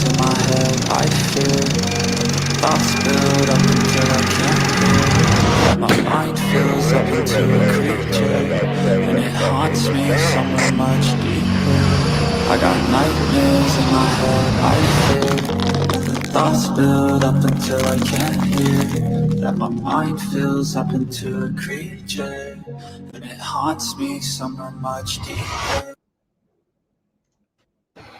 nightmares in my head, I fear. Thoughts build up until I can't hear. My mind fills up into a creature, and it haunts me somewhere much deeper. I got nightmares in my head, I fear. Thoughts build up until I can't hear. That my mind fills up into a creature, and it haunts me somewhere much deeper.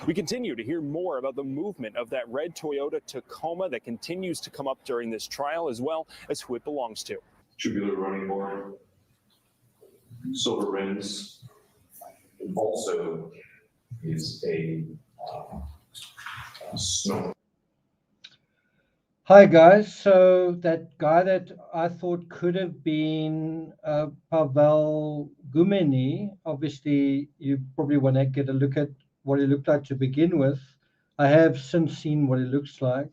We continue to hear more about the movement of that red Toyota Tacoma that continues to come up during this trial, as well as who it belongs to. Tubular running board, silver rims. Also is a snow. Hi guys, so that guy that I thought could have been Pavel Gumeni, obviously you probably want to get a look at what he looked like to begin with. I have since seen what he looks like.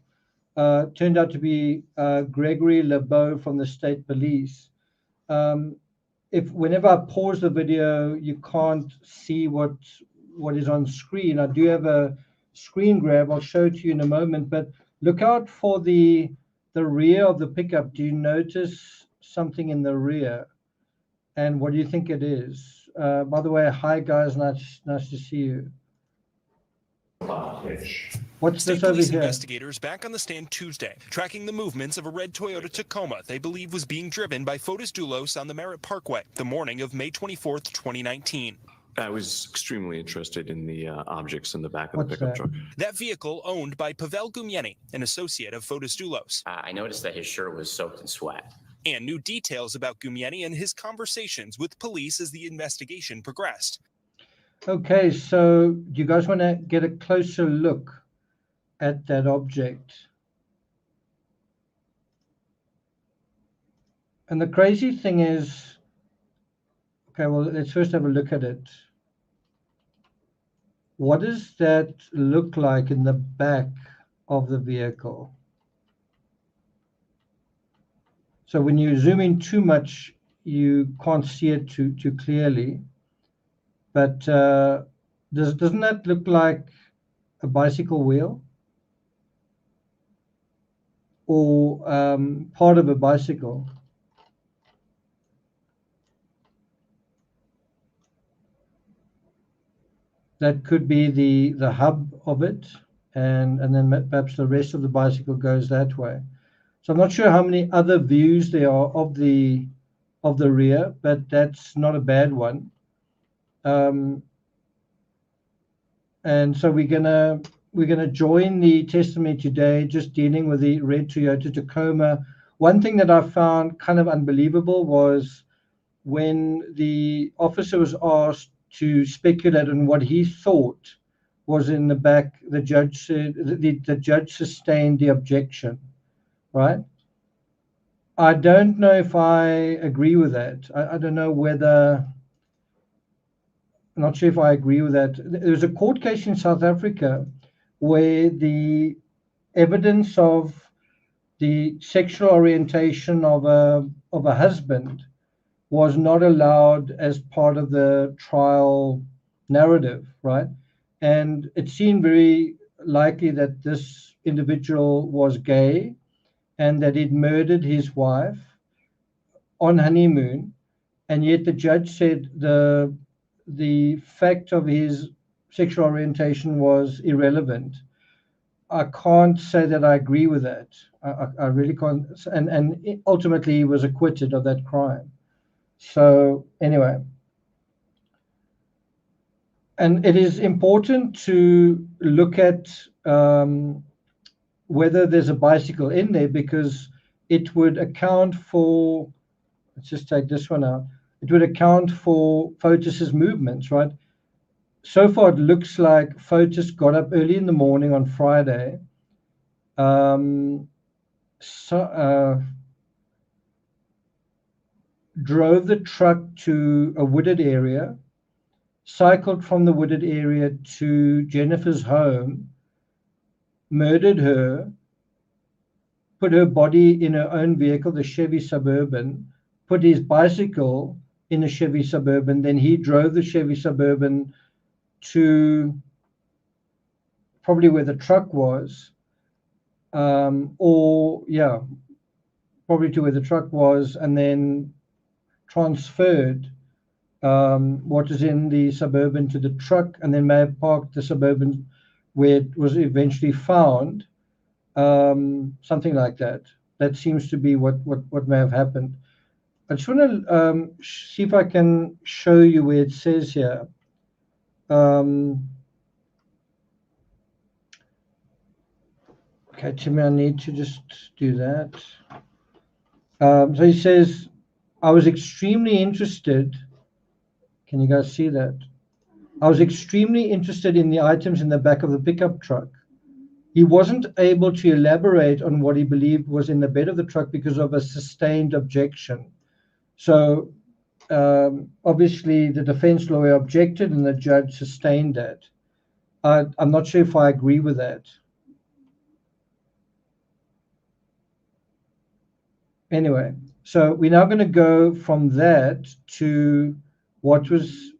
Turned out to be Gregory LeBeau from the state police. Whenever I pause the video, you can't see what is on screen. I do have a screen grab. I'll show it to you in a moment, but look out for the rear of the pickup. Do you notice something in the rear? And what do you think it is? By the way, hi guys, nice to see you. What's State this over police here? Investigators back on the stand Tuesday, tracking the movements of a red Toyota Tacoma they believe was being driven by DULOS on the Merritt Parkway the morning of May 24th, 2019. I was extremely interested in the objects in the back of the pickup truck. That vehicle owned by Pavel Gumeni, an associate of DULOS. I noticed that his shirt was soaked in sweat. And new details about Gumeni and his conversations with police as the investigation progressed. Okay, so do you guys want to get a closer look at that object? And the crazy thing is, okay, well, let's first have a look at it. What does that look like in the back of the vehicle? So when you zoom in too much, you can't see it too clearly. But doesn't that look like a bicycle wheel? Or part of a bicycle? That could be the hub of it, and then perhaps the rest of the bicycle goes that way. So I'm not sure how many other views there are of the rear, but that's not a bad one. And so we're gonna join the testimony today, just dealing with the red Toyota Tacoma. One thing that I found kind of unbelievable was when the officer was asked to speculate on what he thought was in the back, the judge said the judge sustained the objection, right? I don't know if I agree with that. I don't know whether, I'm not sure if I agree with that. There's a court case in South Africa where the evidence of the sexual orientation of a husband was not allowed as part of the trial narrative, right? And it seemed very likely that this individual was gay and that he'd murdered his wife on honeymoon, and yet the judge said the fact of his sexual orientation was irrelevant. I can't say that I agree with that. I really can't. And ultimately, he was acquitted of that crime. So anyway, and it is important to look at whether there's a bicycle in there, because it would account for, let's just take this one out, it would account for Fotis's movements, right? So far, it looks like Fotis got up early in the morning on Friday, drove the truck to a wooded area, cycled from the wooded area to Jennifer's home, murdered her, put her body in her own vehicle, the Chevy Suburban, put his bicycle in the Chevy Suburban, then he drove the Chevy Suburban to probably where the truck was, or yeah, probably to where the truck was, and then transferred what is in the Suburban to the truck, and then may have parked the Suburban where it was eventually found, something like that. That seems to be what may have happened. I just want to see if I can show you where it says here. Okay, Timmy, I need to just do that. So he says, I was extremely interested. Can you guys see that? I was extremely interested in the items in the back of the pickup truck. He wasn't able to elaborate on what he believed was in the bed of the truck because of a sustained objection. So obviously the defense lawyer objected and the judge sustained that. I'm not sure if I agree with that. Anyway, so we're now going to go from that to what was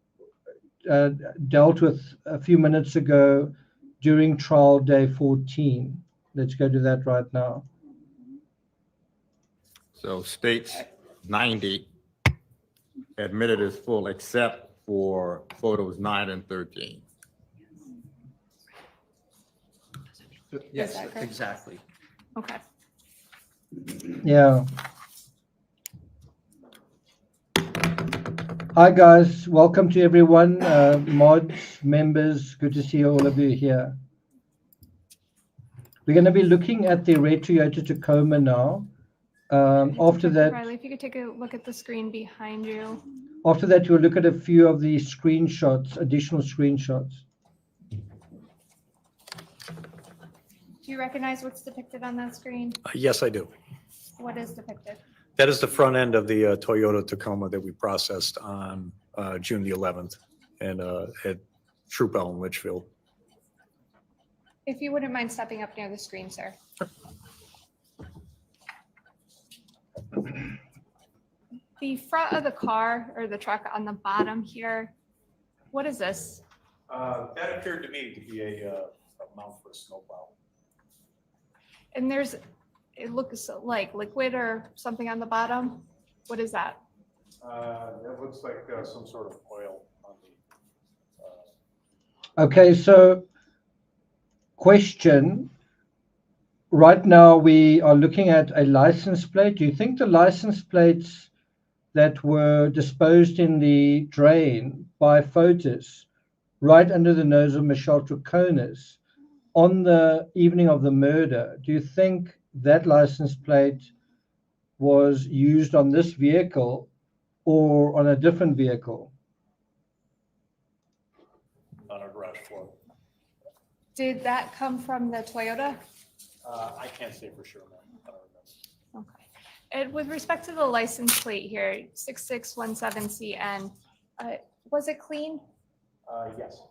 dealt with a few minutes ago during trial day 14. Let's go to that right now. So states 90 admitted as full except for photos 9 and 13. Yes, that correct? exactly. Okay. Yeah. Hi guys, welcome to everyone, mods, members, good to see all of you here. We're going to be looking at the red Toyota Tacoma now. After that, Riley, if you could take a look at the screen behind you. after that, we'll look at a few of the screenshots, additional screenshots. Do you recognize what's depicted on that screen? Yes, I do. What is depicted? That is the front end of the Toyota Tacoma that we processed on June the 11th and at Troop L in Litchfield. If you wouldn't mind stepping up near the screen, sir. The front of the car or the truck on the bottom here, what is this? That appeared to me to be a mount for a snowplow. And it looks like liquid or something on the bottom. What is that? That looks like some sort of oil on the. Okay, so question. Right now we are looking at a license plate. Do you think the license plates that were disposed in the drain by Fotis right under the nose of Michelle Troconis on the evening of the murder, do you think that license plate was used on this vehicle or on a different vehicle? On a garage floor. Did that come from the Toyota? I can't say for sure, man. I don't remember. Okay. And with respect to the license plate here, 6617CN, was it clean? Yes.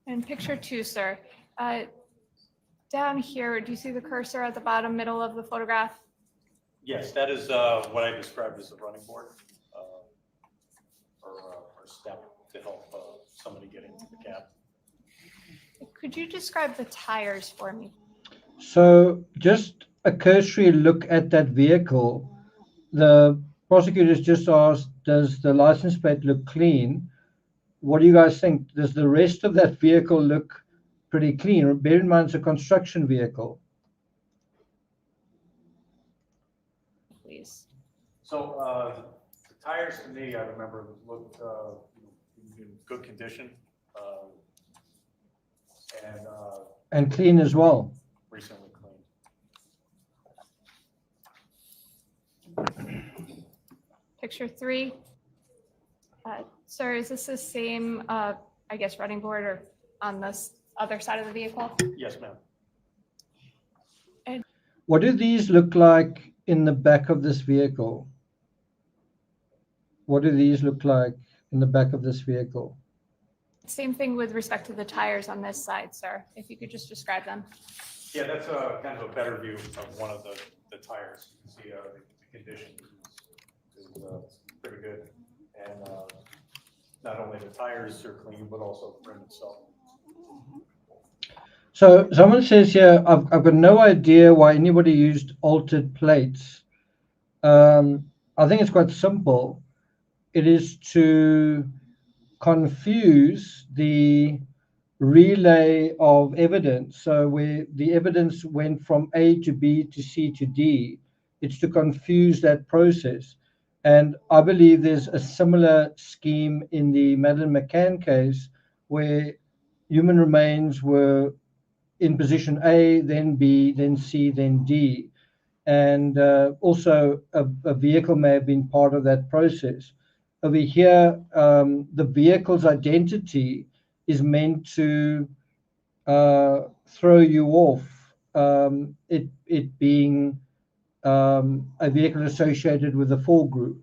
And picture 2, sir. Down here, do you see the cursor at the bottom middle of the photograph? Yes, that is what I described as a running board or step to help somebody get into the cab. Could you describe the tires for me? So just a cursory look at that vehicle. The prosecutors just asked, does the license plate look clean? What do you guys think? Does the rest of that vehicle look pretty clean? Bear in mind, it's a construction vehicle. Please. So the tires to me, I remember looked in good condition And clean as well. recently cleaned. Picture 3. Sir, is this the same, I guess, running board or on this other side of the vehicle? Yes, ma'am. What do these look like in the back of this vehicle? What do these look like in the back of this vehicle? Same thing with respect to the tires on this side, sir. If you could just describe them. Yeah, that's kind of a better view of one of the tires. You can see the condition is pretty good. And not only the tires are clean, but also the rim itself. So someone says here, I've got no idea why anybody used altered plates. I think it's quite simple. It is to confuse the relay of evidence. So where the evidence went from A to B to C to D, it's to confuse that process. And I believe there's a similar scheme in the Madeleine McCann case where human remains were in position A, then B, then C, then D. And also a vehicle may have been part of that process. Over here, the vehicle's identity is meant to throw you off, it being a vehicle associated with the foregroup.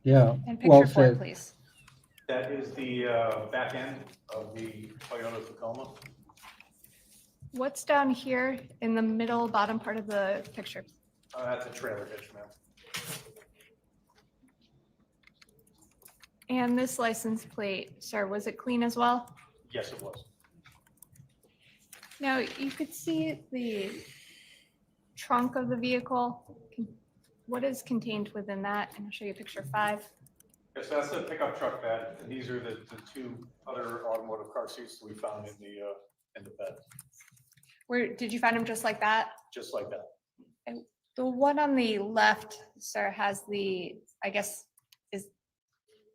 Yeah, And well picture 4, said. please. That is the back end of the Toyota Tacoma. What's down here in the middle bottom part of the picture? That's a trailer hitch, ma'am. And this license plate, sir, was it clean as well? Yes, it was. Now, you could see the trunk of the vehicle. What is contained within that? And I'll show you picture 5. Yes, that's the pickup truck bed, and these are the 2 other automotive car seats that we found in the bed, Where did you find them just like that? just like that. And the one on the left, sir, has the, I guess, if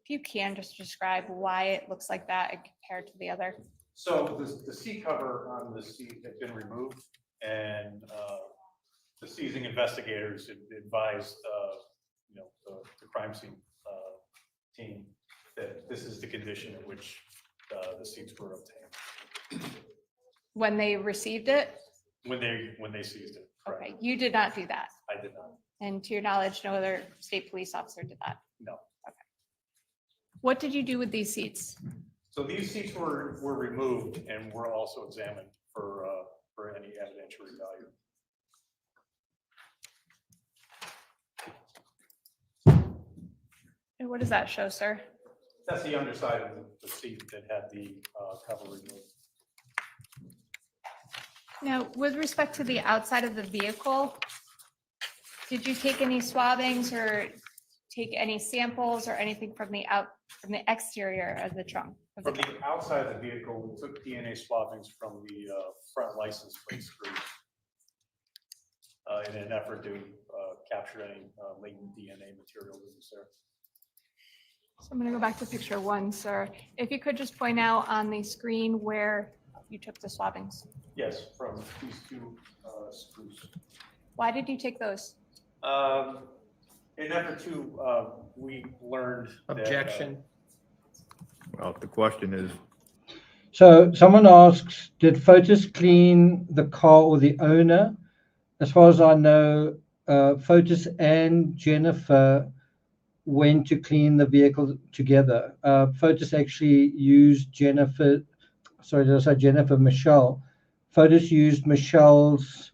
you can just describe why it looks like that compared to the other. So the seat cover on the seat had been removed, and the seizing investigators advised, the crime scene team that this is the condition in which the seats were obtained When they received it? when they seized it. Correct. Okay, you did not do that. I did not. And to your knowledge, no other state police officer did that. No. Okay. What did you do with these seats? So these seats were removed and were also examined for any evidentiary value. And what does that show, sir? That's the underside of the seat that had the cover removed. Now, with respect to the outside of the vehicle, did you take any swabbings or take any samples or anything from the exterior of the trunk? From the outside of the vehicle, we took DNA swabbings from the front license plate screws in an effort to capture any latent DNA material that was there. So I'm going to go back to picture 1, sir. If you could just point out on the screen where you took the swabbings. Yes, from these 2 screws. Why did you take those? In effort to, we learned that, Objection. Well, the question is, So someone asks, did Fotis clean the car or the owner? As far as I know, Fotis and Jennifer went to clean the vehicle together. Fotis actually used Michelle. Fotis used Michelle's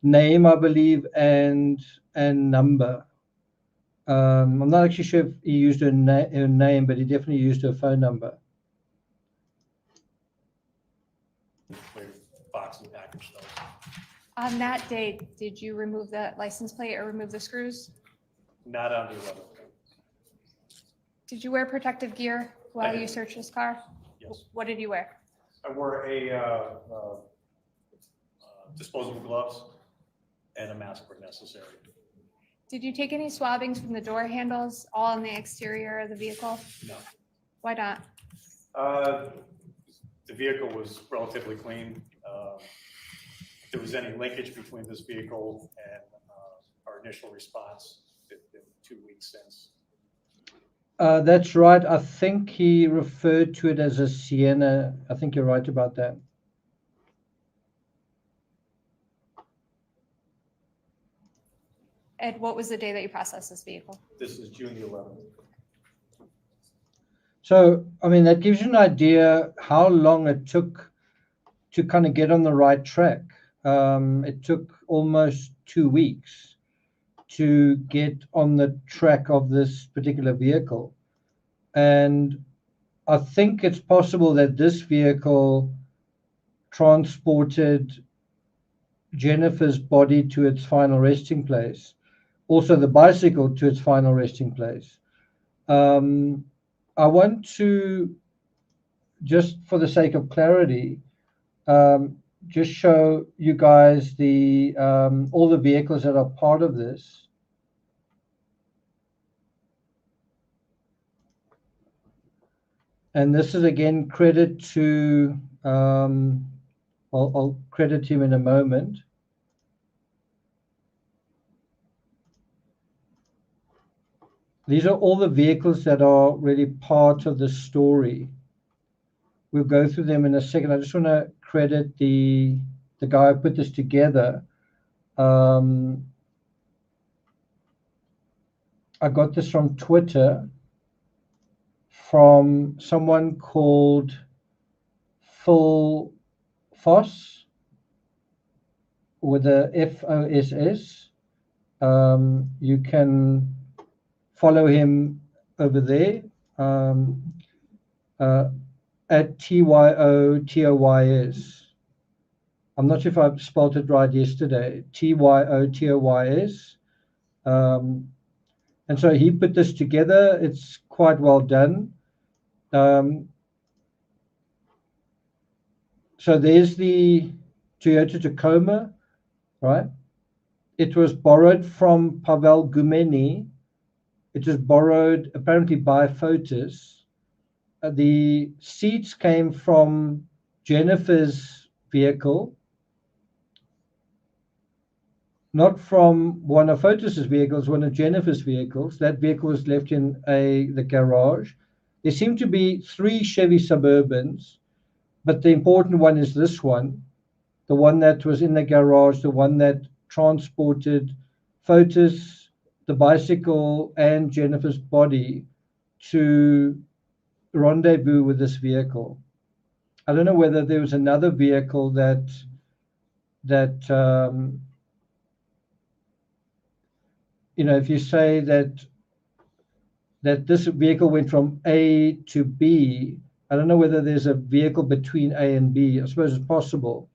name, I believe, and number. I'm not actually sure if he used her name, but he definitely used her phone number. box and package those. On that day, did you remove the license plate or remove the screws? Not on the 11th. Did you wear protective gear while did. you searched this car? Yes. What did you wear? I wore a disposable gloves and a mask where necessary. Did you take any swabbings from the door handles, all on the exterior of the vehicle? No. Why not? The vehicle was relatively clean. If there was any linkage between this vehicle and our initial response, it's been 2 weeks since. That's right. I think he referred to it as a Sienna. I think you're right about that. Ed, what was the day that you processed this vehicle? This is June the 11th. So, I mean, that gives you an idea how long it took to kind of get on the right track. it took almost 2 weeks to get on the track of this particular vehicle. And I think it's possible that this vehicle transported Jennifer's body to its final resting place, also the bicycle to its final resting place. I want to, just for the sake of clarity, just show you guys the all the vehicles that are part of this. And this is again credit to, I'll credit him in a moment. These are all the vehicles that are really part of the story. We'll go through them in a second. I just want to credit the guy who put this together. I got this from Twitter from someone called Phil Foss with a Foss. You can follow him over there at TYOTOYS. I'm not sure if I spelled it right yesterday. TYOTOYS. And so he put this together. It's quite well done. So there's the Toyota Tacoma, right? It was borrowed from Pavel Gumeni. It was borrowed apparently by Fotis. The seats came from Jennifer's vehicle, not from one of Fotis's vehicles, one of Jennifer's vehicles. That vehicle was left in the garage. There seem to be 3 Chevy Suburbans, but the important one is this one, the one that was in the garage, the one that transported Fotis, the bicycle, and Jennifer's body to rendezvous with this vehicle. I don't know whether there was another vehicle that if you say that this vehicle went from A to B, I don't know whether there's a vehicle between A and B. I suppose it's possible,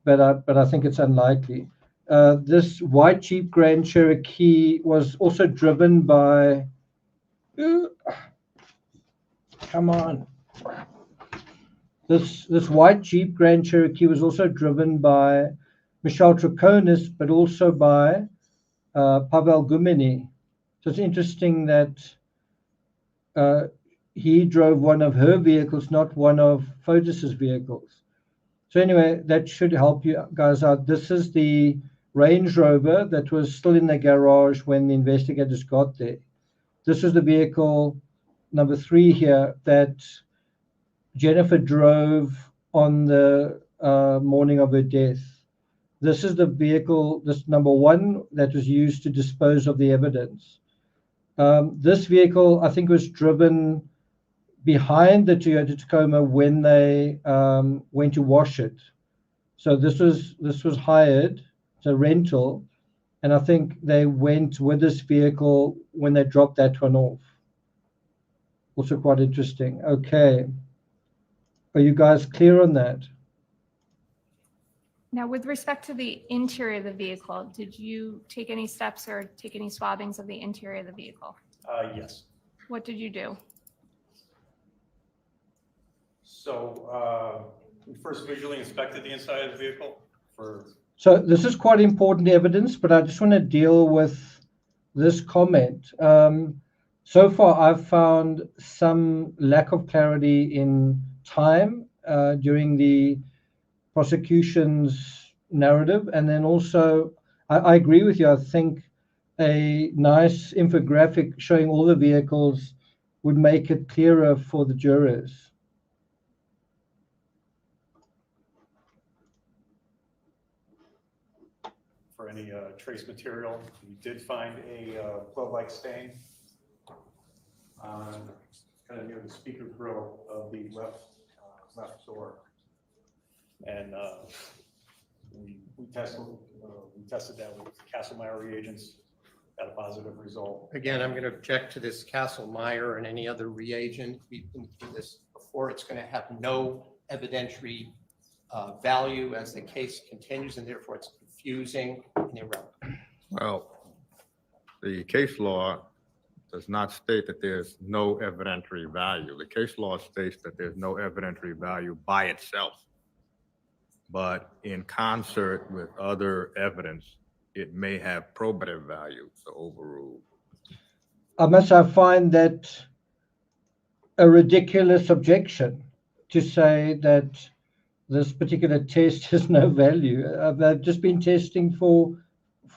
but I think it's unlikely. This white Jeep Grand Cherokee was also driven by. Come on. This white Jeep Grand Cherokee was also driven by Michelle Troconis, but also by Pavel Gumeni. So it's interesting that he drove one of her vehicles, not one of Fotis's vehicles. So anyway, that should help you guys out. This is the Range Rover that was still in the garage when the investigators got there. This is the vehicle number 3 here that Jennifer drove on the morning of her death. This is the vehicle, this number 1, that was used to dispose of the evidence. This vehicle, I think, was driven behind the Toyota Tacoma when they went to wash it. So this was hired, it's a rental, and I think they went with this vehicle when they dropped that one off. Also quite interesting. Okay. Are you guys clear on that? Now, with respect to the interior of the vehicle, did you take any steps or take any swabbings of the interior of the vehicle? Yes. What did you do? So we first visually inspected the inside of the vehicle for. So this is quite important evidence, but I just want to deal with this comment. So far, I've found some lack of clarity in time during the prosecution's narrative. And then also, I agree with you. I think a nice infographic showing all the vehicles would make it clearer for the jurors. For any trace material, we did find a blood-like stain on kind of near the speaker grill of the left door. And We tested that with Castlemeyer reagents, got a positive result. Again, I'm going to object to this Castlemeyer and any other reagent. We've been through this before. It's going to have no evidentiary value as the case continues, and therefore it's confusing and irrelevant. Well, the case law does not state that there's no evidentiary value. The case law states that there's no evidentiary value by itself. But in concert with other evidence, it may have probative value, so overruled. I must say, I find that a ridiculous objection to say that this particular test has no value. They've just been testing for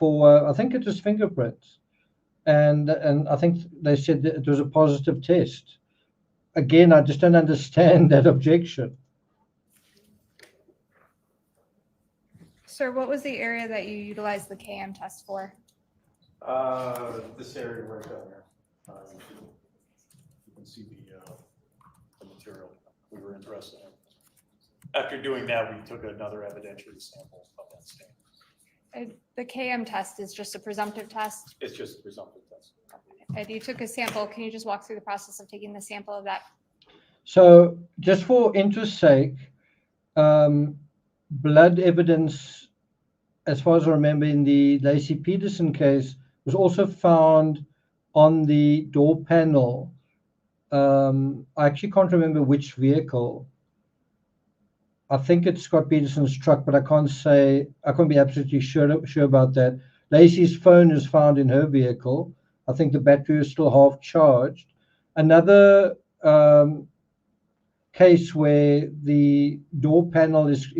I think it was fingerprints, and I think they said that it was a positive test. Again, I just don't understand that objection. Sir, what was the area that you utilized the KM test for? This area right down here. You can see the material we were interested in. After doing that, we took another evidentiary sample of that stain. The KM test is just a presumptive test. It's just a presumptive test. And you took a sample. Can you just walk through the process of taking the sample of that? So just for interest's sake, blood evidence, as far as I remember, in the Lacey Peterson case, was also found on the door panel. I actually can't remember which vehicle. I think it's Scott Peterson's truck, but I can't be absolutely sure about that. Lacey's phone is found in her vehicle. I think the battery is still half charged. Another case where the door panel is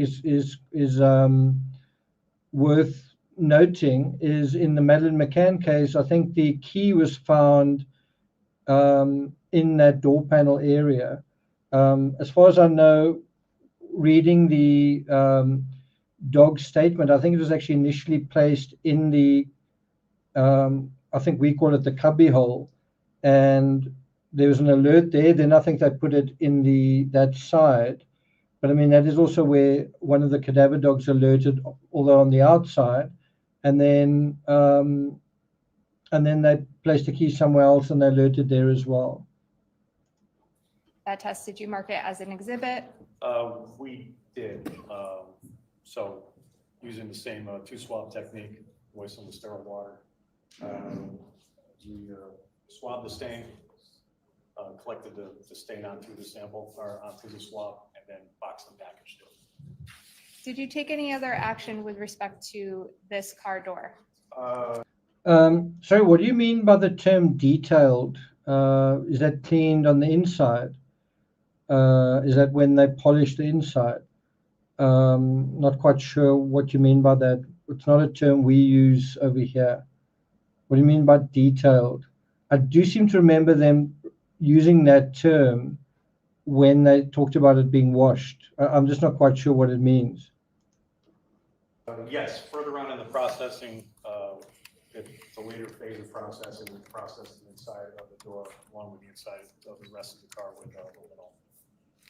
worth noting is in the Madeleine McCann case. I think the key was found in that door panel area. As far as I know, reading the dog statement, I think it was actually initially placed in the, I think we call it the cubby hole, and there was an alert there. Then I think they put it in that side. But I mean, that is also where one of the cadaver dogs alerted, although on the outside, and then they placed the key somewhere else and they alerted there as well. That test, did you mark it as an exhibit? We did. So using the same two swab technique, moisten with sterile water. We swabbed the stain, collected the stain onto the sample or onto the swab, and then boxed and packaged it. Did you take any other action with respect to this car door? Sorry, what do you mean by the term detailed? Is that cleaned on the inside? Is that when they polish the inside? Not quite sure what you mean by that. It's not a term we use over here. What do you mean by detailed? I do seem to remember them using that term when they talked about it being washed. I'm just not quite sure what it means. Yes, further on in the processing, it's a later phase of processing. We process the inside of the door along with the inside of the rest of the car with luminol.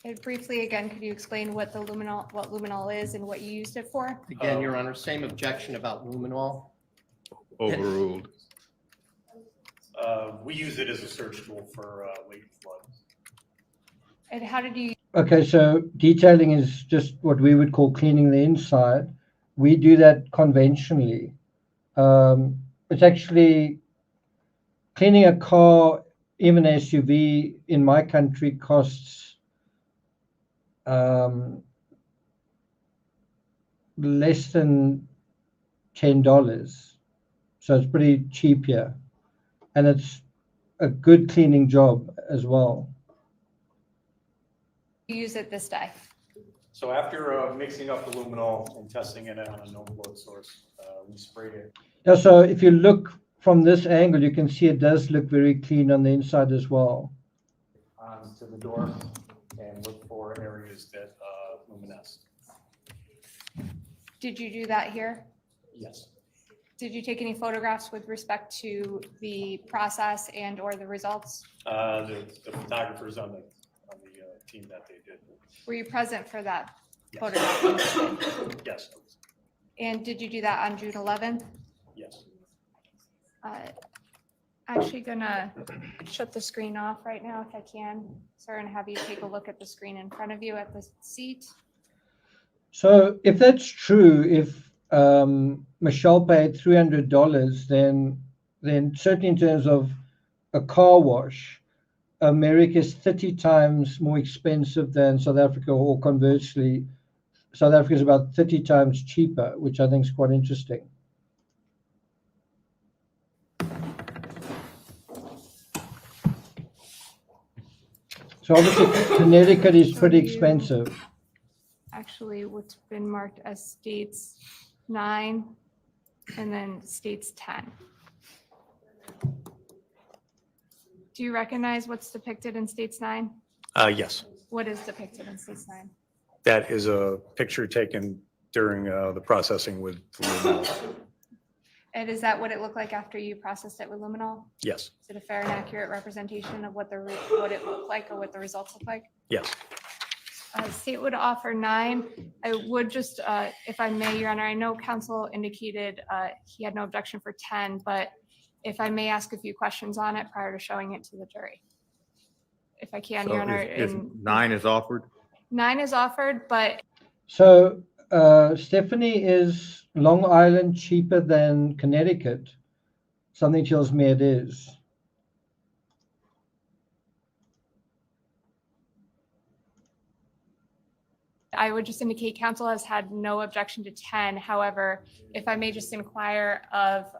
And briefly, again, could you explain what luminol is and what you used it for? Again, Your Honor, same objection about luminol. Overruled. We use it as a search tool for latent blood. And how did you? Okay, so detailing is just what we would call cleaning the inside. We do that conventionally. It's actually cleaning a car, even an SUV in my country, costs less than $10. So it's pretty cheap here. And it's a good cleaning job as well. You use it this day? So after mixing up the luminol and testing it on a known blood source, we sprayed it. Yeah, so if you look from this angle, you can see it does look very clean on the inside as well. Onto the door and look for areas that luminesce. Did you do that here? Yes. Did you take any photographs with respect to the process and or the results? The photographers on the team that they did. Were you present for that Yes. photograph? Yes. And did you do that on June 11th? Yes. Actually gonna shut the screen off right now if I can, sir, and have you take a look at the screen in front of you at the seat. So if that's true, if Michelle paid $300, then certainly in terms of a car wash, America is 30 times more expensive than South Africa, or conversely, South Africa is about 30 times cheaper, which I think is quite interesting. So obviously Connecticut is pretty expensive. Actually, what's been marked as states 9 and then states 10. Do you recognize what's depicted in states 9? Yes, What is depicted in states 9? that is a picture taken during the processing with luminol. And is that what it looked like after you processed it with luminol? Yes, Is it a fair and accurate representation of what what it looked like or what the results look like? yes. State would offer 9. I would just, if I may, Your Honor, I know counsel indicated he had no objection for 10, but if I may ask a few questions on it prior to showing it to the jury. If I can, Your Honor. Is 9 is offered? 9 is offered, but So Stephanie, is Long Island cheaper than Connecticut? Something tells me it is. I would just indicate counsel has had no objection to 10. However, if I may just inquire of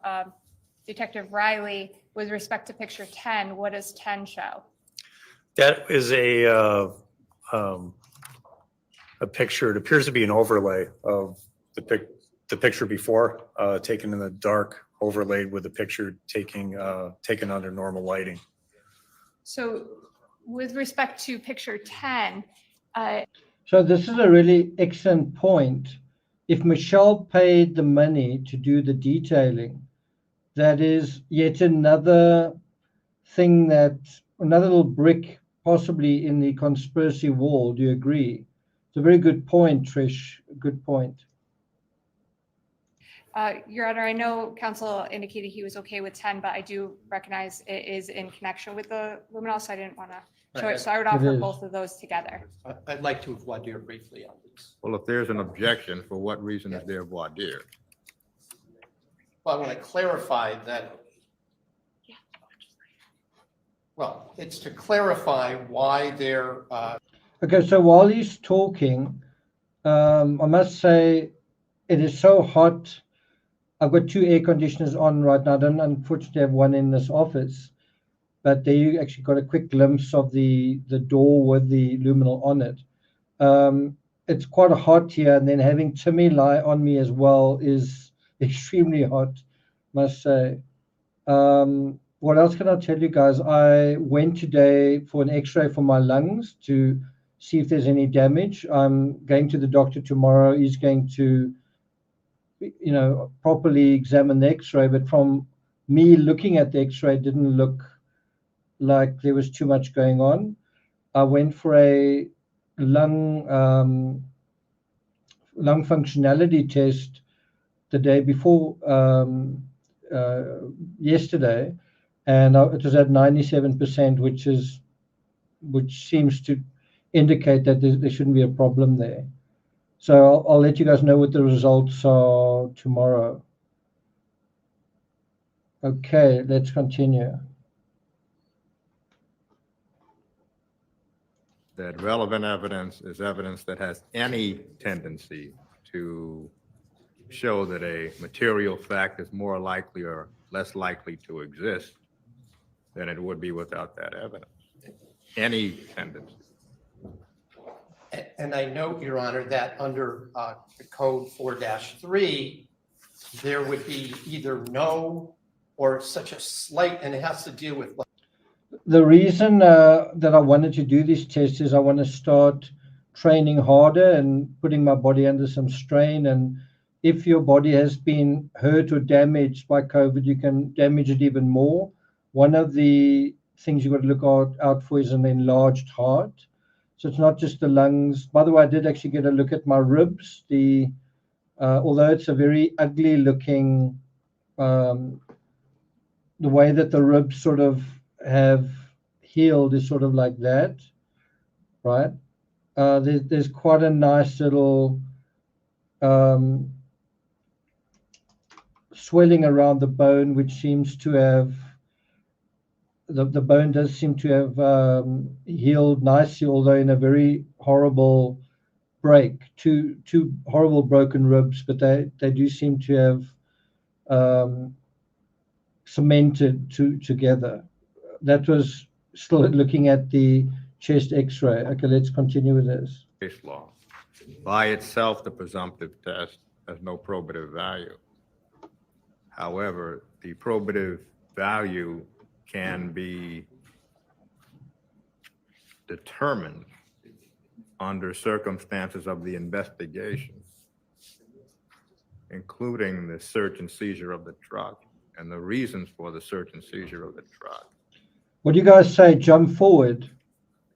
Detective Riley, with respect to picture 10, what does 10 show? That is a picture. It appears to be an overlay of the picture before, taken in the dark, overlaid with the picture taken under normal lighting. So with respect to picture 10, So this is a really excellent point. If Michelle paid the money to do the detailing, that is yet another thing, another little brick possibly in the conspiracy wall. Do you agree? It's a very good point, Trish. Good point. Your Honor, I know counsel indicated he was okay with 10, but I do recognize it is in connection with the luminol, so I didn't want to show it. So I would offer is. both of those together. I'd like to voir dire briefly on this. Well, if there's an objection, for what reason is there voir dire? Well, I want to clarify that. Well, it's to clarify why they're, Okay, so while he's talking, I must say it is so hot. I've got 2 air conditioners on right now. I don't unfortunately have one in this office, but there you actually got a quick glimpse of the door with the luminol on it. It's quite hot here, and then having Timmy lie on me as well is extremely hot, must say. What else can I tell you guys? I went today for an x-ray for my lungs to see if there's any damage. I'm going to the doctor tomorrow. He's going to, properly examine the x-ray, but from me looking at the x-ray, it didn't look like there was too much going on. I went for a lung functionality test the day before yesterday, and it was at 97%, which seems to indicate that there shouldn't be a problem there. So I'll let you guys know what the results are tomorrow. Okay, let's continue. That relevant evidence is evidence that has any tendency to show that a material fact is more likely or less likely to exist than it would be without that evidence. Any tendency. and I note, Your Honor, that under the code 4-3, there would be either no or such a slight, and it has to deal with. The reason that I wanted to do these tests is I want to start training harder and putting my body under some strain. And if your body has been hurt or damaged by COVID, you can damage it even more. One of the things you've got to look out for is an enlarged heart. So it's not just the lungs. By the way, I did actually get a look at my ribs. The although it's a very ugly looking, the way that the ribs sort of have healed is sort of like that, right? There's quite a nice little swelling around the bone, which seems to have, the bone does seem to have healed nicely, although in a very horrible break, two horrible broken ribs, but they do seem to have cemented together. That was still looking at the chest x-ray. Okay, let's continue with this. Case law. By itself, the presumptive test has no probative value. However, the probative value can be determined under circumstances of the investigation, including the search and seizure of the truck and the reasons for the search and seizure of the truck. What do you guys say? Jump forward.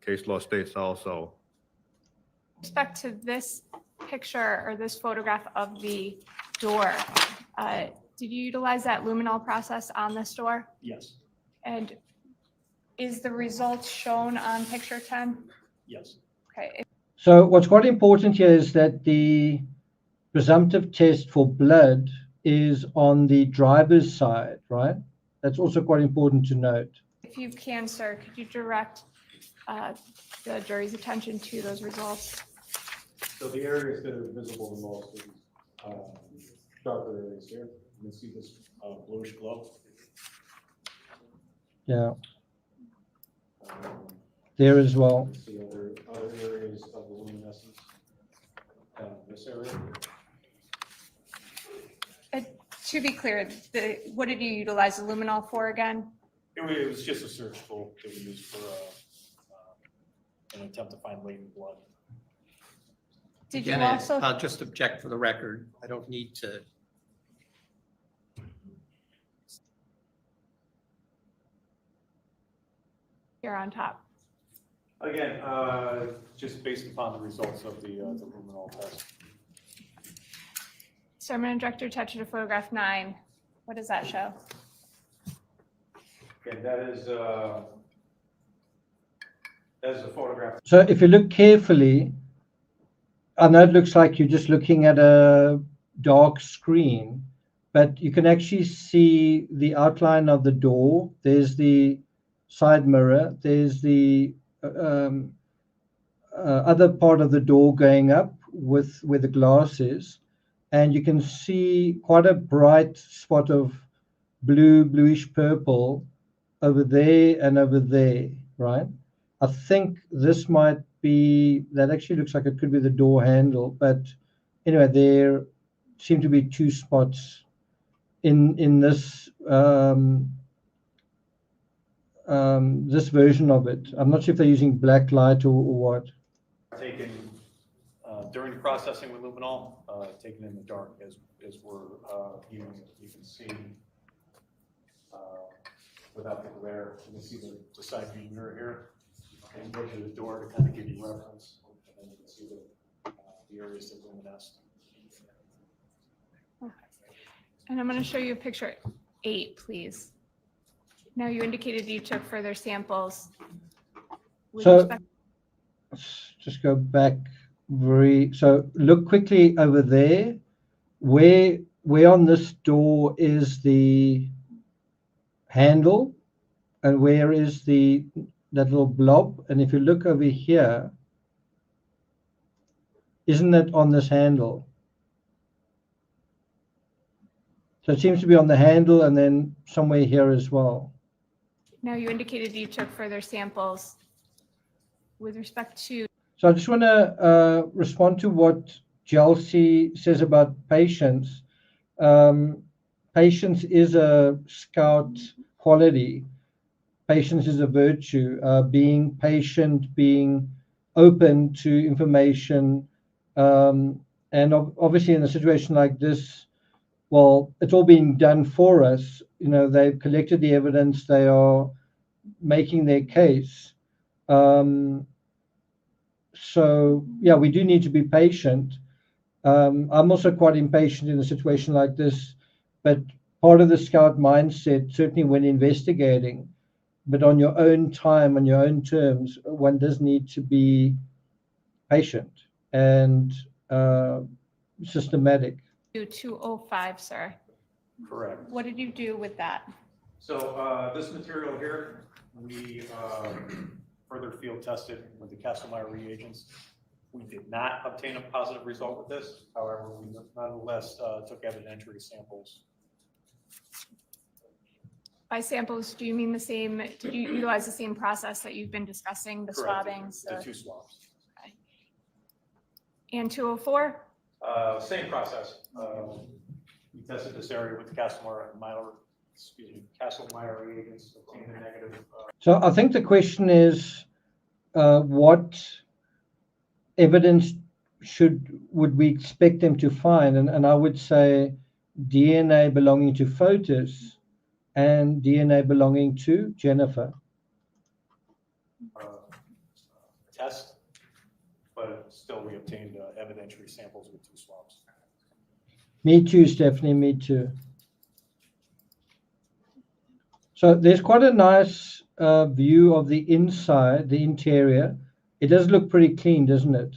Case law states also, With respect to this picture or this photograph of the door, did you utilize that luminol process on this door? Yes, And is the results shown on picture 10? yes. Okay, So what's quite important here is that the presumptive test for blood is on the driver's side, right? That's also quite important to note. if you can, sir, could you direct the jury's attention to those results? So the areas that are visible the most is darker areas here. You can see this bluish glow. Yeah, there as well. You see other areas of the luminescence. This area. To be clear, what did you utilize the luminol for again? It was just a search tool that we used for an attempt to find latent blood. Did you Again, also? I'll just object for the record. I don't need to. You're on top. Again, just based upon the results of the luminol test. So I'm going to direct your attention to photograph 9. What does that show? Okay, that is a photograph. So if you look carefully, I know it looks like you're just looking at a dark screen, but you can actually see the outline of the door. There's the side mirror. There's the other part of the door going up with where the glass is. And you can see quite a bright spot of bluish purple over there and over there, right? I think this might be, that actually looks like it could be the door handle, but anyway, there seem to be two spots in this this version of it. I'm not sure if they're using black light or what. Taken during the processing with luminol, taken in the dark as we're viewing it. You can see without the glare, you can see the side view mirror here. And go to the door to kind of give you reference, and then you can see the areas that luminesced. Okay. And I'm going to show you picture 8, please. Now, you indicated you took further samples. With So respect- let's just go back so look quickly over there. Where on this door is the handle, and where is that little blob? And if you look over here, isn't that on this handle? So it seems to be on the handle and then somewhere here as well. Now, you indicated you took further samples with respect to. So I just want to respond to what Chelsea says about patience. Patience is a scout quality. Patience is a virtue. Being patient, being open to information, and obviously in a situation like this, well, it's all being done for us. You know, they've collected the evidence. They are making their case. So yeah, we do need to be patient. I'm also quite impatient in a situation like this, but part of the scout mindset, certainly when investigating, but on your own time, on your own terms, one does need to be patient and systematic. 205, sir. Correct. What did you do with that? So this material here, we further field tested with the Castlemeyer reagents. We did not obtain a positive result with this. However, we nonetheless took evidentiary samples. By samples, do you mean the same, did you utilize the same process that you've been discussing, the Correct. swabbing? The two swabs. Okay. And 204? Same process. We tested this area with Castlemeyer reagents, obtained a negative. So I think the question is, what evidence would we expect them to find? And I would say DNA belonging to Fotis and DNA belonging to Jennifer. Test, but still we obtained evidentiary samples with two swabs. Me too, Stephanie, me too. So there's quite a nice view of the inside, the interior. It does look pretty clean, doesn't it?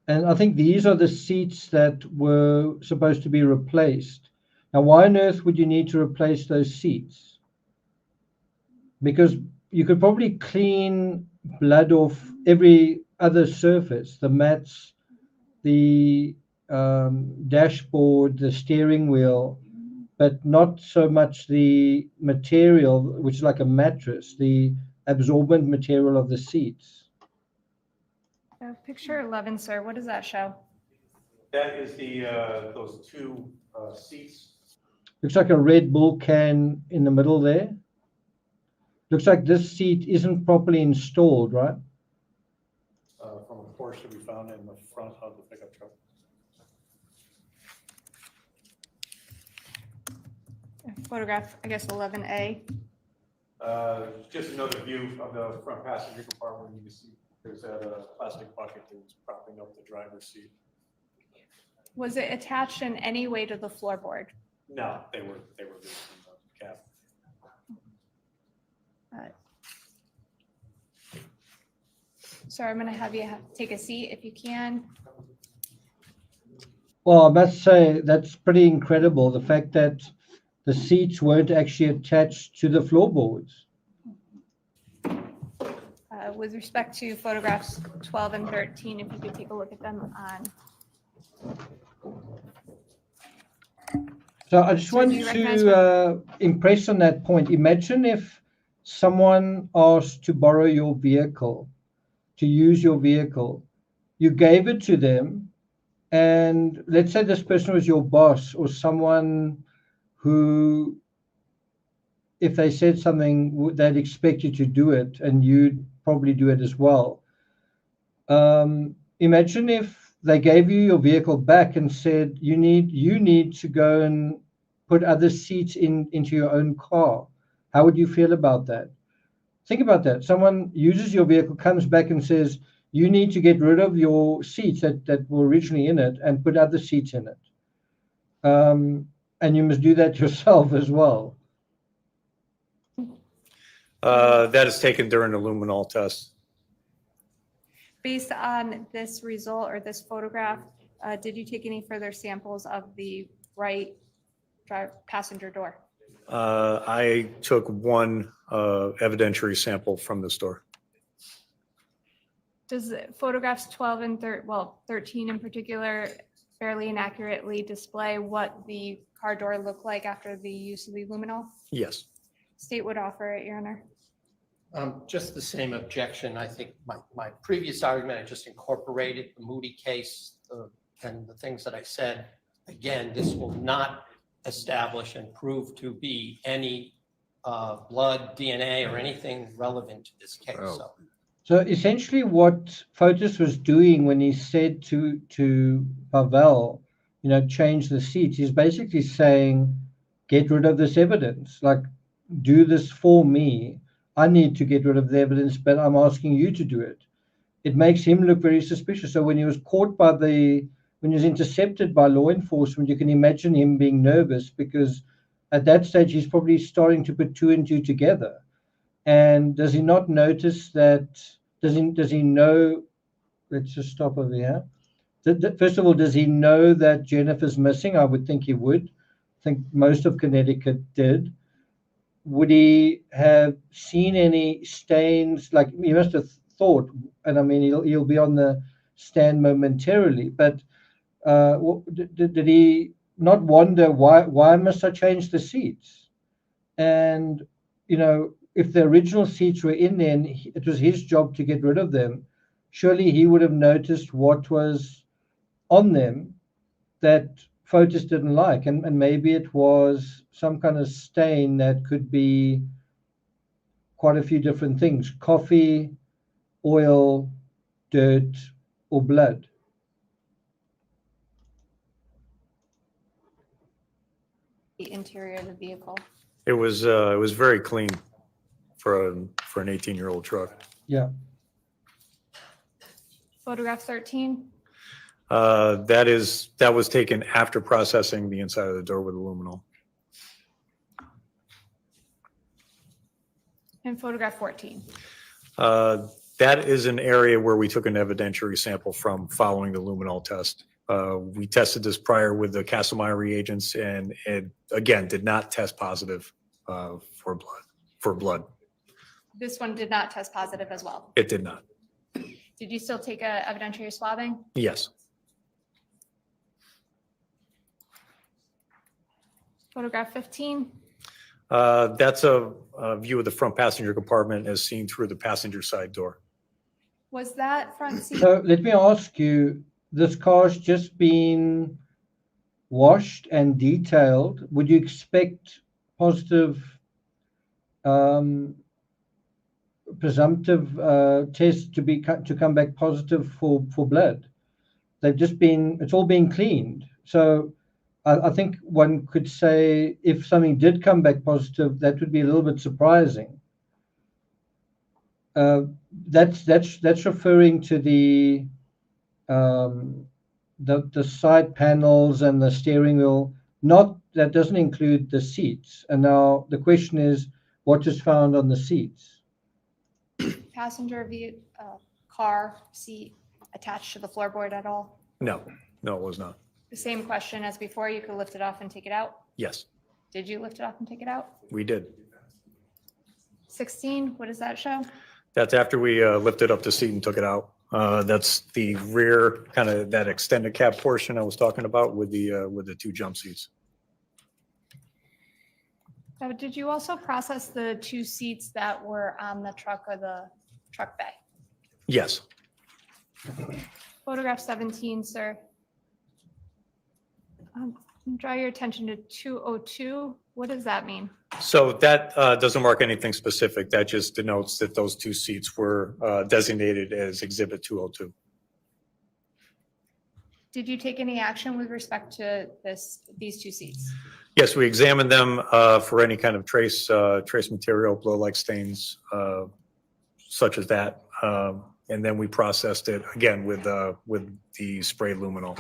And I think these are the seats that were supposed to be replaced. Now, why on earth would you need to replace those seats? Because you could probably clean blood off every other surface, the mats, the dashboard, the steering wheel, but not so much the material, which is like a mattress, the absorbent material of the seats. Picture 11, sir, what does that show? That is the those two seats. Looks like a Red Bull can in the middle there. Looks like this seat isn't properly installed, right? From a Porsche that we found in the front of the pickup truck. Photograph, I guess, 11A. Just another view of the front passenger compartment. You can see there's that plastic bucket that was propping up the driver's seat. Was it attached in any way to the floorboard? No, they were loose in the cab. Sir, I'm going to have you take a seat if you can. Well, I must say that's pretty incredible, the fact that the seats weren't actually attached to the floorboards. With respect to photographs 12 and 13, if you could take a look at them on. So I just So want do you recognize to impress on that point. Imagine if someone asked to borrow your vehicle, to use your vehicle. You gave it to them, and let's say this person was your boss or someone who, if they said something, they'd expect you to do it, and you'd probably do it as well. Imagine if they gave you your vehicle back and said, you need to go and put other seats into your own car. How would you feel about that? Think about that. Someone uses your vehicle, comes back and says, you need to get rid of your seats that were originally in it and put other seats in it. And you must do that yourself as well. That is taken during the luminol test. Based on this result or this photograph, did you take any further samples of the right passenger door? I took one evidentiary sample from the store. Does photographs 12 and 13 in particular fairly inaccurately display what the car door looked like after the use of the luminol? Yes. State would offer it, Your Honor. Just the same objection. I think my previous argument, I just incorporated the Moody case and the things that I said. Again, this will not establish and prove to be any blood, DNA, or anything relevant to this case. Oh. So essentially what Fotis was doing when he said to Pavel, change the seats, he's basically saying, get rid of this evidence. Like, do this for me. I need to get rid of the evidence, but I'm asking you to do it. it makes him look very suspicious. So when he was caught by when he was intercepted by law enforcement, you can imagine him being nervous because at that stage he's probably starting to put two and two together. And does he not notice that? Does he know? Let's just stop over here. First of all, does he know that Jennifer's missing? I would think he would. I think most of Connecticut did. Would he have seen any stains? Like he must have thought, and I mean, he'll be on the stand momentarily. But did he not wonder why must I change the seats? And if the original seats were in there, and it was his job to get rid of them, surely he would have noticed what was on them that Fotis didn't like, and maybe it was some kind of stain that could be quite a few different things: coffee, oil, dirt, or blood. The interior of the vehicle. It was very clean for an 18-year-old truck. Yeah. Photograph 13. That was taken after processing the inside of the door with aluminol. And photograph 14. That is an area where we took an evidentiary sample from following the luminol test. We tested this prior with the Castlemeyer reagents, and it again did not test positive for blood. This one did not test positive as well. It did not. Did you still take a evidentiary swabbing? Yes. Photograph 15. That's a view of the front passenger compartment as seen through the passenger side door. Was that front seat? So let me ask you, this car's just been washed and detailed. Would you expect positive, presumptive tests to come back positive for blood? It's all been cleaned. So I think one could say if something did come back positive, that would be a little bit surprising. That's referring to the side panels and the steering wheel. That doesn't include the seats. And now the question is, what is found on the seats? Passenger car seat attached to the floorboard at all? No, it was not. The same question as before, you could lift it off and take it out? Yes, Did you lift it off and take it out? we did. 16, what does that show? That's after we lifted up the seat and took it out. That's the rear, kind of that extended cab portion I was talking about with the two jump seats. So did you also process the two seats that were on the truck or the truck bay? Yes. Photograph 17, sir. Draw your attention to 202. What does that mean? So that doesn't mark anything specific. That just denotes that those two seats were designated as Exhibit 202. Did you take any action with respect to these two seats? Yes, we examined them for any kind of trace material, blow-like stains, such as that, and then we processed it again with the spray luminol.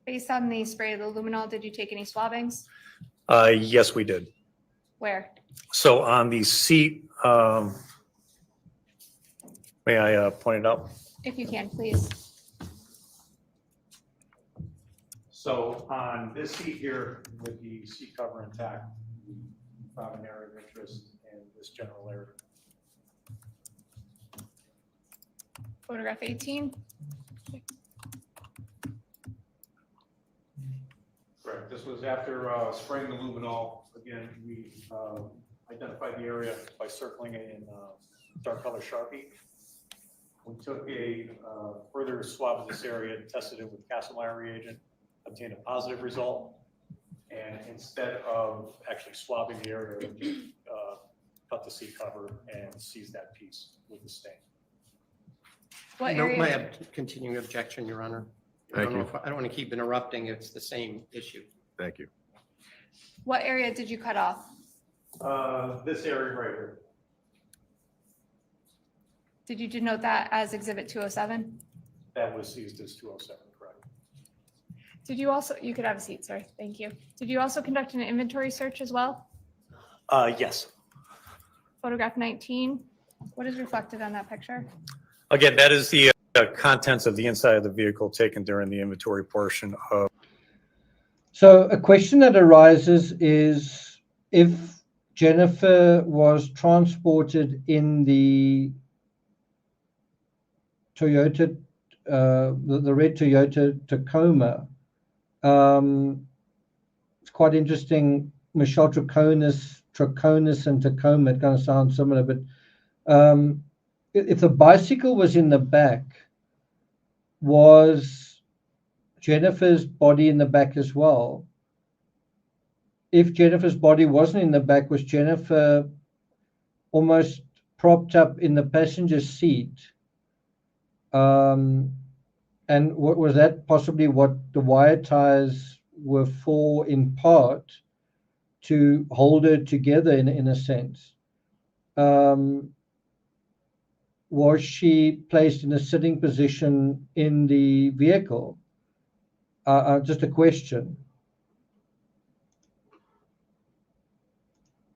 Based on the spray of the luminol, did you take any swabbings? Yes, we did. Where? So on the seat, may I point it out? If you can, please. So on this seat here, with the seat cover intact, we found an area of interest in this general area. Photograph 18. Correct. This was after spraying the luminol. Again, we identified the area by circling it in dark color Sharpie. We took a further swab of this area, tested it with Castlemeyer reagent, obtained a positive result. And instead of actually swabbing the area, we cut the seat cover and seized that piece with the stain. What No, area? my continuing objection, Your Honor. I Thank don't know you. if, I don't want to keep interrupting. It's the same issue. Thank you. What area did you cut off? This area right here. Did you denote that as Exhibit 207? That was seized as 207, correct? Did you also, you could have a seat, sir. Thank you. Did you also conduct an inventory search as well? Yes. Photograph 19, what is reflected on that picture? Again, that is the contents of the inside of the vehicle taken during the inventory portion of. So a question that arises is if Jennifer was transported in the Toyota, the red Toyota Tacoma, it's quite interesting. Michelle Troconis and Tacoma, it kind of sounds similar, but if the bicycle was in the back, was Jennifer's body in the back as well? If Jennifer's body wasn't in the back, was Jennifer almost propped up in the passenger seat? And what was that possibly what the wire ties were for in part to hold her together in a sense? Was she placed in a sitting position in the vehicle? Just a question.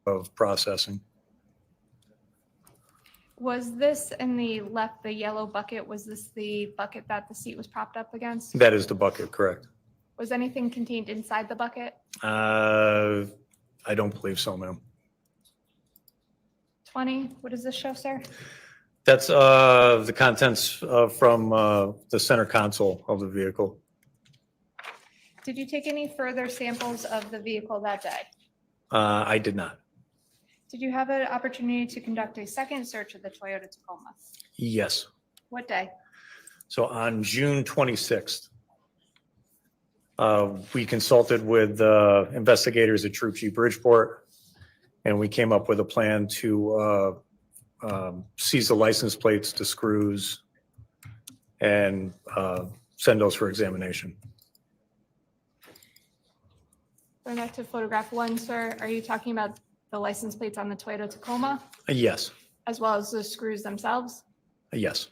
Of processing. Was this in the the yellow bucket, was this the bucket that the seat was propped up against? That is the bucket, correct? Was anything contained inside the bucket? I don't believe so, ma'am. 20, what does this show, sir? That's the contents from the center console of the vehicle. Did you take any further samples of the vehicle that day? I did not. Did you have an opportunity to conduct a second search of the Toyota Tacoma? Yes. What day? So on June 26th, we consulted with investigators at Troop G Bridgeport, and we came up with a plan to seize the license plates, the screws, and send those for examination. Going back to photograph 1, sir, are you talking about the license plates on the Toyota Tacoma, Yes. as well as the screws themselves? Yes.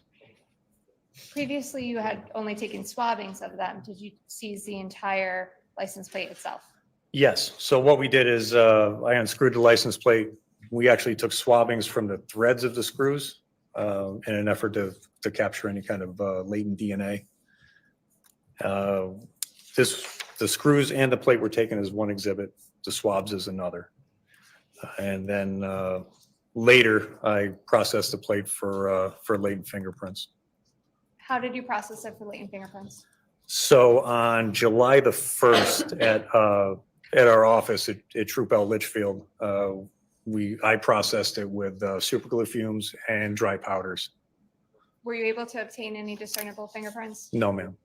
Previously, you had only taken swabbings of them. Did you seize the entire license plate itself? Yes. So what we did is I unscrewed the license plate. We actually took swabbings from the threads of the screws in an effort to capture any kind of latent DNA. The screws and the plate were taken as one exhibit, the swabs as another. And then later, I processed the plate for latent fingerprints. How did you process it for latent fingerprints? So on July the 1st at our office at Troop L Litchfield, I processed it with superglue fumes and dry powders. Were you able to obtain any discernible fingerprints? No, ma'am.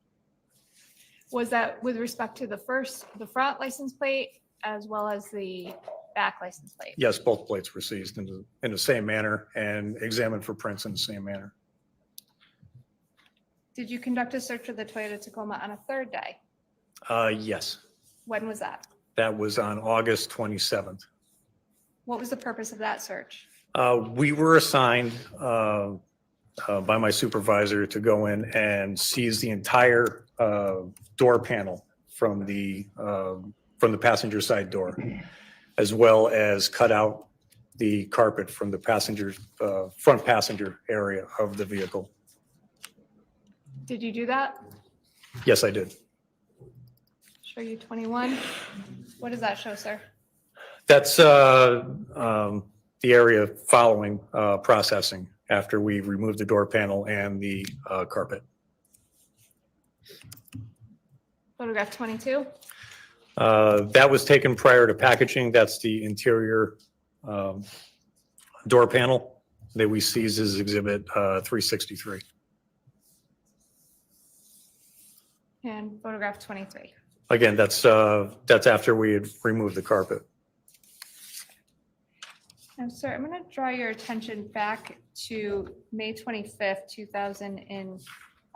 Was that with respect to the front license plate as well as the back license plate? Yes, both plates were seized in the same manner and examined for prints in the same manner. Did you conduct a search of the Toyota Tacoma on a third day? Yes, When was that? that was on August 27th. What was the purpose of that search? We were assigned by my supervisor to go in and seize the entire door panel from the passenger side door, as well as cut out the carpet from the front passenger area of the vehicle. Did you do that? Yes, I did. Show you 21. What does that show, sir? That's the area following processing after we removed the door panel and the carpet. Photograph 22. That was taken prior to packaging. That's the interior door panel that we seized as exhibit 363. And photograph 23. Again, that's after we had removed the carpet. Now, sir, I'm going to draw your attention back to May 25th, 2019.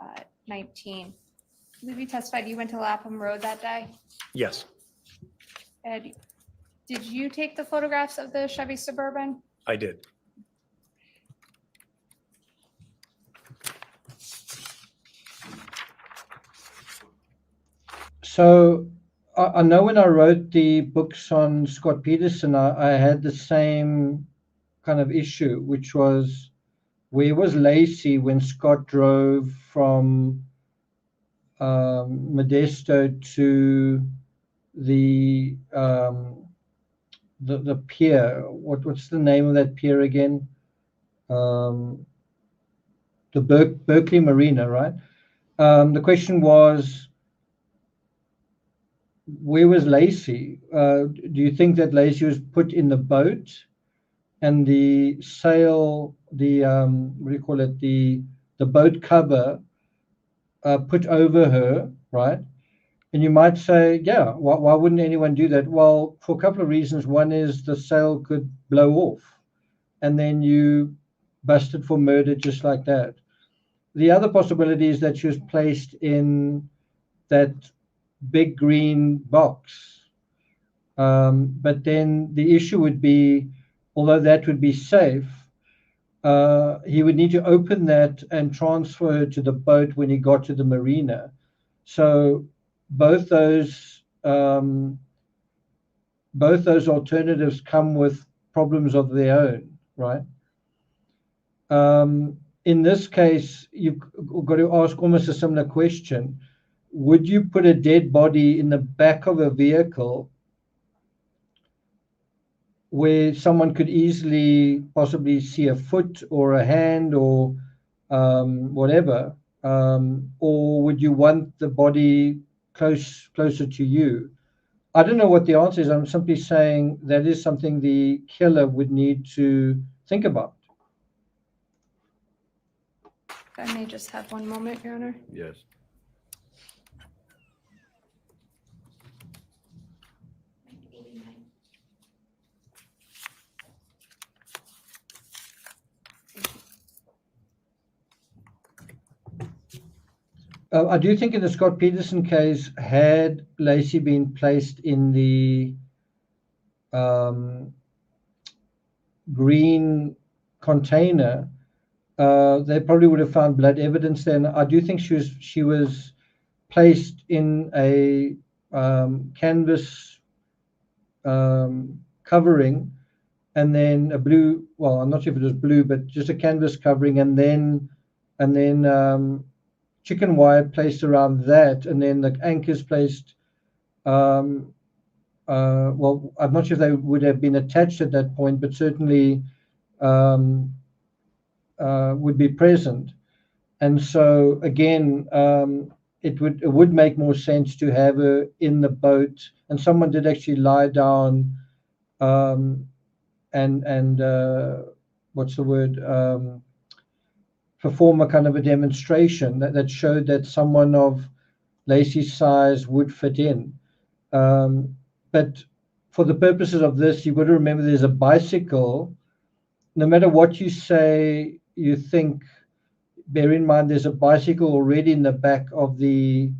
I believe you testified you went to Lapham Road that day. Yes, And did you take the photographs of the Chevy Suburban? I did. So I know when I wrote the books on Scott Peterson, I had the same kind of issue, which was where was Lacey when Scott drove from Modesto to the pier. What's the name of that pier again? The Berkeley Marina, right? The question was, where was Lacey? Do you think that Lacey was put in the boat and the sail, the what do you call it, the boat cover put over her, right? And you might say, yeah, why wouldn't anyone do that? Well, for a couple of reasons. One is the sail could blow off, and then you busted for murder just like that. The other possibility is that she was placed in that big green box. But then the issue would be, although that would be safe, he would need to open that and transfer her to the boat when he got to the marina. So both those alternatives come with problems of their own, right? In this case, you've got to ask almost a similar question. Would you put a dead body in the back of a vehicle where someone could easily possibly see a foot or a hand or whatever, or would you want the body closer to you? I don't know what the answer is. I'm simply saying that is something the killer would need to think about. If I may just have one moment, Your Honor. Yes. I do think in the Scott Peterson case, had Lacey been placed in the green container, they probably would have found blood evidence then. I do think she was placed in a canvas covering, and then a blue, well, I'm not sure if it was blue, but just a canvas covering, and then chicken wire placed around that, and then the anchors placed. Well, I'm not sure if they would have been attached at that point, but certainly would be present. And so again, it would make more sense to have her in the boat, and someone did actually lie down and what's the word? Perform a kind of a demonstration that showed that someone of Lacey's size would fit in. But for the purposes of this, you've got to remember there's a bicycle. No matter what you say, you think, bear in mind there's a bicycle already in the back of the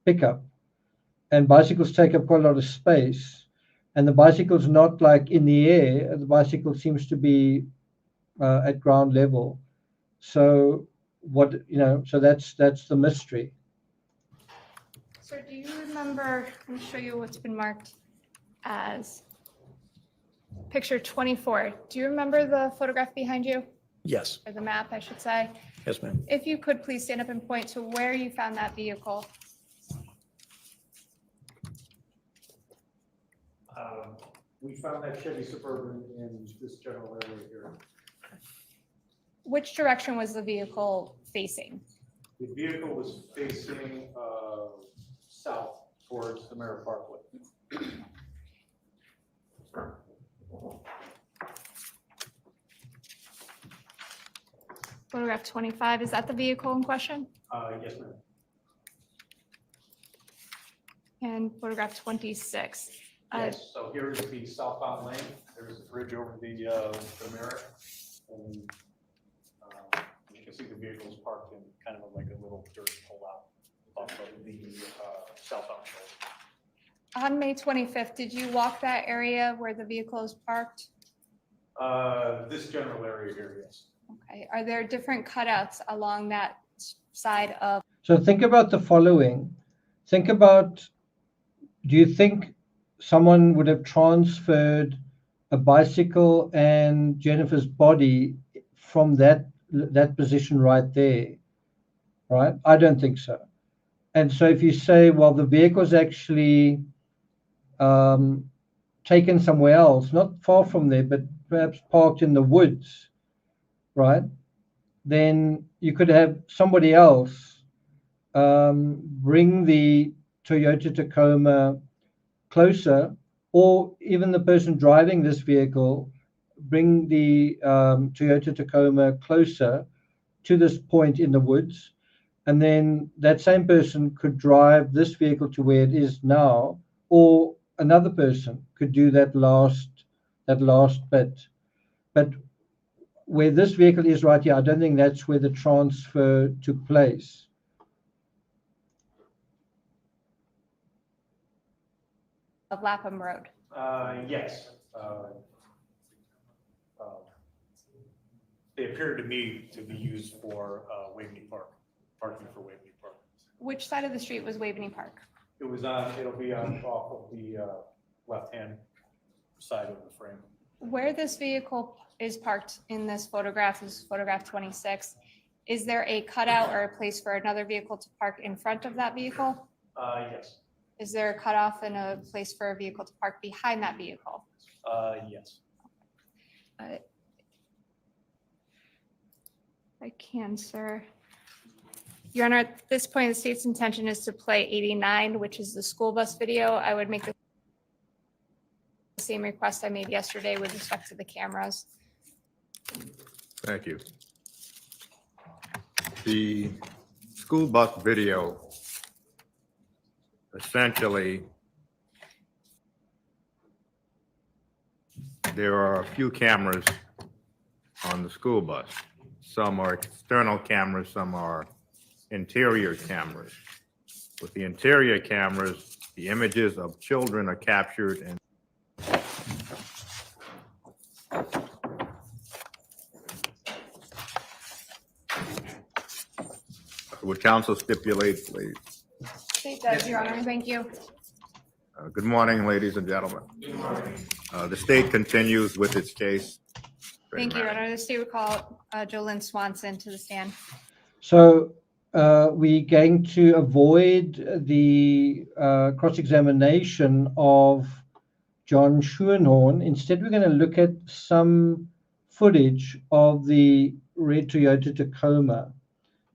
pickup. And bicycles take up quite a lot of space. And the bicycle's not like in the air. The bicycle seems to be at ground level. So so that's the mystery. Sir, do you remember, let me show you what's been marked as picture 24. Do you remember the photograph behind you? Yes. Or the map, I should say? Yes, ma'am. If you could please stand up and point to where you found that vehicle. We found that Chevy Suburban in this general area here. Which direction was the vehicle facing? The vehicle was facing south towards the Merritt Parkway. Photograph 25, is that the vehicle in question? Yes, ma'am. And photograph 26. Yes, so here is the southbound lane. There's a bridge over the Merritt. And you can see the vehicle is parked in kind of like a little dirt pull-out off of the southbound shoulder. On May 25th, did you walk that area where the vehicle is parked? This general area here, yes. Okay. Are there different cutouts along that side of? So think about the following. Think about do you think someone would have transferred a bicycle and Jennifer's body from that position right there? Right? I don't think so. And so if you say, well, the vehicle's actually taken somewhere else, not far from there, but perhaps parked in the woods, right? Then you could have somebody else bring the Toyota Tacoma closer, or even the person driving this vehicle bring the Toyota Tacoma closer to this point in the woods, and then that same person could drive this vehicle to where it is now, or another person could do that last bit. But where this vehicle is right here, I don't think that's where the transfer took place. Of Lapham Road. Yes. They appear to me to be used for Waveney Park, parking for Waveney Park. Which side of the street was Waveney Park? It was on, it'll be on off of the left-hand side of the frame. Where this vehicle is parked in this photograph is photograph 26. Is there a cutout or a place for another vehicle to park in front of that vehicle? Yes. Is there a cutoff and a place for a vehicle to park behind that vehicle? Yes. I can, sir. Your Honor, at this point, the state's intention is to play 89, which is the school bus video. I would make the same request I made yesterday with respect to the cameras. Thank you. The school bus video, essentially, there are a few cameras on the school bus. Some are external cameras, some are interior cameras. With the interior cameras, the images of children are captured and would counsel stipulate, please? State does, Your Honor. Thank you. Good morning, ladies and gentlemen. The state continues with its case. Thank you, Your Honor. The state would call Jolynn Swanson to the stand. So we're going to avoid the cross-examination of John Schoenhorn. Instead, we're going to look at some footage of the red Toyota Tacoma.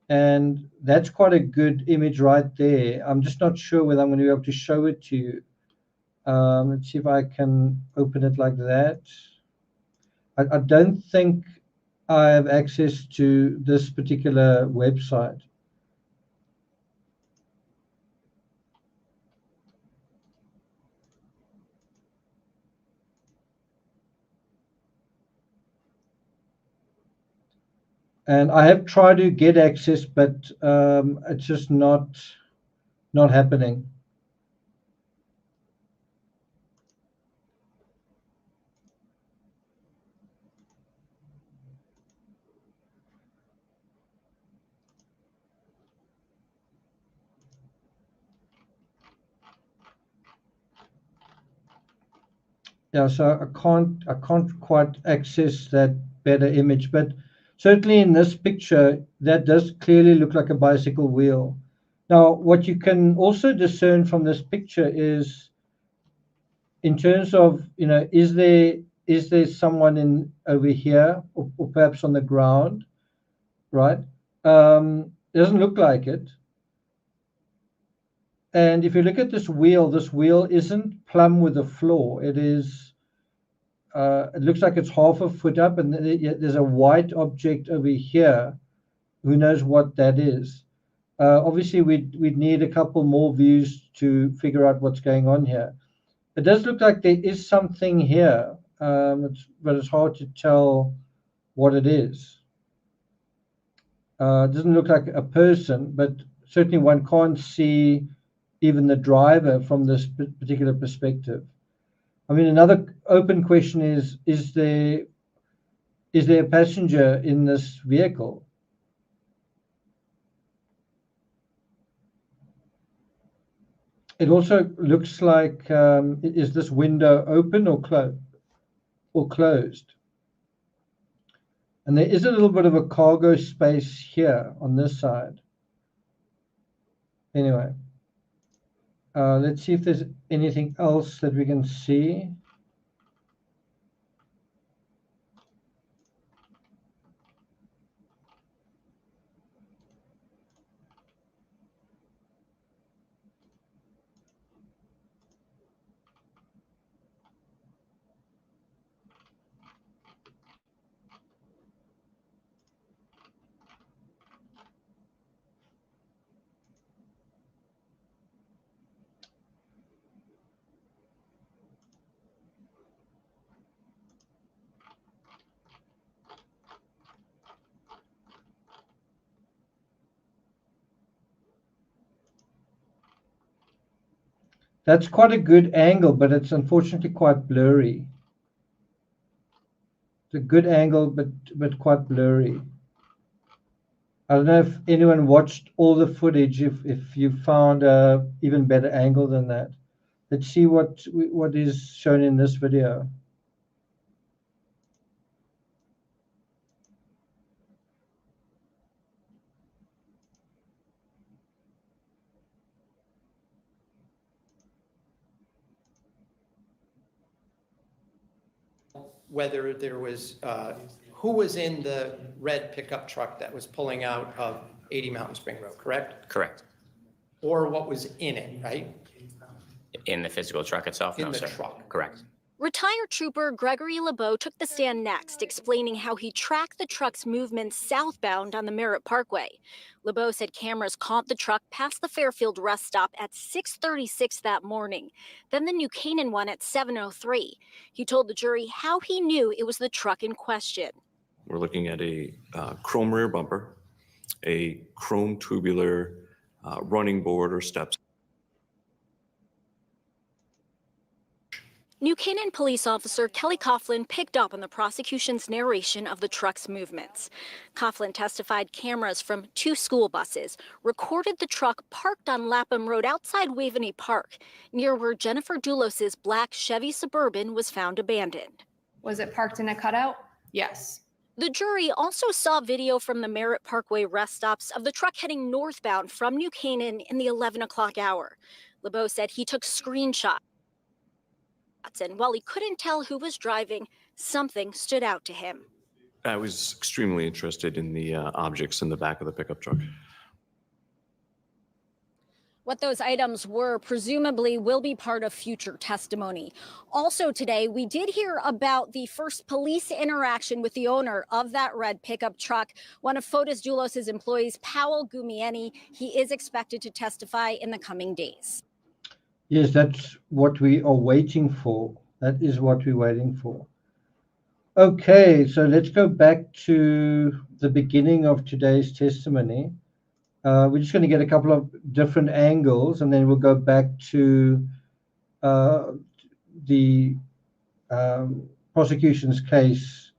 And that's quite a good image right there. I'm just not sure whether I'm going to be able to show it to you. Let's see if I can open it like that. I don't think I have access to this particular website. And I have tried to get access, but it's just not happening. Yeah, so I can't quite access that better image, but certainly in this picture, that does clearly look like a bicycle wheel. Now, what you can also discern from this picture is, in terms of, is there someone over here, or perhaps on the ground, right? It doesn't look like it. And if you look at this wheel isn't plumb with the floor. It is. It looks like it's half a foot up, and there's a white object over here. Who knows what that is? Obviously, we'd need a couple more views to figure out what's going on here. It does look like there is something here, but it's hard to tell what it is. It doesn't look like a person, but certainly one can't see even the driver from this particular perspective. I mean, another open question is there a passenger in this vehicle? it also looks like, is this window open or closed? And there is a little bit of a cargo space here on this side. Anyway, let's see if there's anything else that we can see. That's quite a good angle, but it's unfortunately quite blurry. It's a good angle, but quite blurry. I don't know if anyone watched all the footage, if you found a even better angle than that. Let's see what is shown in this video. Whether there was, who was in the red pickup truck that was pulling out of 80 Mountain Spring Road, correct? Correct. Or what was in it, right? In the physical truck itself? In No, the sir. truck. Correct. Retired Trooper Gregory LeBeau took the stand next, explaining how he tracked the truck's movement southbound on the Merritt Parkway. LeBeau said cameras caught the truck past the Fairfield rest stop at 6:36 that morning, then the New Canaan one at 7:03. He told the jury how he knew it was the truck in question. We're looking at a chrome rear bumper, a chrome tubular running board or steps. New Canaan police officer Kelly Coughlin picked up on the prosecution's narration of the truck's movements. Coughlin testified cameras from 2 school buses recorded the truck parked on Lapham Road outside Waveney Park, near where Jennifer DULOS' black Chevy Suburban was found abandoned. Was it parked in a cutout? Yes. The jury also saw video from the Merritt Parkway rest stops of the truck heading northbound from New Canaan in the 11 o'clock hour. LeBeau said he took screenshots. And while he couldn't tell who was driving, something stood out to him. I was extremely interested in the objects in the back of the pickup truck. What those items were presumably will be part of future testimony. Also today, we did hear about the first police interaction with the owner of that red pickup truck, one of Fotis Dulos' employees, Powell Gumieni. He is expected to testify in the coming days. Yes, that's what we are waiting for. That is what we're waiting for. Okay, so let's go back to the beginning of today's testimony. We're just going to get a couple of different angles, and then we'll go back to the prosecution's case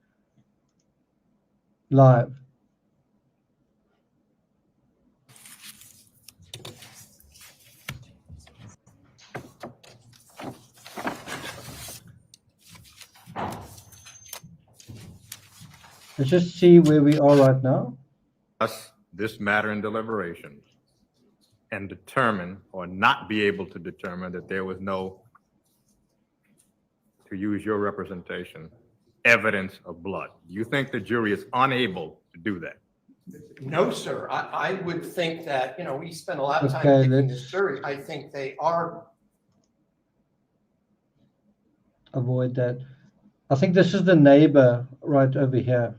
live. Let's just see where we are right now. This matter in deliberation and determine or not be able to determine that there was no, to use your representation, evidence of blood. Do you think the jury is unable to do that? No, sir. I would think that, you know, we spend a lot of time Okay, picking this jury. I think they are. Avoid that. I think this is the neighbor right over here.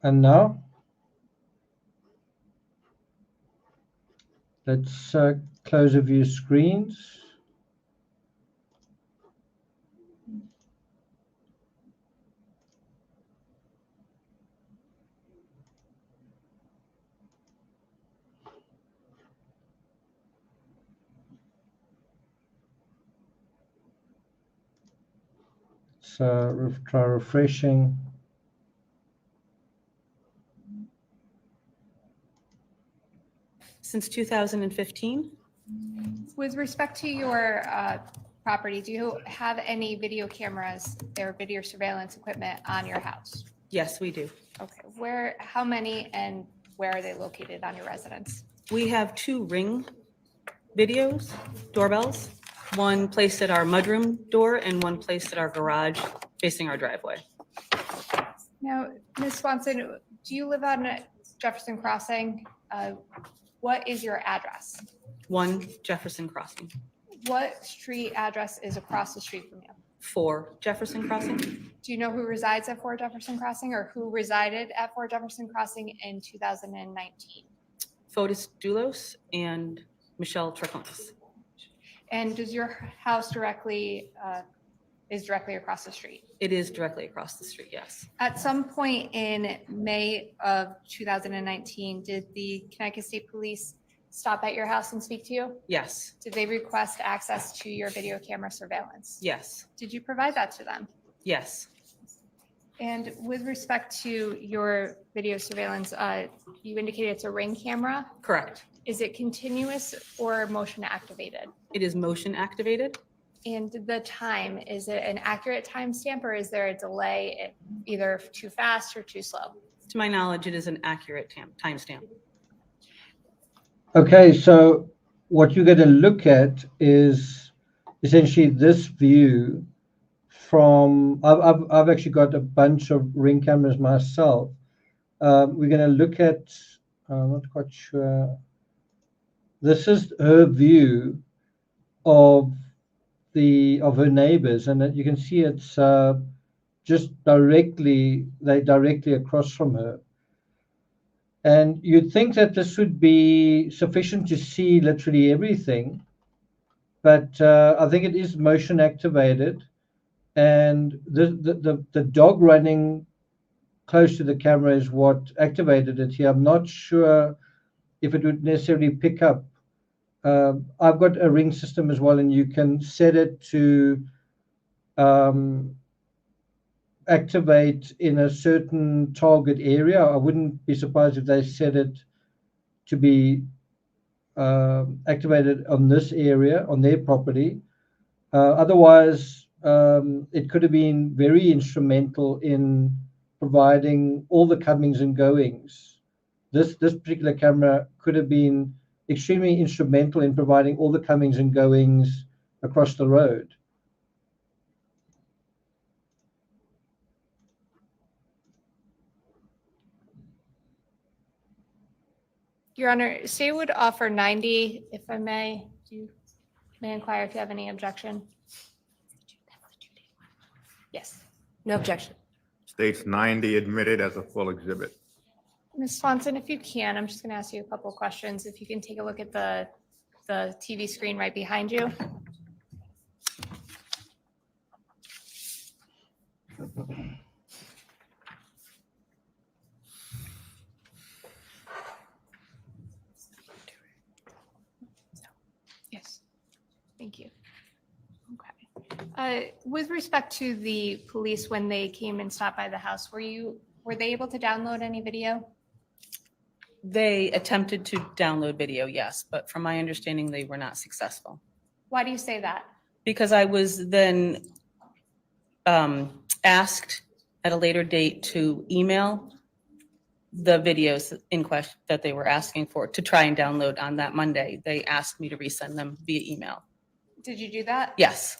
And now, let's close a view screens. Let's try refreshing. Since 2015, With respect to your property, do you have any video cameras or video surveillance equipment on your house? yes, we do. Okay, how many and where are they located on your residence? We have 2 Ring videos, doorbells, one placed at our mudroom door and one placed at our garage facing our driveway. Now, Ms. Swanson, do you live on Jefferson Crossing? What is your address? 1 Jefferson Crossing, What street address is across the street from you? 4 Jefferson Crossing. Do you know who resides at 4 Jefferson Crossing or who resided at 4 Jefferson Crossing in 2019? Fotis Dulos and Michelle Traconis. And does your house is directly across the street? It is directly across the street, yes. At some point in May of 2019, did the Connecticut State Police stop at your house and speak to you? Yes, Did they request access to your video camera surveillance? yes, Did you provide that to them? yes. And with respect to your video surveillance, you indicated it's a Ring camera. Correct. Is it continuous or motion activated? It is motion activated. And the time, is it an accurate timestamp or is there a delay, either too fast or too slow? To my knowledge, it is an accurate timestamp. Okay, so what you're going to look at is essentially this view from, I've actually got a bunch of Ring cameras myself. We're going to look at, I'm not quite sure. This is her view of her neighbors, and you can see it's just directly across from her. And you'd think that this would be sufficient to see literally everything, but I think it is motion activated, and the dog running close to the camera is what activated it here. I'm not sure if it would necessarily pick up. I've got a Ring system as well, and you can set it to activate in a certain target area. I wouldn't be surprised if they set it to be activated on this area, on their property. Otherwise, it could have been very instrumental in providing all the comings and goings. This particular camera could have been extremely instrumental in providing all the comings and goings across the road. Your Honor, say would offer 90, if I may. May I inquire if you have any objection? Yes. No objection. States 90 admitted as a full exhibit. Ms. Swanson, if you can, I'm just going to ask you a couple of questions. If you can take a look at the TV screen right behind you. Yes. Thank you. Okay. With respect to the police, when they came and stopped by the house, were they able to download any video? They attempted to download video, yes, but from my understanding, they were not successful. Why do you say that? Because I was then asked at a later date to email the videos in question that they were asking for to try and download on that Monday. They asked me to resend them via email. Did you do that? Yes.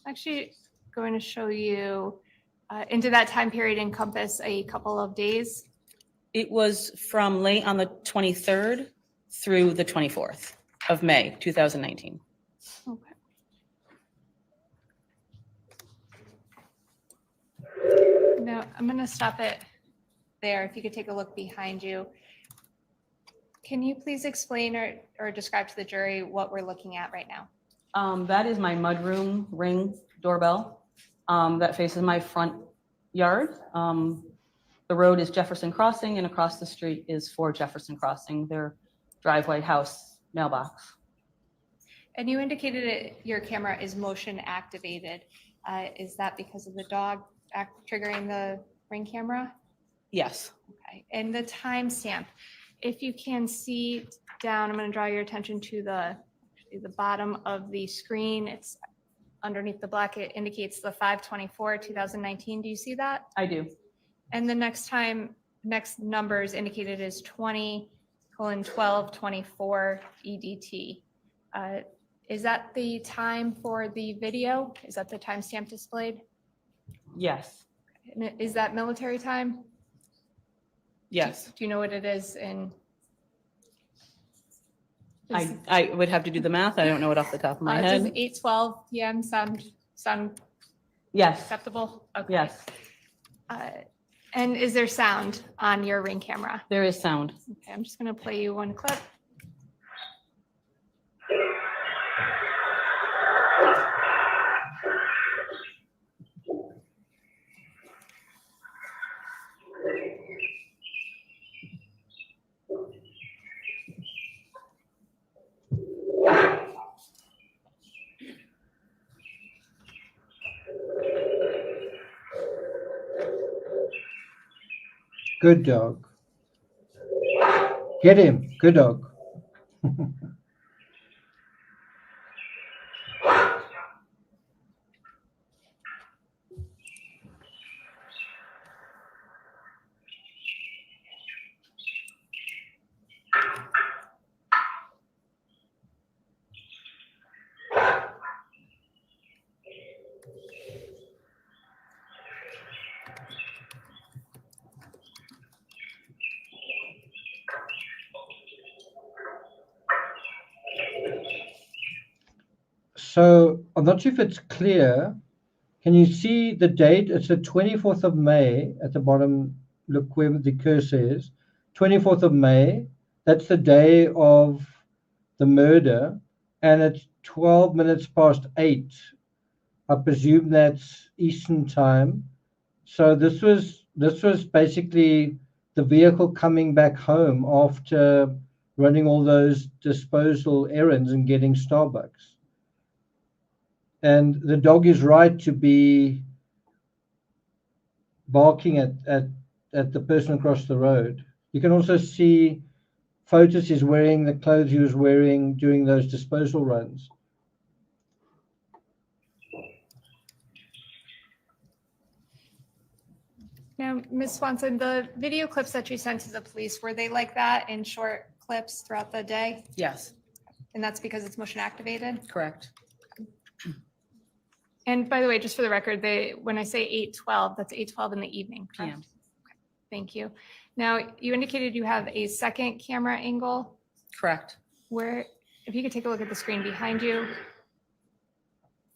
Actually, going to show you, into that time period encompass a couple of days? It was from late on the 23rd through the 24th of May, 2019. Okay. Now, I'm going to stop it there. If you could take a look behind you. Can you please explain or describe to the jury what we're looking at right now? That is my mudroom Ring doorbell that faces my front yard. The road is Jefferson Crossing, and across the street is 4 Jefferson Crossing, their driveway, house, mailbox. And you indicated your camera is motion activated. Is that because of the dog triggering the Ring camera? Yes. Okay, and the timestamp, if you can see down, I'm going to draw your attention to the bottom of the screen. It's underneath the black. It indicates the 5/24/2019. Do you see that? I do. And the next numbers indicated is 20:12:24 EDT. Is that the time for the video? Is that the timestamp displayed? Yes. And is that military time? Yes. Do you know what it is in? I would have to do the math. I don't know it off the top of my Does head. 8:12 PM sound Yes. acceptable? Okay. Yes. And is there sound on your Ring camera? There is sound. Okay, I'm just going to play you one clip. Good dog. Get him. Good dog. So I'm not sure if it's clear. Can you see the date? It's the 24th of May at the bottom. Look where the cursor is. 24th of May. That's the day of the murder. And it's 12 minutes past 8. I presume that's Eastern time. So this was basically the vehicle coming back home after running all those disposal errands and getting Starbucks. And the dog is right to be barking at the person across the road. You can also see Fotis is wearing the clothes he was wearing during those disposal runs. Now, Ms. Swanson, the video clips that you sent to the police, were they like that in short clips throughout the day? Yes. And that's because it's motion activated? Correct. And by the way, just for the record, when I say 8:12, that's 8:12 in the evening, correct? PM. Okay, thank you. Now, you indicated you have a second camera angle Correct. where, if you could take a look at the screen behind you.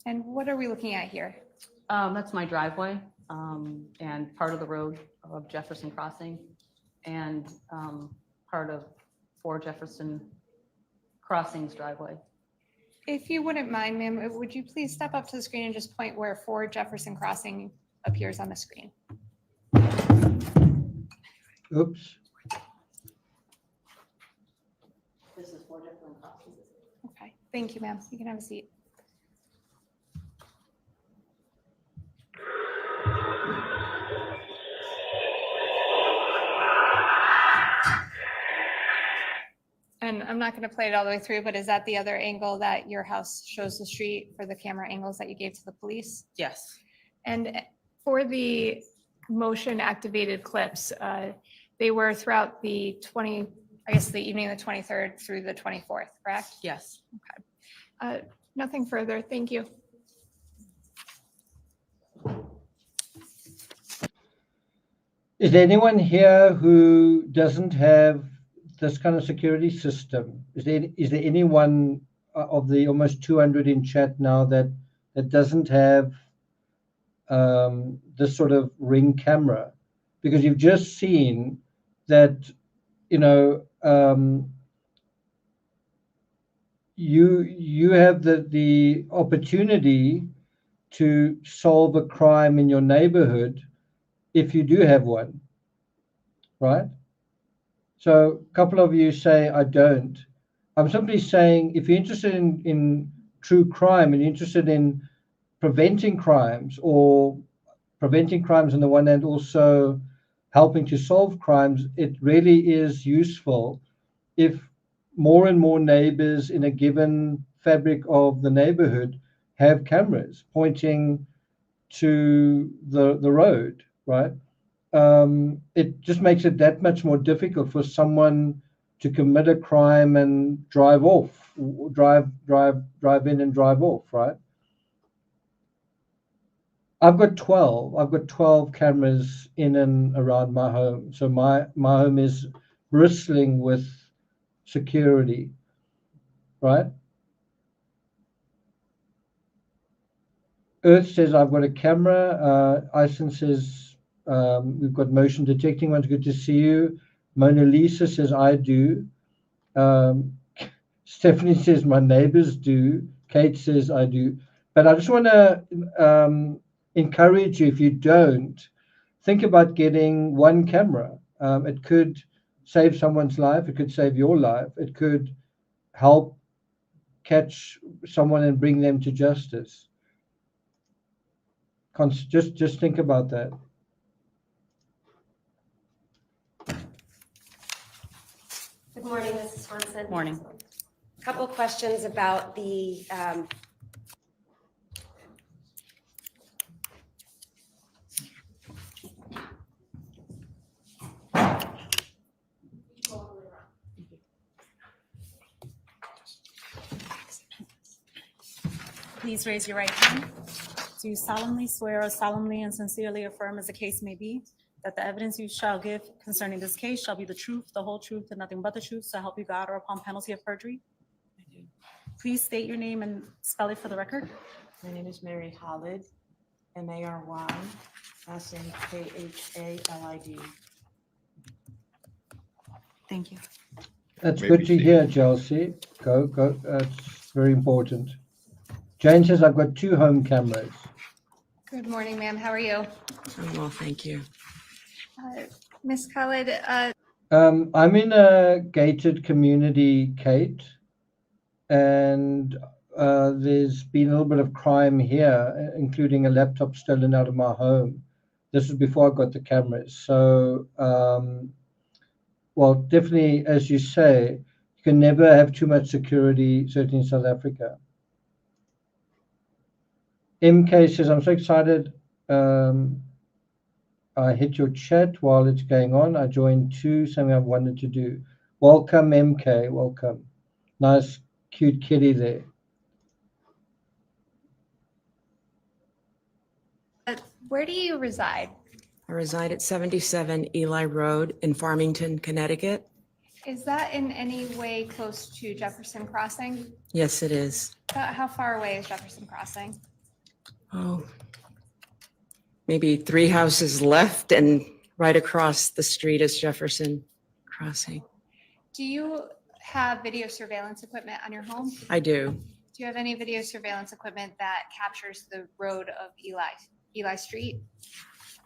And what are we looking at here? That's my driveway and part of the road of Jefferson Crossing and part of 4 Jefferson Crossings driveway. If you wouldn't mind, ma'am, would you please step up to the screen and just point where 4 Jefferson Crossing appears on the screen? Oops. This is 4 Jefferson Crossing. Okay, thank you, ma'am. You can have a seat. And I'm not going to play it all the way through, but is that the other angle that your house shows the street for the camera angles that you gave to the police? Yes. And for the motion activated clips, they were throughout the the evening of the 23rd through the 24th, correct? Yes. Nothing further. Thank you. Is there anyone here who doesn't have this kind of security system? Is there anyone of the almost 200 in chat now that doesn't have this sort of Ring camera? Because you've just seen that, you know, you have the opportunity to solve a crime in your neighborhood if you do have one, right? So a couple of you say, I don't. I'm simply saying, if you're interested in true crime and you're interested in preventing crimes, or preventing crimes on the one hand, also helping to solve crimes, it really is useful if more and more neighbors in a given fabric of the neighborhood have cameras pointing to the road, right? It just makes it that much more difficult for someone to commit a crime and drive off, drive in and drive off, right? I've got 12 cameras in and around my home. So my home is bristling with security, right? Earth says I've got a camera. Iceland says we've got motion detecting ones. Good to see you. Mona Lisa says I do. Stephanie says my neighbors do. Kate says I do. But I just want to encourage you, if you don't, think about getting one camera. It could save someone's life. It could save your life. It could help catch someone and bring them to justice. Just think about that. Good morning, Mrs. Swanson. Morning. A couple questions about the Please raise your right hand. Do you solemnly swear or solemnly and sincerely affirm, as the case may be, that the evidence you shall give concerning this case shall be the truth, the whole truth, and nothing but the truth, so help you God, or upon penalty of perjury? Please state your name and spell it for the record. My name is Mary Hollid, M-A-R-Y, last name K-H-A-L-I-D. Thank you. That's good to hear, Chelsea. Go. That's very important. Jane says I've got 2 home cameras. Good morning, ma'am. How are you? I'm well, thank you. Ms. Khalid, I'm in a gated community, Kate, and there's been a little bit of crime here, including a laptop stolen out of my home. This was before I got the cameras. So, well, definitely, as you say, you can never have too much security, certainly in South Africa. MK says, I'm so excited. I hit your chat while it's going on. I joined too, something I've wanted to do. Welcome, MK. Welcome. Nice, cute kitty there. where do you reside? I reside at 77 Eli Road in Farmington, Connecticut. Is that in any way close to Jefferson Crossing? Yes, it is. How far away is Jefferson Crossing? Oh, maybe 3 houses left, and right across the street is Jefferson Crossing. Do you have video surveillance equipment on your home? I do. Do you have any video surveillance equipment that captures the road of Eli Street?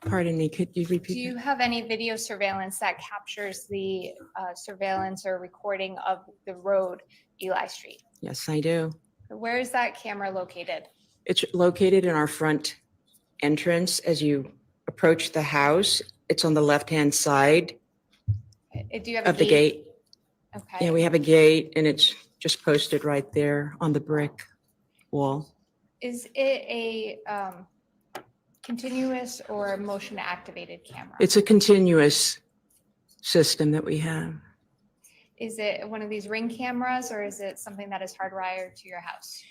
Pardon me, could you repeat? Do you have any video surveillance that captures the surveillance or recording of the road Eli Street? Yes, I do. Where is that camera located? It's located in our front entrance as you approach the house. It's on the left-hand side Do you have a of the gate. Okay. Yeah, we have a gate, and it's just posted right there on the brick wall. Is it a continuous or motion activated camera? It's a continuous system that we have. Is it one of these Ring cameras, or is it something that is hardwired to your house?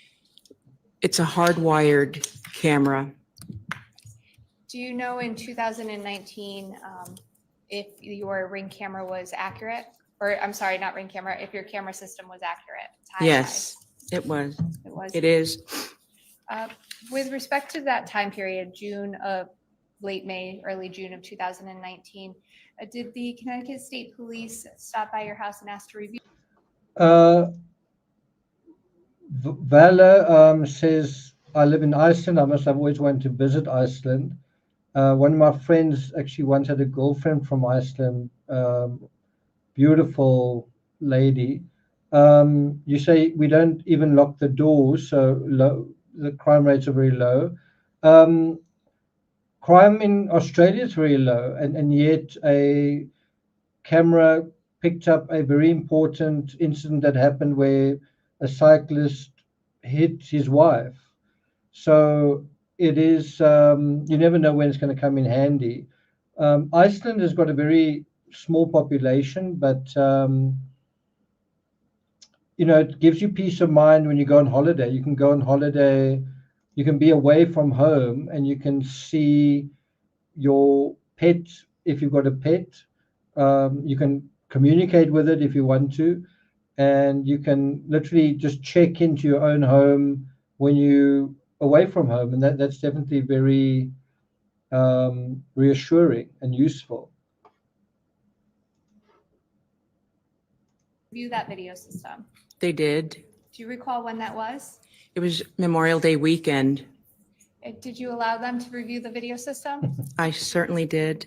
It's a hardwired camera. Do you know in 2019 if your Ring camera was accurate? Or I'm sorry, not Ring camera, if your camera system was accurate? Yes, it was. It was. It is. With respect to that time period, June of late May, early June of 2019, did the Connecticut State Police stop by your house and ask to review? Vala says, I live in Iceland. I must have always wanted to visit Iceland. One of my friends actually once had a girlfriend from Iceland. Beautiful lady. You say we don't even lock the doors, so the crime rates are very low. Crime in Australia is very low, and yet a camera picked up a very important incident that happened where a cyclist hit his wife. So it is, you never know when it's going to come in handy. Iceland has got a very small population, but it gives you peace of mind when you go on holiday. You can go on holiday, you can be away from home, and you can see your pet if you've got a pet. You can communicate with it if you want to, and you can literally just check into your own home when you away from home, and that's definitely very reassuring and useful. View that video system. They did. Do you recall when that was? It was Memorial Day weekend. Did you allow them to review the video system? I certainly did.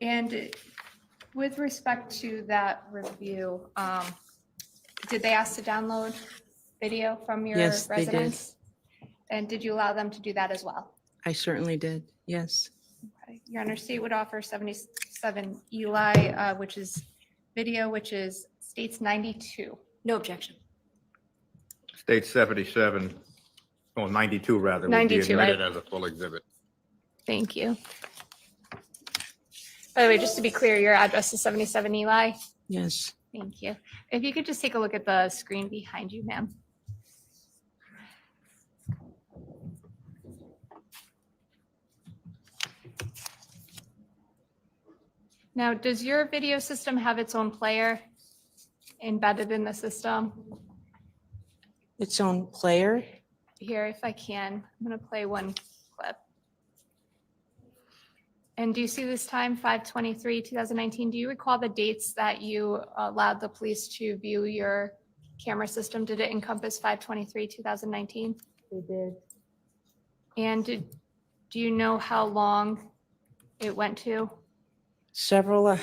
And with respect to that review, did they ask to download video from your Yes, they did. residence? And did you allow them to do that as well? I certainly did. Yes. Okay. Your Honor, state would offer 77 Eli, which is video, which is states 92. No objection. State 77, or 92 rather, would be 92, admitted right? as a full exhibit. Thank you. By the way, just to be clear, your address is 77 Eli? Yes. Thank you. If you could just take a look at the screen behind you, ma'am. Now, does your video system have its own player embedded in the system? Its own player? Here, if I can, I'm going to play one clip. And do you see this time, 5/23/2019? Do you recall the dates that you allowed the police to view your camera system? Did it encompass 5/23/2019? They did. And do you know how long it went to? Several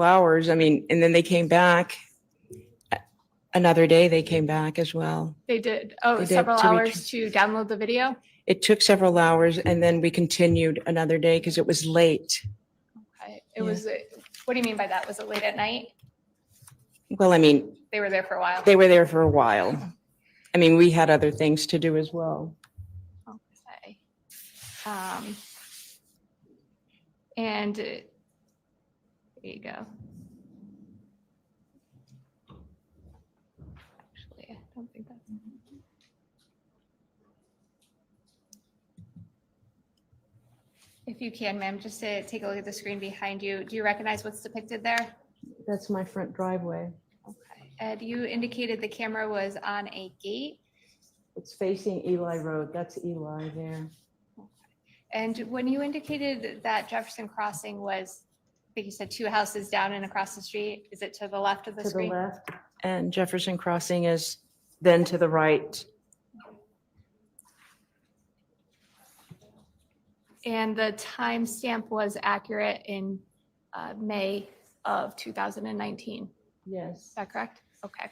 hours. I mean, and then they came back. Another day they came back as well. They did, oh, They did, several to hours to download the video? It took several hours and then we continued another day because it was late. Okay. It was, what do you mean by that? Was it late at night? Well, I mean, They were there for a while? they were there for a while. I mean, we had other things to do as well. Okay. And there you go. Actually, I don't think that's. If you can, ma'am, just to take a look at the screen behind you. Do you recognize what's depicted there? That's my front driveway. Okay. You indicated the camera was on a gate. It's facing Eli Road. That's Eli there. And when you indicated that Jefferson Crossing was, I think you said 2 houses down and across the street, is it to the left of the To the screen? left. And Jefferson Crossing is then to the right. And the timestamp was accurate in May of 2019. Yes. Is that correct? Okay.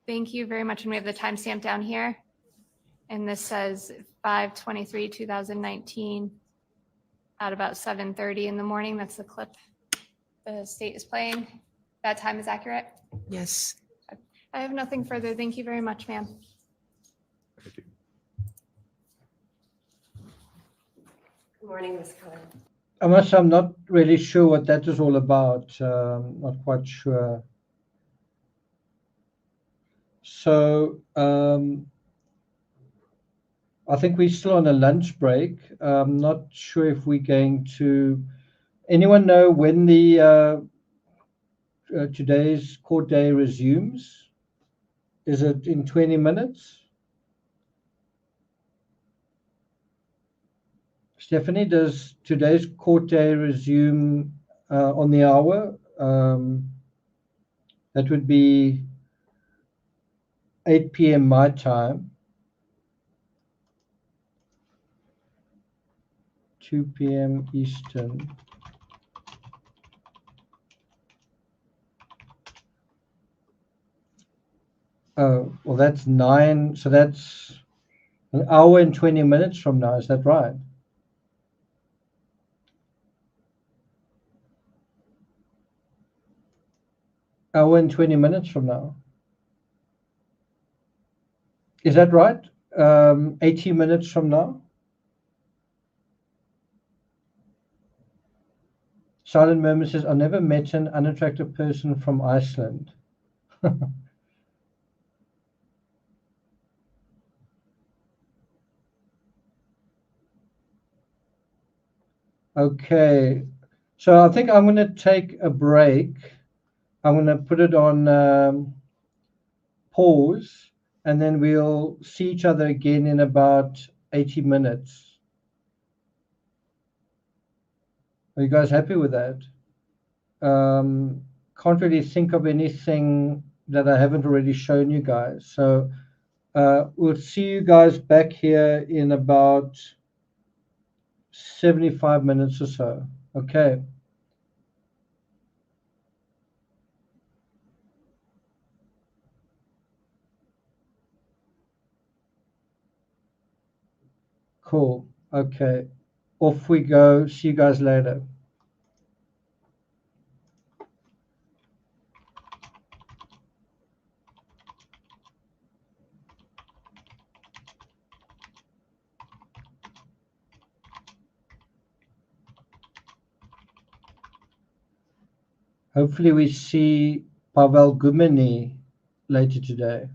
Thank you very much. And we have the timestamp down here. And this says 5/23/2019 at about 7:30 in the morning. That's the clip the state is playing. That time is accurate? Yes. I have nothing further. Thank you very much, ma'am. Good morning, Ms. Cohen. I must say, I'm not really sure what that is all about. Not quite sure. So I think we're still on a lunch break. I'm not sure if we're going to. Anyone know when the today's court day resumes? Is it in 20 minutes? Stephanie, does today's court day resume on the hour? That would be 8 p.m. my time. 2 p.m. Eastern. Oh, well, that's 9. So that's An hour and 20 minutes from now, is that right? Hour and 20 minutes from now. Is that right? 80 minutes from now? Silent Murmur says, I never met an unattractive person from Iceland. Okay, so I think I'm going to take a break. I'm going to put it on pause, and then we'll see each other again in about 80 minutes. Are you guys happy with that? Can't really think of anything that I haven't already shown you guys. So we'll see you guys back here in about 75 minutes or so. Okay. Cool. Okay. Off we go. See you guys later. Hopefully we see Pavel Gumeni later today.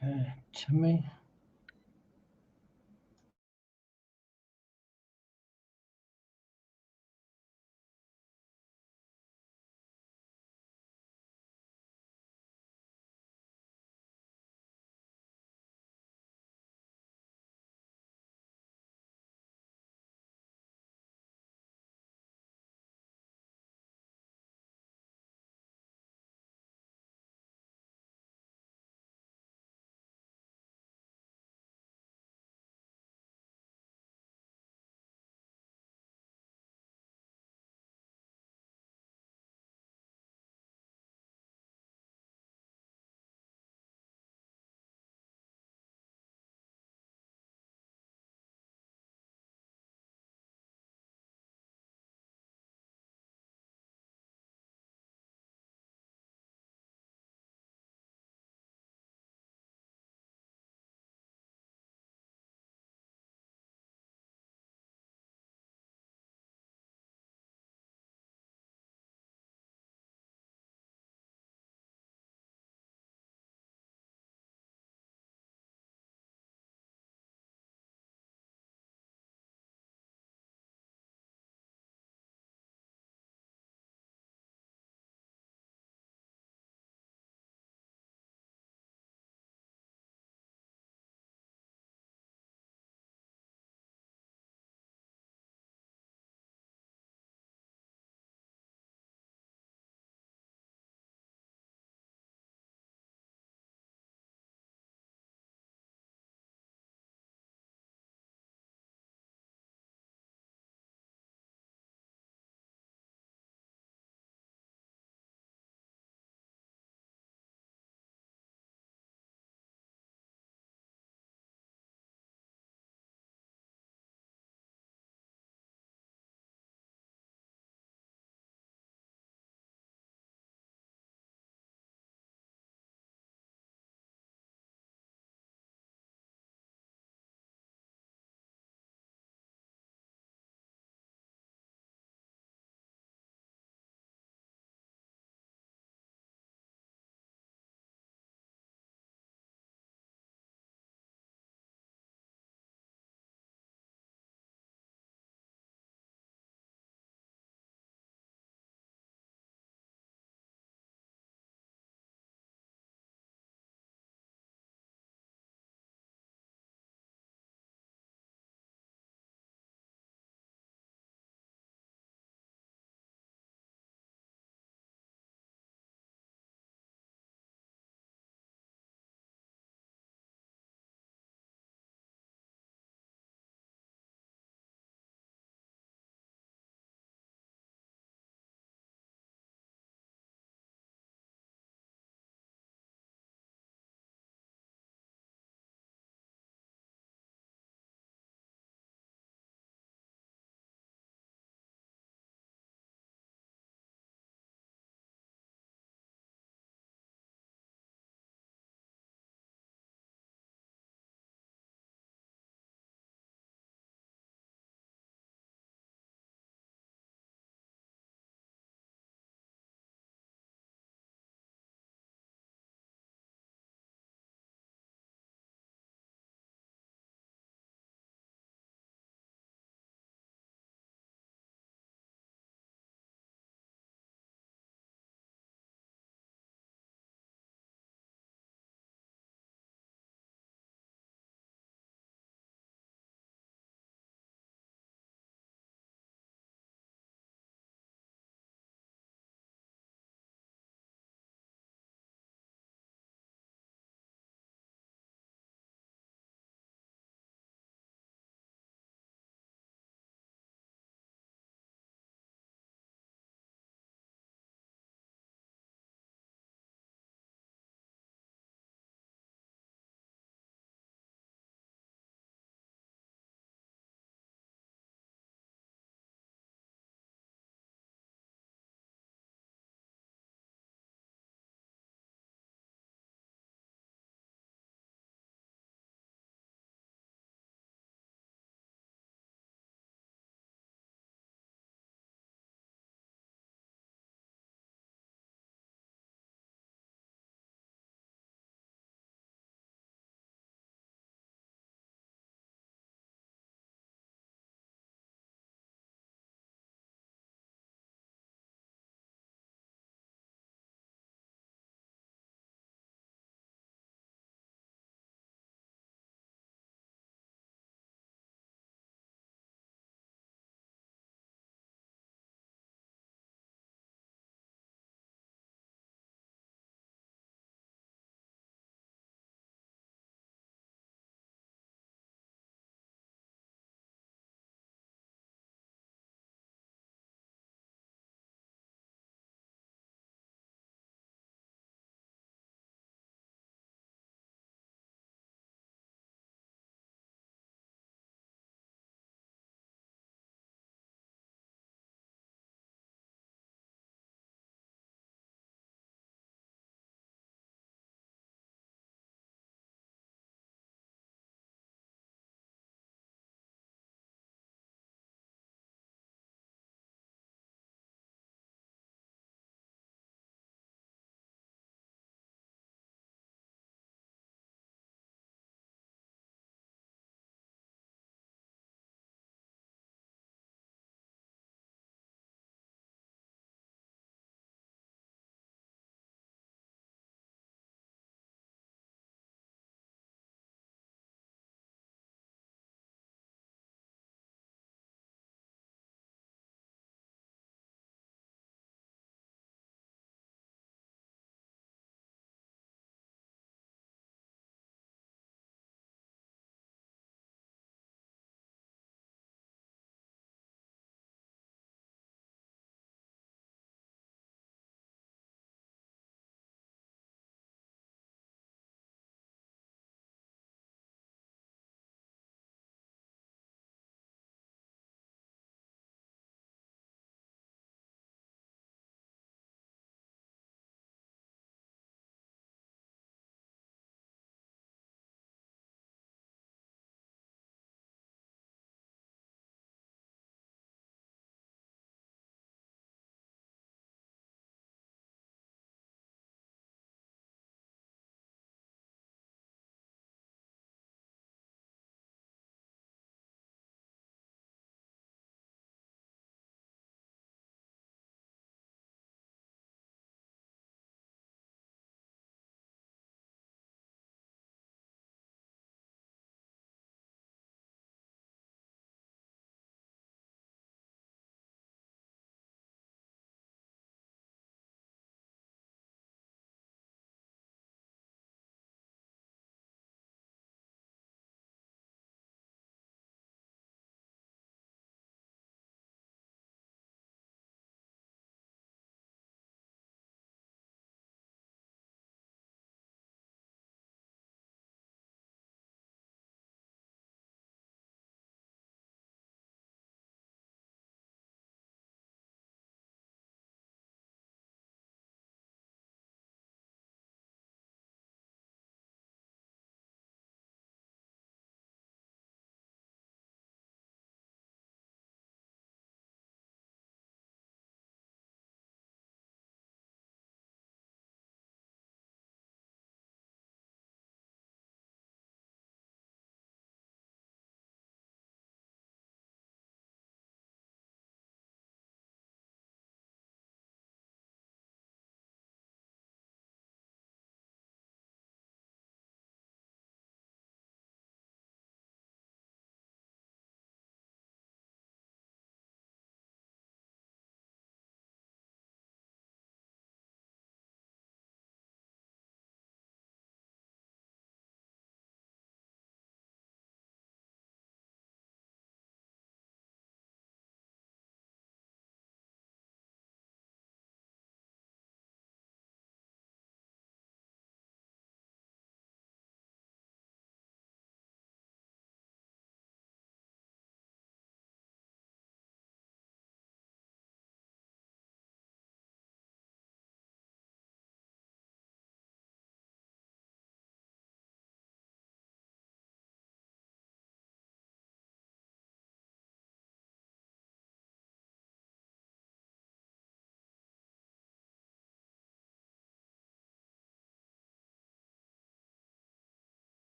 Okay, Timmy.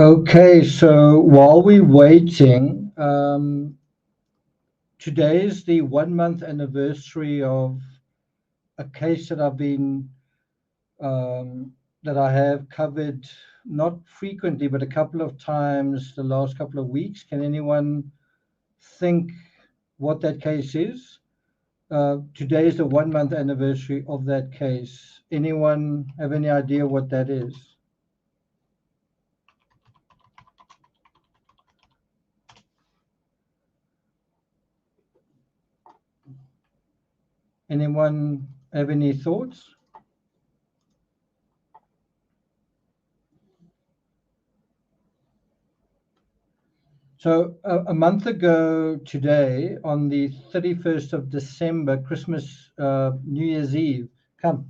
Okay, so while we're waiting, today is the 1 month anniversary of a case that I've been that I have covered not frequently, but a couple of times the last couple of weeks. Can anyone think what that case is? Today is the 1 month anniversary of that case. Anyone have any idea what that is? Anyone have any thoughts? So a month ago today, on the 31st of December, Christmas, New Year's Eve, come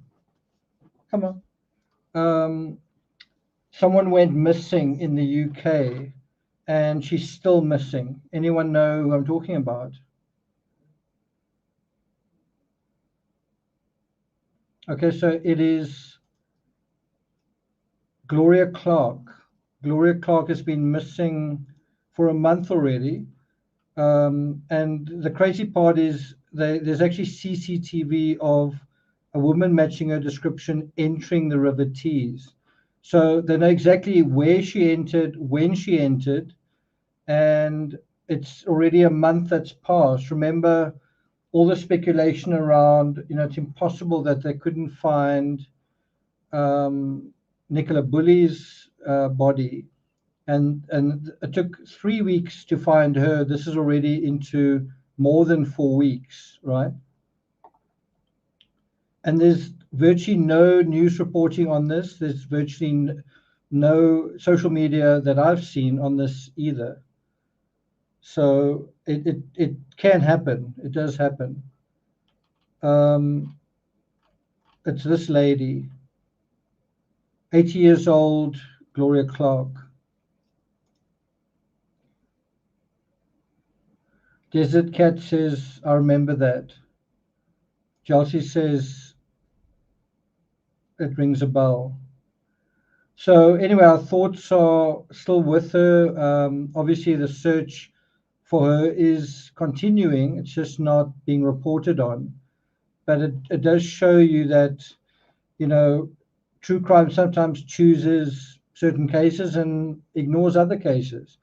on. Someone went missing in the UK and she's still missing. Anyone know who I'm talking about? Okay, so it is Gloria Clark. Gloria Clark has been missing for a month already. And the crazy part is there's actually CCTV of a woman matching her description entering the River Tees. So they know exactly where she entered, when she entered, and it's already a month that's passed. Remember all the speculation around, it's impossible that they couldn't find Nicola Bulley's body. And it took 3 weeks to find her. This is already into more than 4 weeks, right? And there's virtually no news reporting on this. There's virtually no social media that I've seen on this either. So it can happen. It does happen. It's this lady, 80 years old, Gloria Clark. Desert Cat says, I remember that. Chelsea says, it rings a bell. So anyway, our thoughts are still with her. Obviously, the search for her is continuing. It's just not being reported on. But it does show you that, true crime sometimes chooses certain cases and ignores other cases.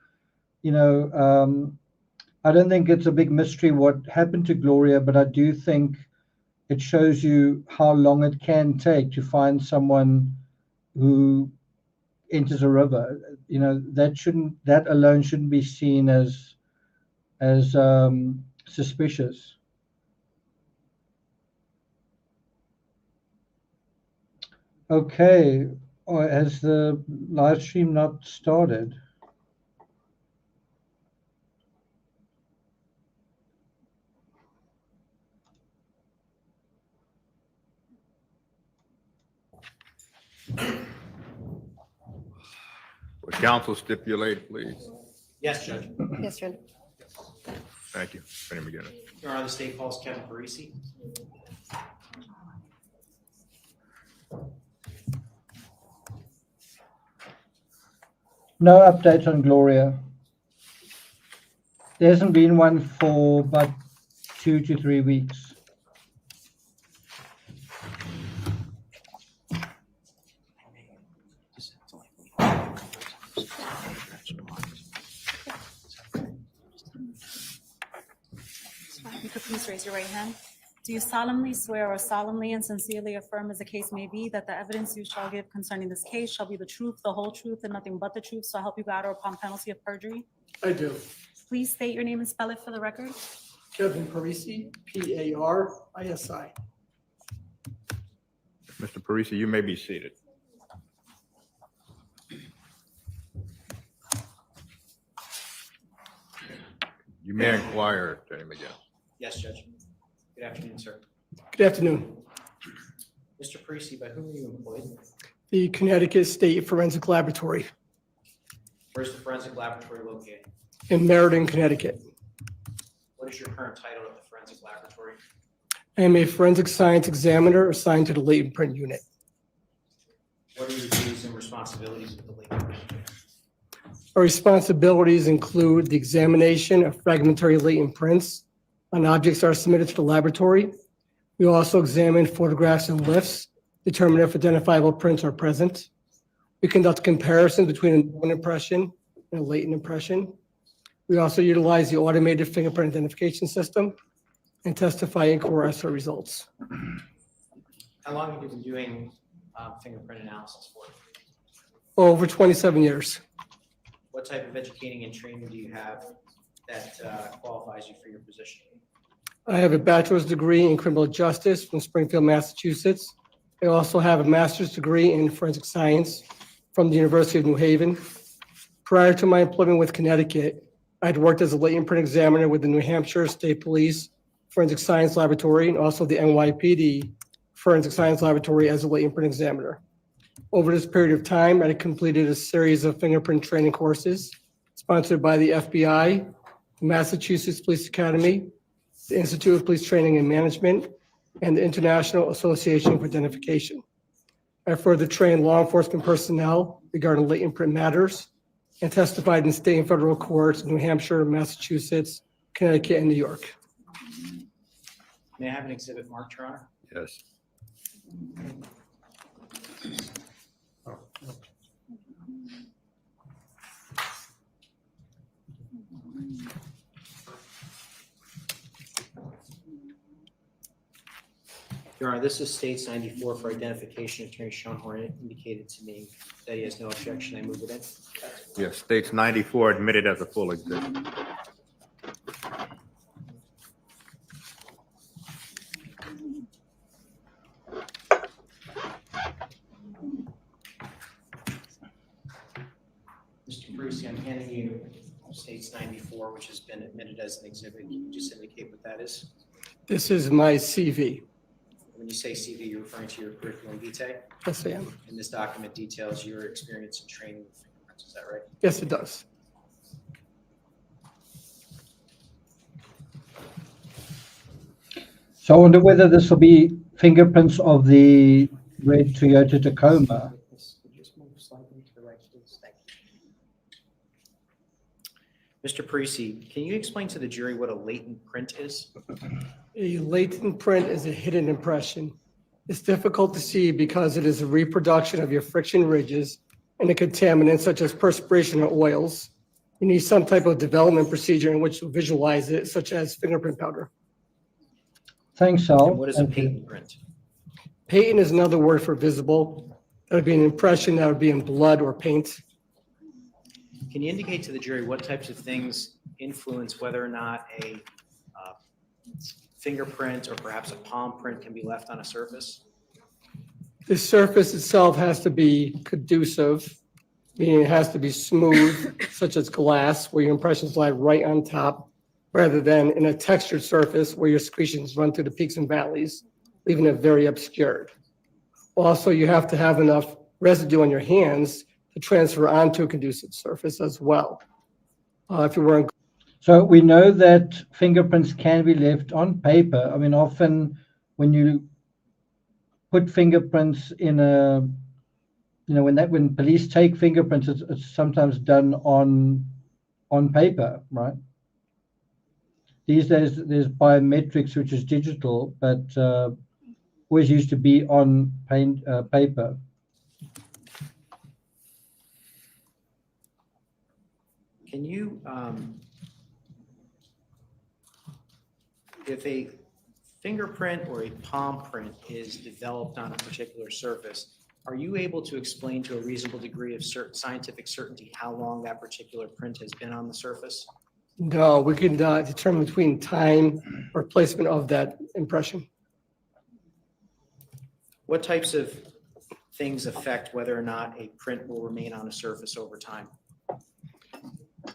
I don't think it's a big mystery what happened to Gloria, but I do think it shows you how long it can take to find someone who enters a river. That alone shouldn't be seen as suspicious. Okay, has the live stream not started? Would counsel stipulate, please? Yes, Judge. Yes, Judge. Thank you. Attorney McGinnis. Your Honor, the state calls Kevin Parisi. No update on Gloria. There hasn't been one for about 2 to 3 weeks. You could please raise your right hand. Do you solemnly swear or solemnly and sincerely affirm, as the case may be, that the evidence you shall give concerning this case shall be the truth, the whole truth, and nothing but the truth, so help you God, or upon penalty of perjury? I do. Please state your name and spell it for the record. Kevin Parisi, Parisi. Mr. Parisi, you may be seated. You may inquire, Attorney McGinnis. Yes, Judge. Good afternoon, sir. Good afternoon. Mr. Parisi, by whom are you employed? The Connecticut State Forensic Laboratory Where's the forensic laboratory located? in Meriden, Connecticut. What is your current title at the forensic laboratory? I am a forensic science examiner assigned to the latent print unit. What are your duties and responsibilities with the latent print unit? Our responsibilities include the examination of fragmentary latent prints on objects that are submitted to the laboratory. We also examine photographs and lifts, determine if identifiable prints are present. We conduct comparisons between a known impression and a latent impression. We also utilize the automated fingerprint identification system and testify in court as to results. How long have you been doing fingerprint analysis for? Over 27 years. What type of educating and training do you have that qualifies you for your position? I have a bachelor's degree in criminal justice from Springfield, Massachusetts. I also have a master's degree in forensic science from the University of New Haven. Prior to my employment with Connecticut, I'd worked as a latent print examiner with the New Hampshire State Police Forensic Science Laboratory and also the NYPD Forensic Science Laboratory as a latent print examiner. Over this period of time, I completed a series of fingerprint training courses sponsored by the FBI, the Massachusetts Police Academy, the Institute of Police Training and Management, and the International Association for Identification. I further trained law enforcement personnel regarding latent print matters and testified in state and federal courts in New Hampshire, Massachusetts, Connecticut, and New York. May I have an exhibit marked, Your Honor? Yes. Your Honor, this is States 94 for identification. Attorney Schoenhorn indicated to me that he has no objection. I move it in. Yes, states 94 admitted as a full exhibit. Mr. Parisi, I'm handing you States 94, which has been admitted as an exhibit. Can you just indicate what that is? This is my CV. When you say CV, you're referring to your curriculum vitae? Yes, I am. And this document details your experience in training with fingerprints, is that right? Yes, it does. So I wonder whether this will be fingerprints of the red Toyota Tacoma. Just move slightly to the right, please. Thank you. Mr. Parisi, can you explain to the jury what a latent print is? A latent print is a hidden impression. It's difficult to see because it is a reproduction of your friction ridges and a contaminant such as perspiration or oils. You need some type of development procedure in which to visualize it, such as fingerprint powder. Thanks, Sal. And what is a patent print? Patent is another word for visible. That would be an impression that would be in blood or paint. Can you indicate to the jury what types of things influence whether or not a fingerprint or perhaps a palm print can be left on a surface? The surface itself has to be conducive, meaning it has to be smooth, such as glass, where your impressions lie right on top, rather than in a textured surface where your secretions run through the peaks and valleys, leaving it very obscured. Also, you have to have enough residue on your hands to transfer onto a conducive surface as well. If you're wearing So we know that fingerprints can be left on paper. I mean, often when you put fingerprints in a, when police take fingerprints, it's sometimes done on paper, right? These days, there's biometrics, which is digital, but always used to be on paper. Can you, if a fingerprint or a palm print is developed on a particular surface, are you able to explain to a reasonable degree of scientific certainty how long that particular print has been on the surface? No, we can determine between time or placement of that impression. What types of things affect whether or not a print will remain on a surface over time?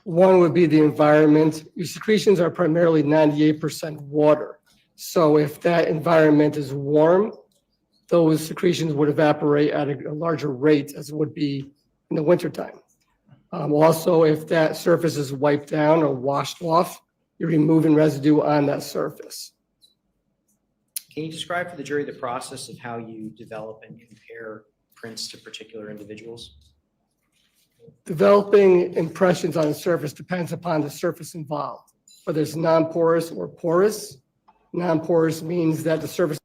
One would be the environment. Your secretions are primarily 98% water. So if that environment is warm, those secretions would evaporate at a larger rate as it would be in the wintertime. Also, if that surface is wiped down or washed off, you're removing residue on that surface. Can you describe for the jury the process of how you develop and compare prints to particular individuals? Developing impressions on the surface depends upon the surface involved, whether it's non-porous or porous. Non-porous means that the surface.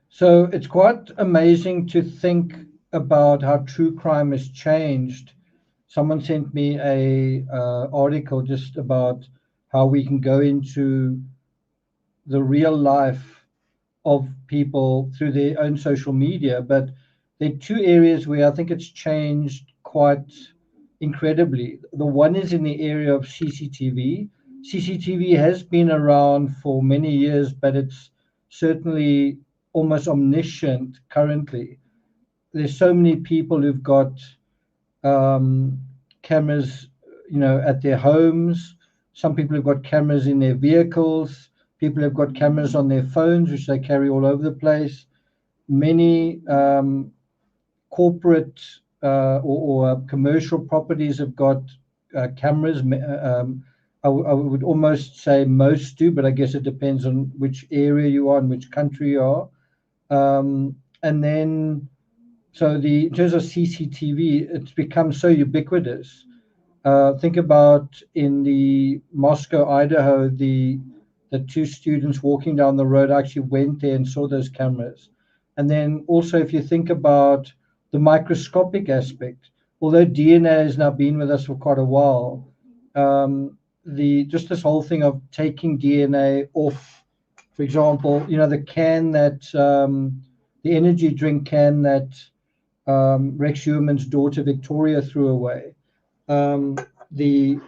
So it's quite amazing to think about how true crime has changed. Someone sent me a article just about how we can go into the real life of people through their own social media, but there are two areas where I think it's changed quite incredibly. The one is in the area of CCTV. CCTV has been around for many years, but it's certainly almost omniscient currently. There's so many people who've got cameras, at their homes. Some people have got cameras in their vehicles. People have got cameras on their phones, which they carry all over the place. Many corporate or commercial properties have got cameras. I would almost say most do, but I guess it depends on which area you are and which country you are. And then, in terms of CCTV, it's become so ubiquitous. Think about in the Moscow, Idaho, the two students walking down the road actually went there and saw those cameras. And then also, if you think about the microscopic aspect, although DNA has now been with us for quite a while, just this whole thing of taking DNA off, for example, the can that the energy drink can that Rex Schuman's daughter Victoria threw away, the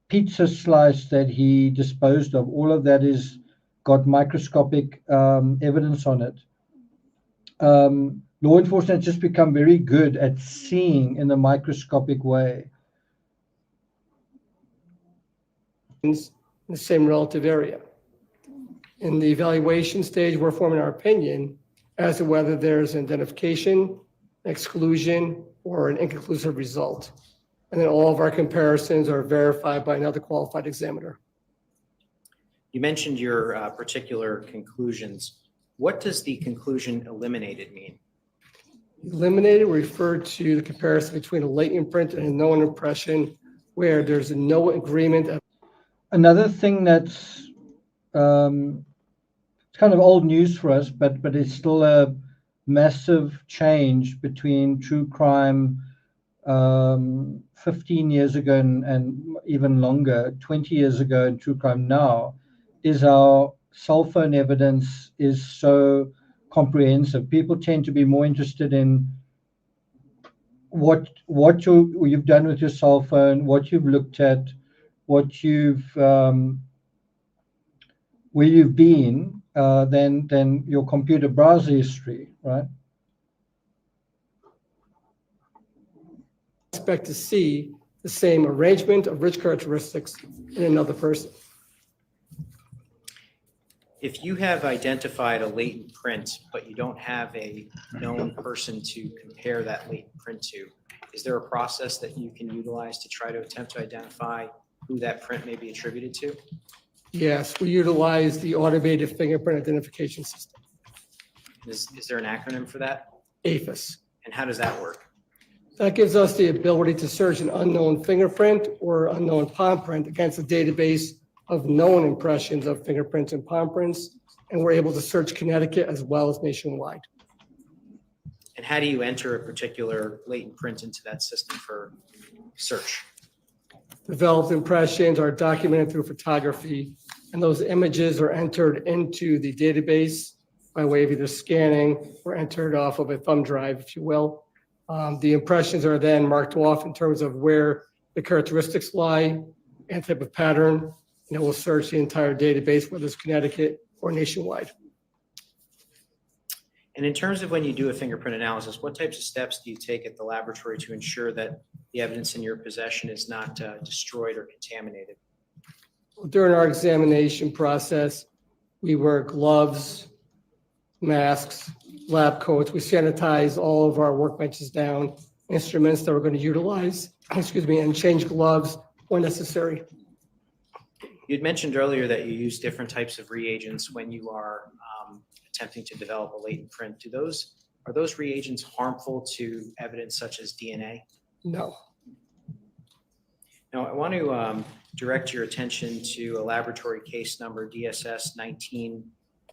pizza slice that he disposed of, all of that is got microscopic evidence on it. Law enforcement has just become very good at seeing in a microscopic way. In the same relative area. In the evaluation stage, we're forming our opinion as to whether there's an identification, exclusion, or an inconclusive result. And then all of our comparisons are verified by another qualified examiner. You mentioned your particular conclusions. What does the conclusion eliminated mean? Eliminated referred to the comparison between a latent print and a known impression where there's no agreement. Another thing that's it's kind of old news for us, but it's still a massive change between true crime 15 years ago and even longer, 20 years ago, and true crime now, is our cell phone evidence is so comprehensive. People tend to be more interested in what you've done with your cell phone, what you've looked at, what you've where you've been, than your computer browser history, right? Expect to see the same arrangement of rich characteristics in another person. If you have identified a latent print, but you don't have a known person to compare that latent print to, is there a process that you can utilize to try to attempt to identify who that print may be attributed to? Yes, we utilize the automated fingerprint identification system, Is there an acronym for that? AFIS. And how does that work? That gives us the ability to search an unknown fingerprint or unknown palm print against a database of known impressions of fingerprints and palm prints, and we're able to search Connecticut as well as nationwide. And how do you enter a particular latent print into that system for search? Developed impressions are documented through photography, and those images are entered into the database by way of either scanning or entered off of a thumb drive, if you will. The impressions are then marked off in terms of where the characteristics lie and type of pattern, and it will search the entire database, whether it's Connecticut or nationwide. And in terms of when you do a fingerprint analysis, what types of steps do you take at the laboratory to ensure that the evidence in your possession is not destroyed or contaminated? During our examination process, we wear gloves, masks, lab coats. We sanitize all of our workbenches down, instruments that we're going to utilize, and change gloves when necessary. You'd mentioned earlier that you use different types of reagents when you are attempting to develop a latent print. Are those reagents harmful to evidence such as DNA? No. Now, I want to direct your attention to a laboratory case number DSS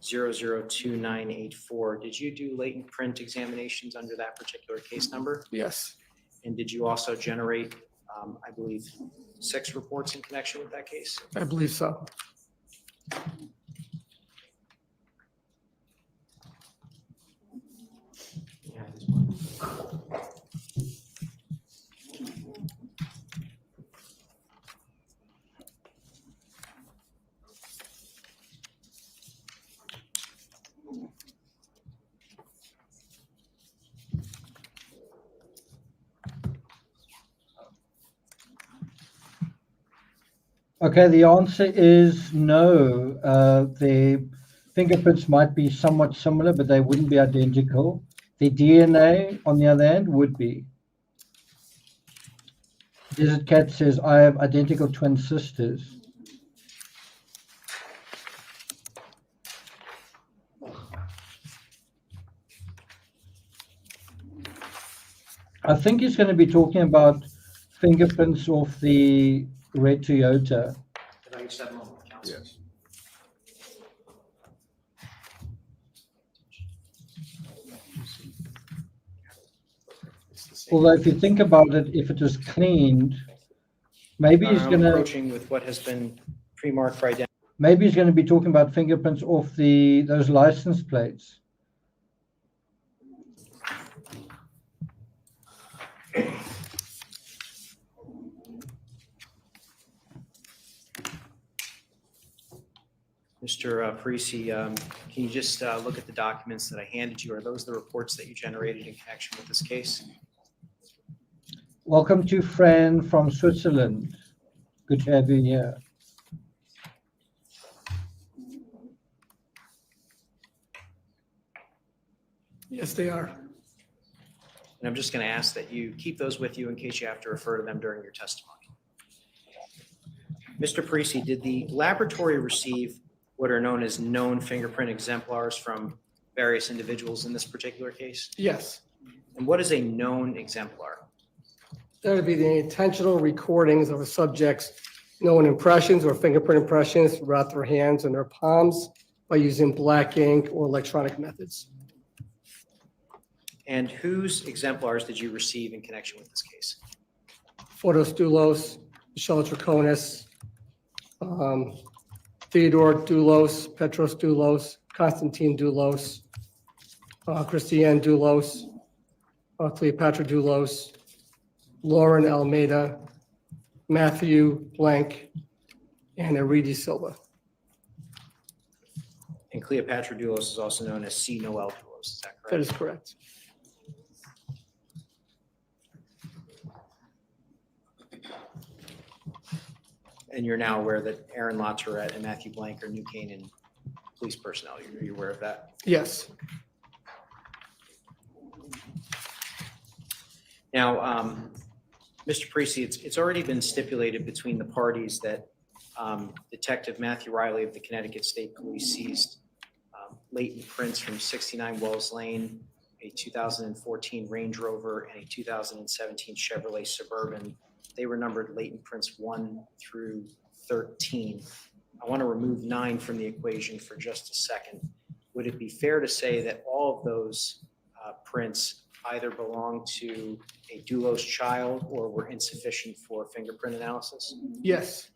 19002984. Did you do latent print examinations under that particular case number? Yes, And did you also generate, I believe, 6 reports in connection with that case? I believe so. Yeah, this one. Okay, the answer is no. The fingerprints might be somewhat similar, but they wouldn't be identical. The DNA, on the other hand, would be. Desert Cat says, I have identical twin sisters. I think he's going to be talking about fingerprints off the red Toyota. If I could just have a moment, Council. Yes. Although if you think about it, if it was cleaned, maybe he's I'm going to approaching with what has been pre-marked for identity. maybe he's going to be talking about fingerprints off those license plates. Mr. Parisi, can you just look at the documents that I handed you? Are those the reports that you generated in connection with this case? Welcome to Fran from Switzerland. Good to have you here. Yes, they are. And I'm just going to ask that you keep those with you in case you have to refer to them during your testimony. Mr. Parisi, did the laboratory receive what are known as known fingerprint exemplars from various individuals in this particular case? Yes, And what is a known exemplar? that would be the intentional recordings of a subject's known impressions or fingerprint impressions throughout their hands and their palms by using black ink or electronic methods. And whose exemplars did you receive in connection with this case? Photos DULOS, Michelle Draconis, Theodore DULOS, Petros DULOS, Constantine DULOS, Christiane DULOS, Cleopatra DULOS, Lauren Almeida, Matthew Blank, and Aridi Silva. And Cleopatra Doulos is also known as C. Noel Doulos, is that correct? That is correct. And you're now aware that Aaron LaTourette and Matthew Blank are New Canaan police personnel. Are you aware of that? Yes, Now, Mr. Parisi, it's already been stipulated between the parties that Detective Matthew Riley of the Connecticut State Police seized latent prints from 69 Wells Lane, a 2014 Range Rover, and a 2017 Chevrolet Suburban. They were numbered latent prints 1 through 13. I want to remove 9 from the equation for just a second. Would it be fair to say that all of those prints either belong to a Doulos child or were insufficient for fingerprint analysis? yes,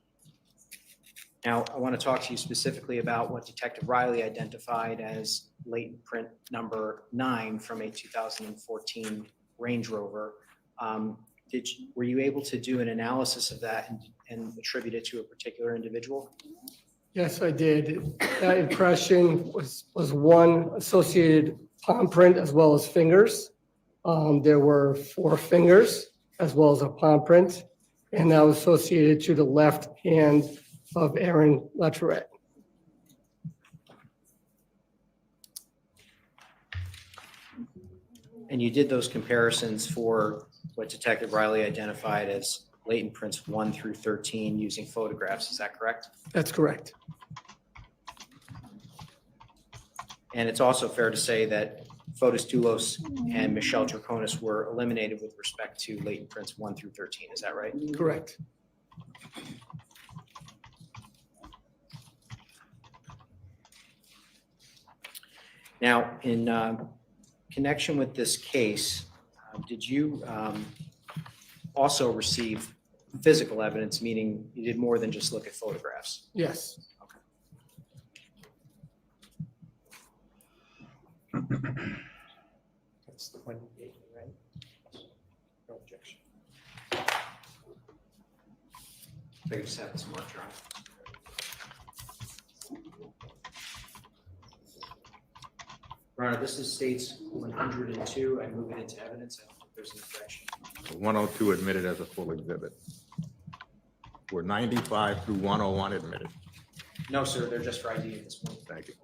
Now, I want to talk to you specifically about what Detective Riley identified as latent print number 9 from a 2014 Range Rover. Were you able to do an analysis of that and attribute it to a particular individual? yes, I did. That impression was one associated palm print as well as fingers. There were 4 fingers as well as a palm print, and that was associated to the left hand of Aaron LaTourette. And you did those comparisons for what Detective Riley identified as latent prints 1 through 13 using photographs, is that correct? That's correct. And it's also fair to say that Fotis Doulos and Michelle Draconis were eliminated with respect to latent prints 1 through 13, is that right? Correct. Now, in connection with this case, did you also receive physical evidence, meaning you did more than just look at photographs? Yes. That's the one you gave me, right? No objection. So you just have this marked on. Your Honor, this is states 102. I move it into evidence. I don't think there's an objection. 102 admitted as a full exhibit. Were 95 through 101 admitted? No, sir, they're just for ID at this point. Thank you.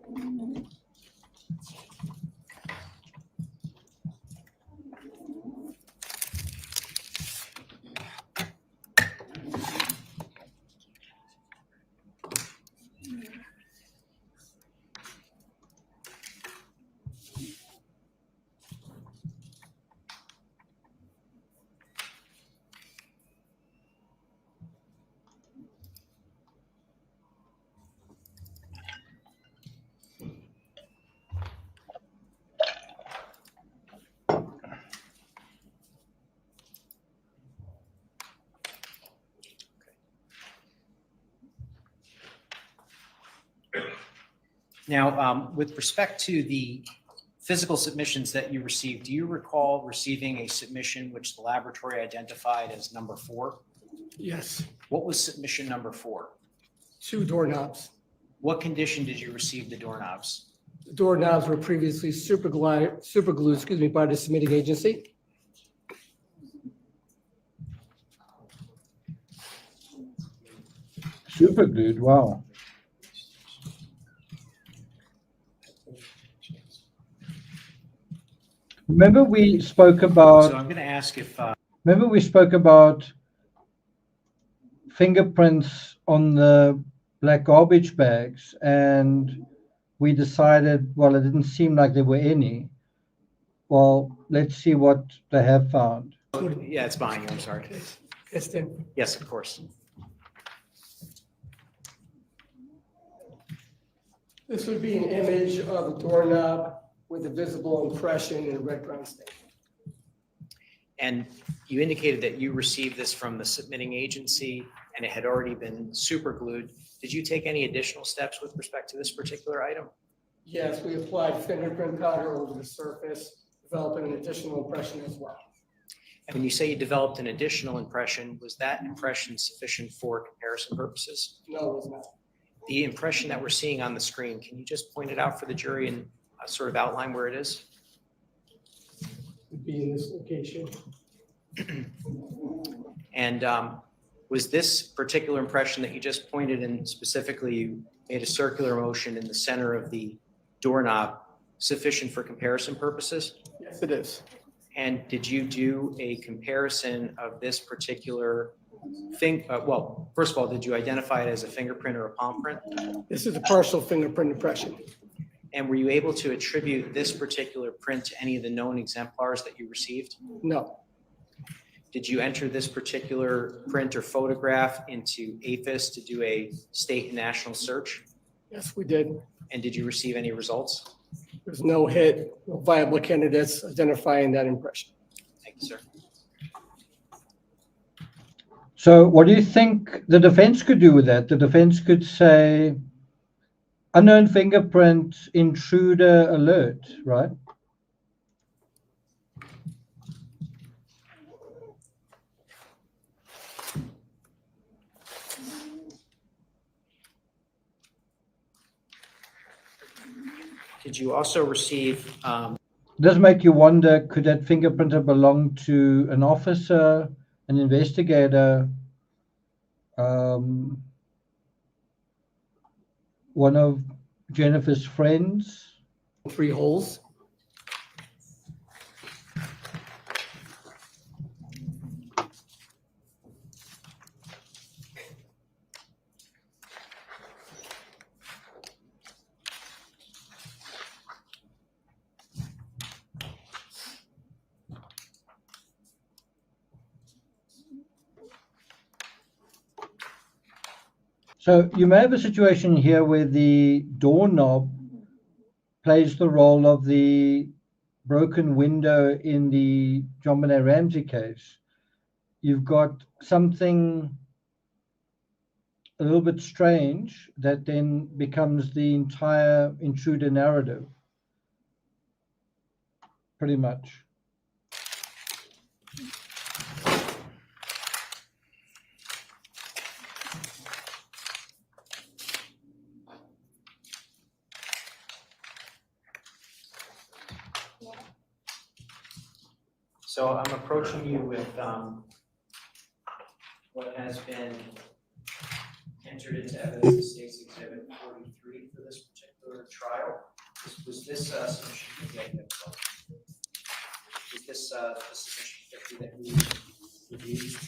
Now, with respect to the physical submissions that you received, do you recall receiving a submission which the laboratory identified as number 4? Yes. What was submission number 4? 2 doorknobs. What condition did you receive the doorknobs? The doorknobs were previously super glued, by the submitting agency. Super glued, wow. Remember we spoke about. So I'm going to ask if. Remember we spoke about fingerprints on the black garbage bags, and we decided, well, it didn't seem like there were any. Well, let's see what they have found. Yeah, it's behind you. I'm sorry. Yes, Tim. Yes, of course. This would be an image of a doorknob with a visible impression in a red-brown stain. And you indicated that you received this from the submitting agency and it had already been super glued. Did you take any additional steps with respect to this particular item? Yes, we applied fingerprint powder over the surface, developing an additional impression as well. And when you say you developed an additional impression, was that impression sufficient for comparison purposes? No, it was not. The impression that we're seeing on the screen, can you just point it out for the jury and sort of outline where it is? It would be in this location. And was this particular impression that you just pointed and specifically you made a circular motion in the center of the doorknob sufficient for comparison purposes? Yes, it is. And did you do a comparison of this particular thing? Well, first of all, did you identify it as a fingerprint or a palm print? This is a partial fingerprint impression. And were you able to attribute this particular print to any of the known exemplars that you received? No. Did you enter this particular print or photograph into APHIS to do a state and national search? Yes, we did. And did you receive any results? There's no hit, no viable candidates identifying that impression. Thank you, sir. So what do you think the defense could do with that? The defense could say, unknown fingerprint, intruder alert, right? Did you also receive? Does make you wonder, could that fingerprint have belonged to an officer, an investigator, one of Jennifer's friends? 3 holes. So you may have a situation here where the doorknob plays the role of the broken window in the John Benet Ramsey case. You've got something a little bit strange that then becomes the entire intruder narrative, pretty much. So I'm approaching you with what has been entered into evidence as State's Exhibit 43 for this particular trial. Was this submission executive? Was this the submission 50 that we reviewed?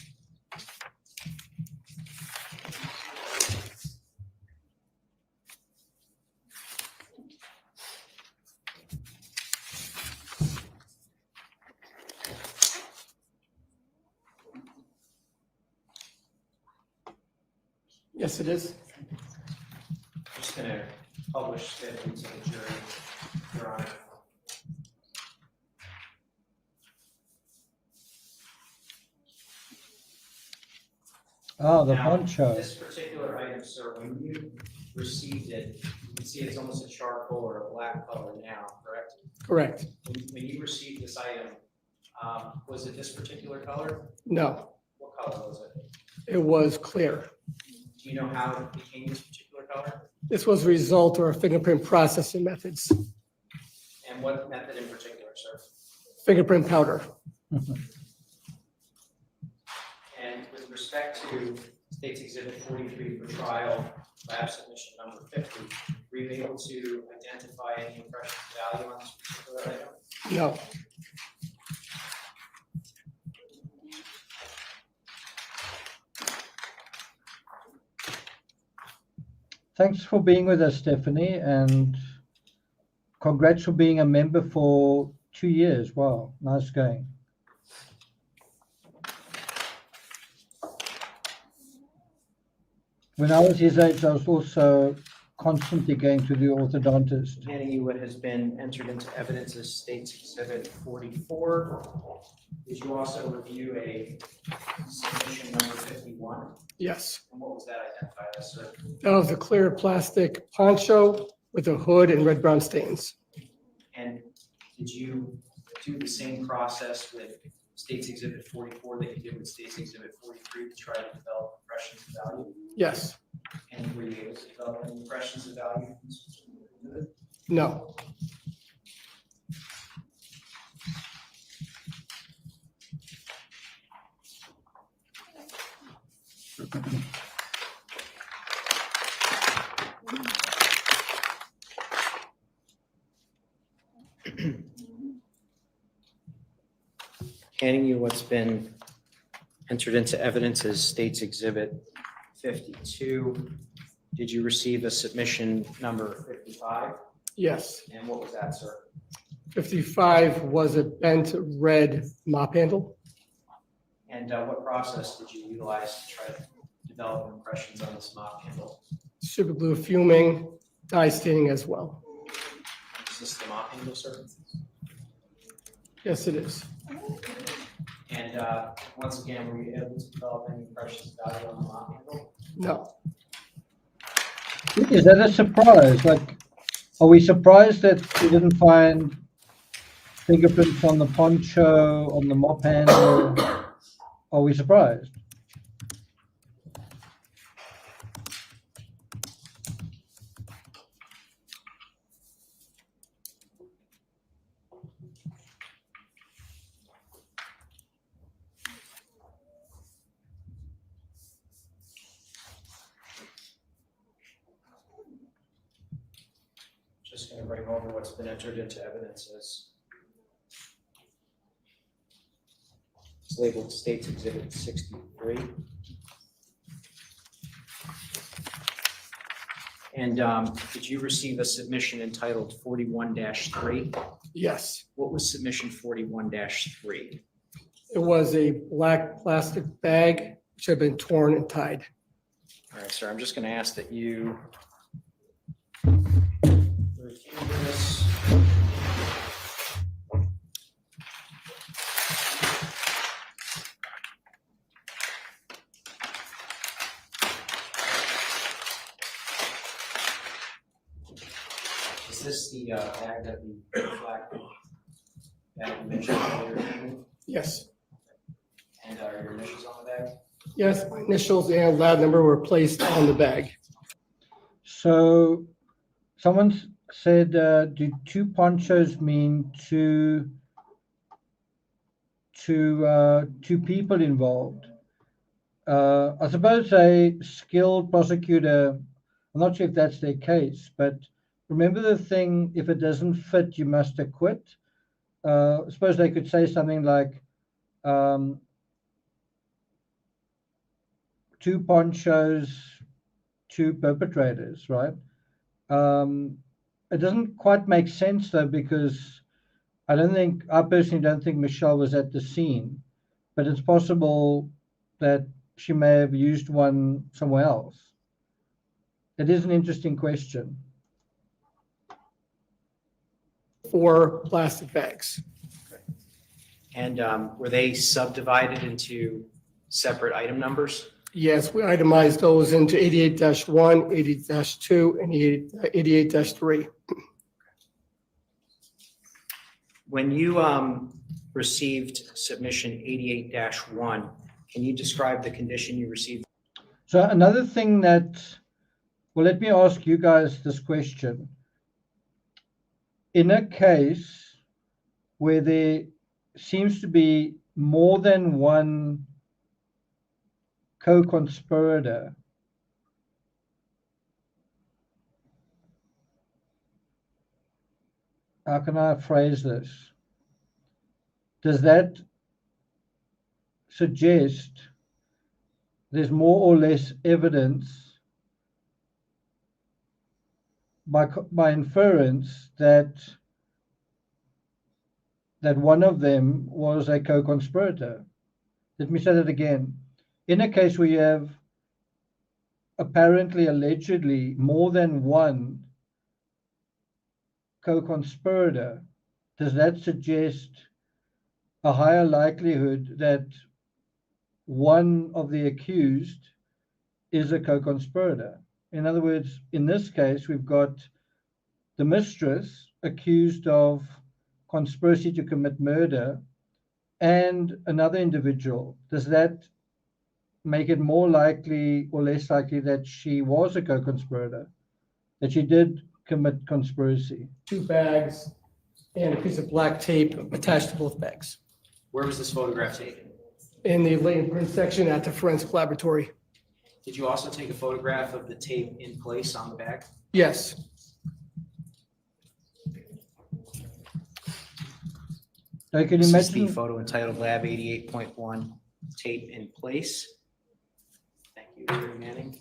Yes, it is. I'm just going to publish that into the jury, Your Honor. Oh, the Now, poncho. This particular item, sir, when you received it, you can see it's almost a charcoal or a black color now, correct? Correct. When you received this item, was it this particular color? No, What color was it? it was clear. Do you know how it became this particular color? This was a result of our fingerprint processing methods. And what method in particular, sir? Fingerprint powder. And with respect to State's Exhibit 43 for trial, lab submission number 50, were you able to identify any impressions of value on this particular item? No. Thanks for being with us, Stephanie, and congrats for being a member for 2 years. Wow, nice going. When I was his age, I was also constantly going to the orthodontist. Handing you what has been entered into evidence as State's Exhibit 44. Did you also review a submission number 51? Yes. And what was that identified as, sir? That was a clear plastic poncho with a hood and red-brown stains. And did you do the same process with State's Exhibit 44 that you did with State's Exhibit 43 to try to develop impressions of value? Yes. And were you able to develop any impressions of value? No. Handing you what's been entered into evidence as State's Exhibit 52. Did you receive a submission number 55? Yes. And what was that, sir? 55 was a bent red mop handle. And what process did you utilize to try to develop impressions on this mop handle? Super glue fuming, dye staining as well. Is this the mop handle, sir? Yes, it is. And once again, were you able to develop any impressions of value on the mop handle? No. Is that a surprise? Like, are we surprised that we didn't find fingerprints on the poncho, on the mop handle? Are we surprised? Just going to bring over what's been entered into evidence as it's labeled State's Exhibit 63. And did you receive a submission entitled 41-3? Yes. What was submission 41-3? It was a black plastic bag which had been torn and tied. All right, sir, I'm just going to ask that you review this. Is this the bag that we flagged that you mentioned earlier? Yes. And are your initials on the bag? Yes, my initials and lab number were placed on the bag. So someone said, do two ponchos mean two people involved? I suppose a skilled prosecutor, I'm not sure if that's their case, but remember the thing, if it doesn't fit, you must acquit. I suppose they could say something like, two ponchos, two perpetrators, right? It doesn't quite make sense though, because I personally don't think Michelle was at the scene, but it's possible that she may have used one somewhere else. It is an interesting question. 4 plastic bags. And were they subdivided into separate item numbers? Yes, we itemized those into 88-1, 88-2, and 88-3. When you received submission 88-1, can you describe the condition you received? So another thing that, well, let me ask you guys this question. In a case where there seems to be more than one co-conspirator, how can I phrase this? Does that suggest there's more or less evidence by inference that one of them was a co-conspirator? Let me say that again. In a case where you have apparently, allegedly, more than one co-conspirator, does that suggest a higher likelihood that one of the accused is a co-conspirator? In other words, in this case, we've got the mistress accused of conspiracy to commit murder and another individual. Does that make it more likely or less likely that she was a co-conspirator, that she did commit conspiracy? 2 bags and a piece of black tape attached to both bags. Where was this photograph taken? In the latent print section at the forensic laboratory. Did you also take a photograph of the tape in place on the bag? Yes. I can This is imagine the photo entitled Lab 88.1 Tape in Place. Thank you, Attorney Manning.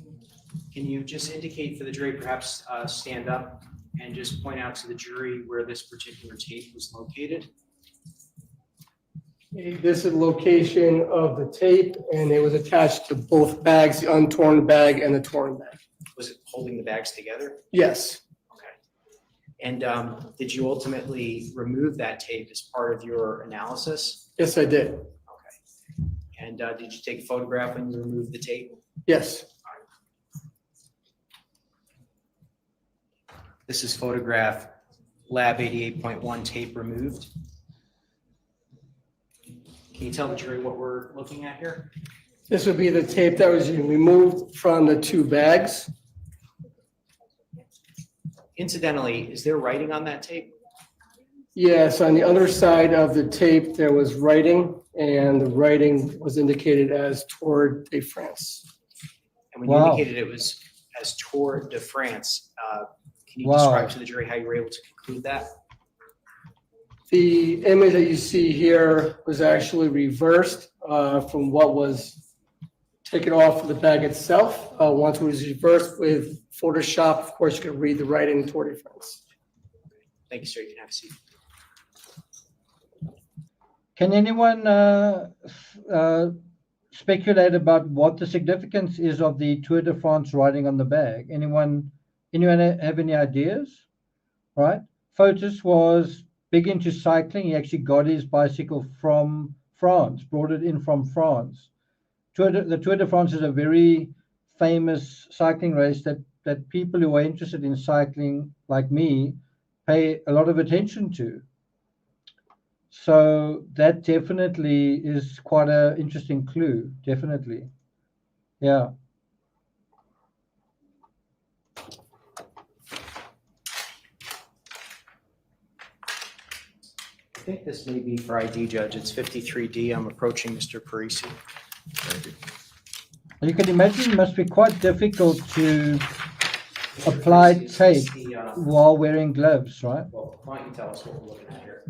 Can you just indicate for the jury, perhaps stand up and just point out to the jury where this particular tape was located? This is the location of the tape, and it was attached to both bags, the untorn bag and the torn bag. Was it holding the bags together? Yes. Okay. And did you ultimately remove that tape as part of your analysis? Yes, I did. Okay. And did you take a photograph when you removed the tape? Yes. This is photograph Lab 88.1 tape removed. Can you tell the jury what we're looking at here? This would be the tape that was removed from the 2 bags. Incidentally, is there writing on that tape? Yes, on the other side of the tape, there was writing, and the writing was indicated as Tour de France. And when you indicated it was as Tour de France, can you describe to the jury how you were able to conclude that? The image that you see here was actually reversed from what was taken off of the bag itself. Once it was reversed with Photoshop, of course, you can read the writing Tour de France. Thank you, sir. You can have a seat. speculate about what the significance is of the Tour de France writing on the bag. Anyone have any ideas? Right? Fotis was big into cycling. He actually got his bicycle from France, brought it in from France. The Tour de France is a very famous cycling race that people who are interested in cycling, like me, pay a lot of attention to. So that definitely is quite an interesting clue. Definitely. Yeah. I think this may be for ID, Judge. It's 53D. I'm approaching Mr. Parisi. Thank you. You can imagine it must be quite difficult to apply tape while wearing gloves, right? Well, why don't you tell us what we're looking at here?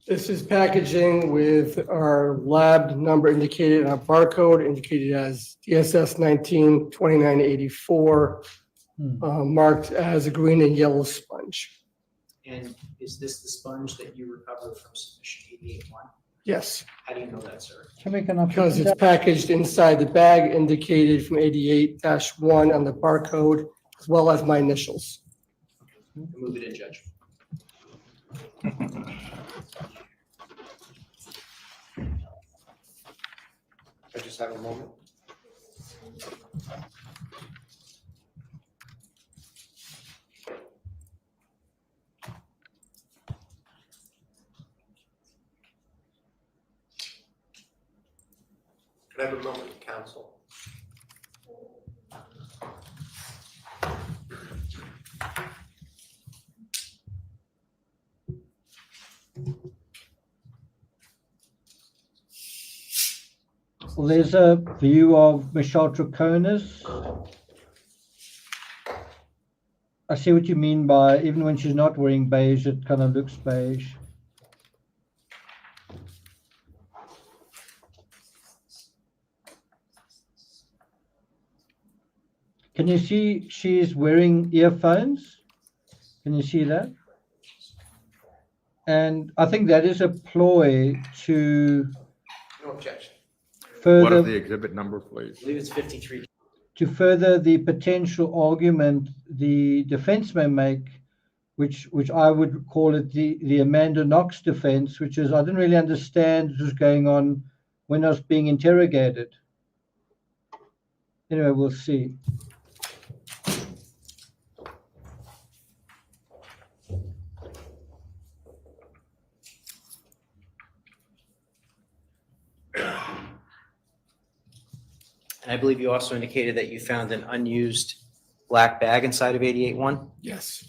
This is packaging with our lab number indicated and our barcode indicated as DSS 192984, marked as a green and yellow sponge. And is this the sponge that you recovered from submission 88-1? Yes. How do you know that, sir? Because it's packaged inside the bag indicated from 88-1 on the barcode, as well as my initials. Move it in, Judge. I just have a moment. Could I have a moment, counsel? Well, there's a view of Michelle Troconis. I see what you mean by even when she's not wearing beige, it kind of looks beige. Can you see she's wearing earphones? Can you see that? And I think that is a ploy to No objection. What is the further exhibit number, please? I believe it's 53. to further the potential argument the defense may make, which I would call it the Amanda Knox defense, which is I didn't really understand what was going on when I was being interrogated. Anyway, we'll see. And I believe you also indicated that you found an unused black bag inside of 88-1? Yes.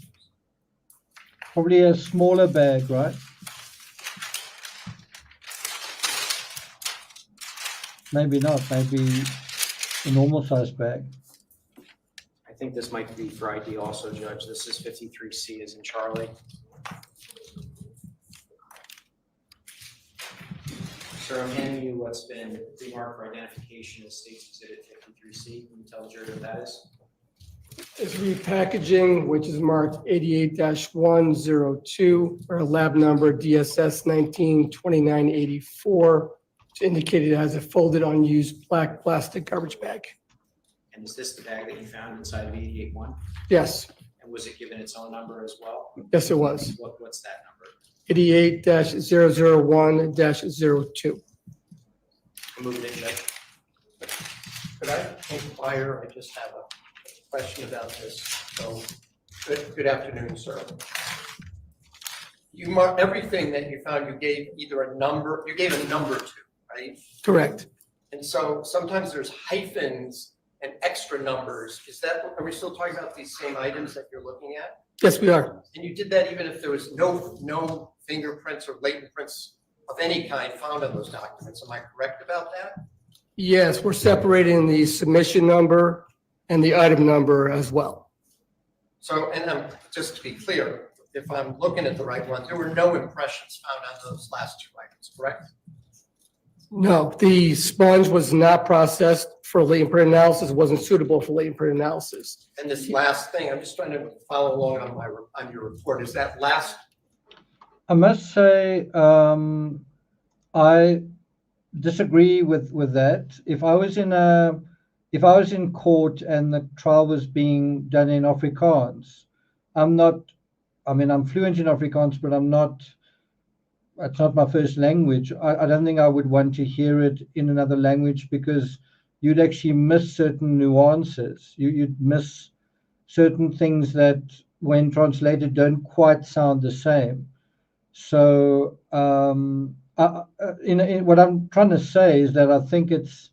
Probably a smaller bag, right? Maybe not, maybe a normal size bag. I think this might be for ID also, Judge. This is 53C as in Charlie. Sir, I'm handing you what's been remarked for identification as State's Exhibit 53C. Can you tell the jury what that is? Is repackaging, which is marked 88-102, or lab number DSS 192984, which indicated as a folded unused black plastic garbage bag. And is this the bag that you found inside of 88-1? Yes, And was it given its own number as well? yes, it was. What's that number? 88-001-02. Move it in, Judge. Could I inquire, I just have a question about this. So, good afternoon, sir. You marked everything that you found, you gave either a number, you gave a number to, right? Correct. And so sometimes there's hyphens and extra numbers. Is that, are we still talking about these same items that you're looking at? Yes, we are. And you did that even if there was no fingerprints or latent prints of any kind found on those documents. Am I correct about that? Yes, we're separating the submission number and the item number as well. So, and just to be clear, if I'm looking at the right one, there were no impressions found on those last two items, correct? No, the sponge was not processed for latent print analysis. It wasn't suitable for latent print analysis. And this last thing, I'm just trying to follow along on your report. Is that last? I must say, I disagree with that. If I was in court and the trial was being done in Afrikaans, I'm fluent in Afrikaans, but it's not my first language. I don't think I would want to hear it in another language because you'd actually miss certain nuances. You'd miss certain things that when translated don't quite sound the same. So what I'm trying to say is that I think it's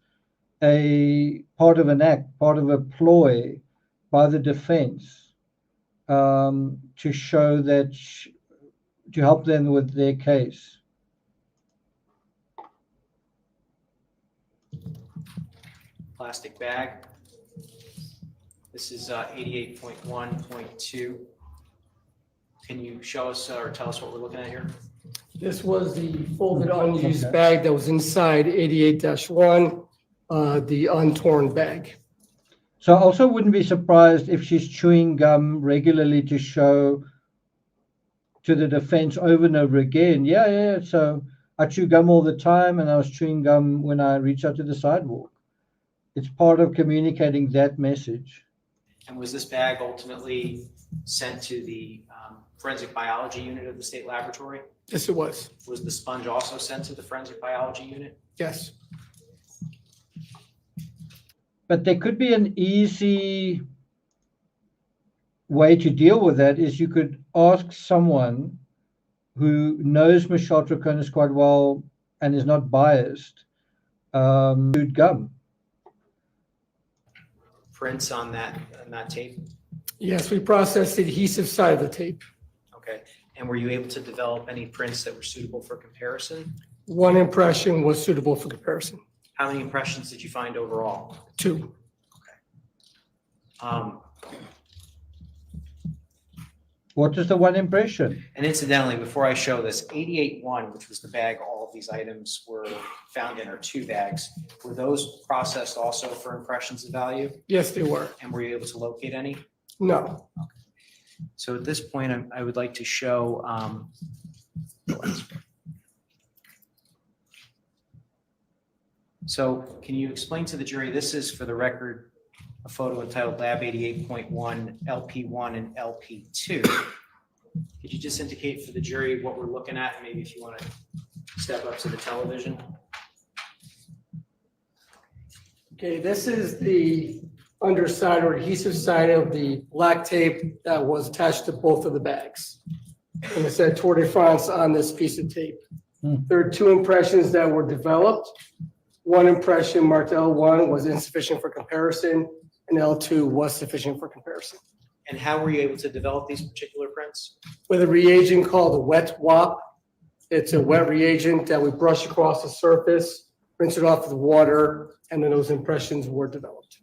a part of an act, part of a ploy by the defense to show that, to help them with their case. Plastic bag. This is 88.1.2. Can you show us or tell us what we're looking at here? This was the folded unused bag that was inside 88-1, the untorn bag. So I also wouldn't be surprised if she's chewing gum regularly to show to the defense over and over again. Yeah. So I chew gum all the time, and I was chewing gum when I reached out to the sidewalk. It's part of communicating that message. And was this bag ultimately sent to the forensic biology unit of the state laboratory? Yes, it was. Was the sponge also sent to the forensic biology unit? Yes. But there could be an easy way to deal with that is you could ask someone who knows Michelle Troconis quite well and is not biased, chewed gum. Prints on that tape? Yes, we processed the adhesive side of the tape. Okay. And were you able to develop any prints that were suitable for comparison? One impression was suitable for comparison. How many impressions did you find overall? 2. What is the one impression? And incidentally, before I show this, 88-1, which was the bag all of these items were found in, are 2 bags. Were those processed also for impressions of value? Yes, they were. And were you able to locate any? No. So at this point, I would like to show, so can you explain to the jury, this is for the record, a photo entitled Lab 88.1, LP1 and LP2. Could you just indicate for the jury what we're looking at? Maybe if you want to step up to the television. Okay, this is the underside or adhesive side of the black tape that was attached to both of the bags. And it said Tour de France on this piece of tape. There are 2 impressions that were developed. One impression marked L1 was insufficient for comparison, and L2 was sufficient for comparison. And how were you able to develop these particular prints? With a reagent called a wet WAP. It's a wet reagent that we brush across the surface, rinse it off with water, and then those impressions were developed.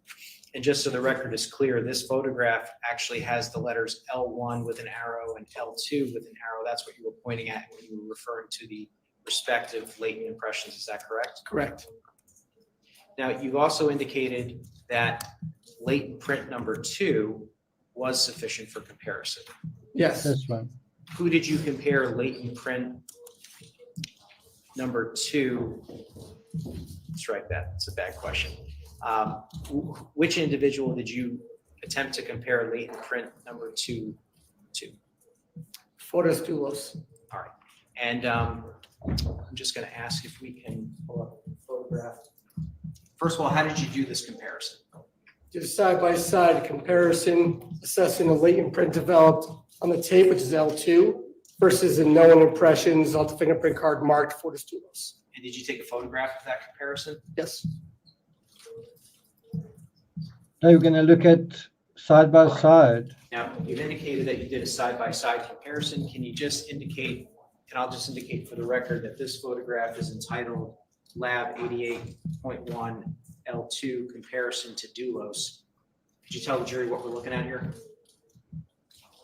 And just so the record is clear, this photograph actually has the letters L1 with an arrow and L2 with an arrow. That's what you were pointing at when you were referring to the respective latent impressions. Is that correct? Correct. Now, you've also indicated that latent print number 2 was sufficient for comparison. Yes. That's right. Who did you compare latent print number 2? Strike that. It's a bad question. Which individual did you attempt to compare latent print number 2 to? Photos DULOS. All right. And I'm just going to ask if we can pull up a photograph. First of all, how did you do this comparison? Did a side-by-side comparison assessing the latent print developed on the tape, which is L2, versus the known impressions on the fingerprint card marked Photos DULOS. And did you take a photograph of that comparison? Yes. Now you're going to look at side by side. Now, you've indicated that you did a side-by-side comparison. Can you just indicate, and I'll just indicate for the record that this photograph is entitled Lab 88.1 L2 Comparison to DULOS. Could you tell the jury what we're looking at here?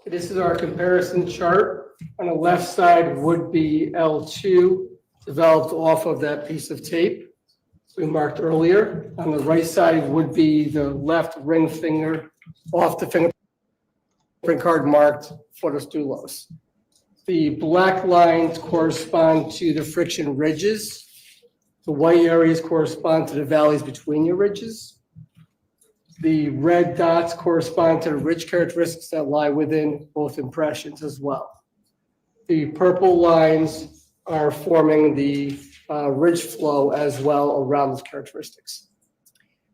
This is our comparison chart. On the left side would be L2 developed off of that piece of tape we marked earlier. On the right side would be the left ring finger off the fingerprint card marked Photos DULOS. The black lines correspond to the friction ridges The white areas correspond to the valleys between your ridges. The red dots correspond to the ridge characteristics that lie within both impressions as well. The purple lines are forming the ridge flow as well around those characteristics.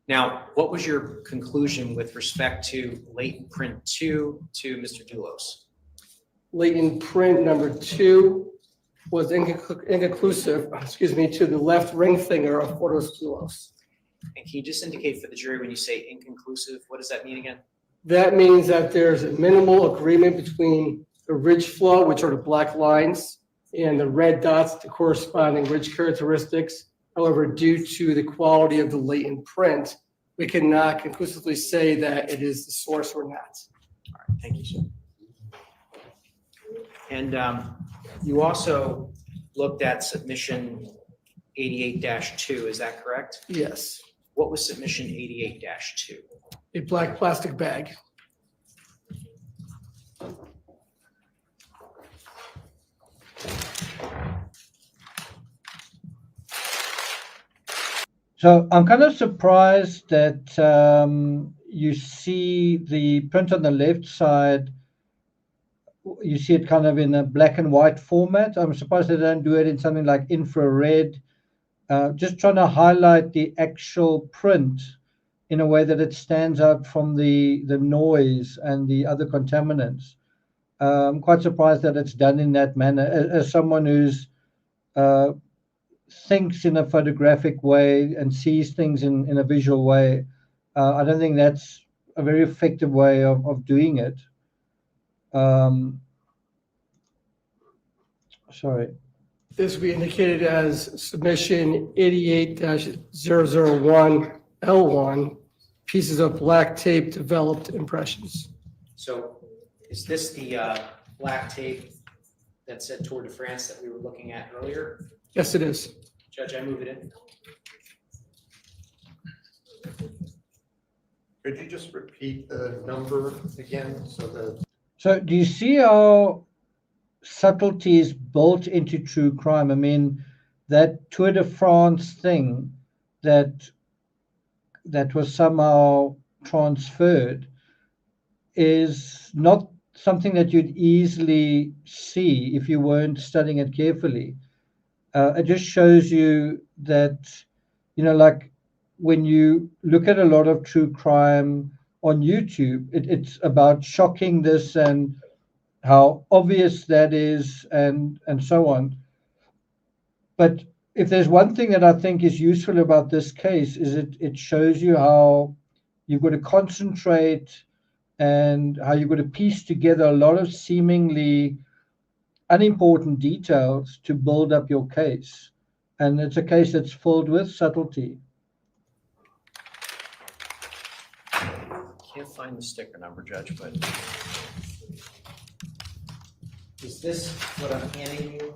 Now, what was your conclusion with respect to latent print 2 to Mr. DULOS? Latent print number 2 was inconclusive, to the left ring finger of Fortis DULOS. And can you just indicate for the jury when you say inconclusive, what does that mean again? That means that there's a minimal agreement between the ridge flow, which are the black lines, and the red dots, the corresponding ridge characteristics. However, due to the quality of the latent print, we cannot conclusively say that it is the source or not. All right, thank you, sir. And you also looked at submission 88-2, is that correct? Yes, What was submission 88-2? a black plastic bag. So I'm kind of surprised that you see the print on the left side, you see it kind of in a black and white format. I'm surprised they don't do it in something like infrared, just trying to highlight the actual print in a way that it stands out from the noise and the other contaminants. I'm quite surprised that it's done in that manner. As someone who's thinks in a photographic way and sees things in a visual way, I don't think that's a very effective way of doing it. Sorry. This will be indicated as submission 88-001L1, pieces of black tape developed impressions. So is this the black tape that said Tour de France that we were looking at earlier? Yes, it is. Judge, I move it in. Could you just repeat the number again? So do you see how subtlety is built into true crime? I mean, that Tour de France thing that was somehow transferred is not something that you'd easily see if you weren't studying it carefully. It just shows you that, like when you look at a lot of true crime on YouTube, it's about shocking this and how obvious that is and so on. But if there's one thing that I think is useful about this case is it shows you how you've got to concentrate and how you've got to piece together a lot of seemingly unimportant details to build up your case. And it's a case that's filled with subtlety. Can't find the sticker number, Judge, but is this what I'm handing you?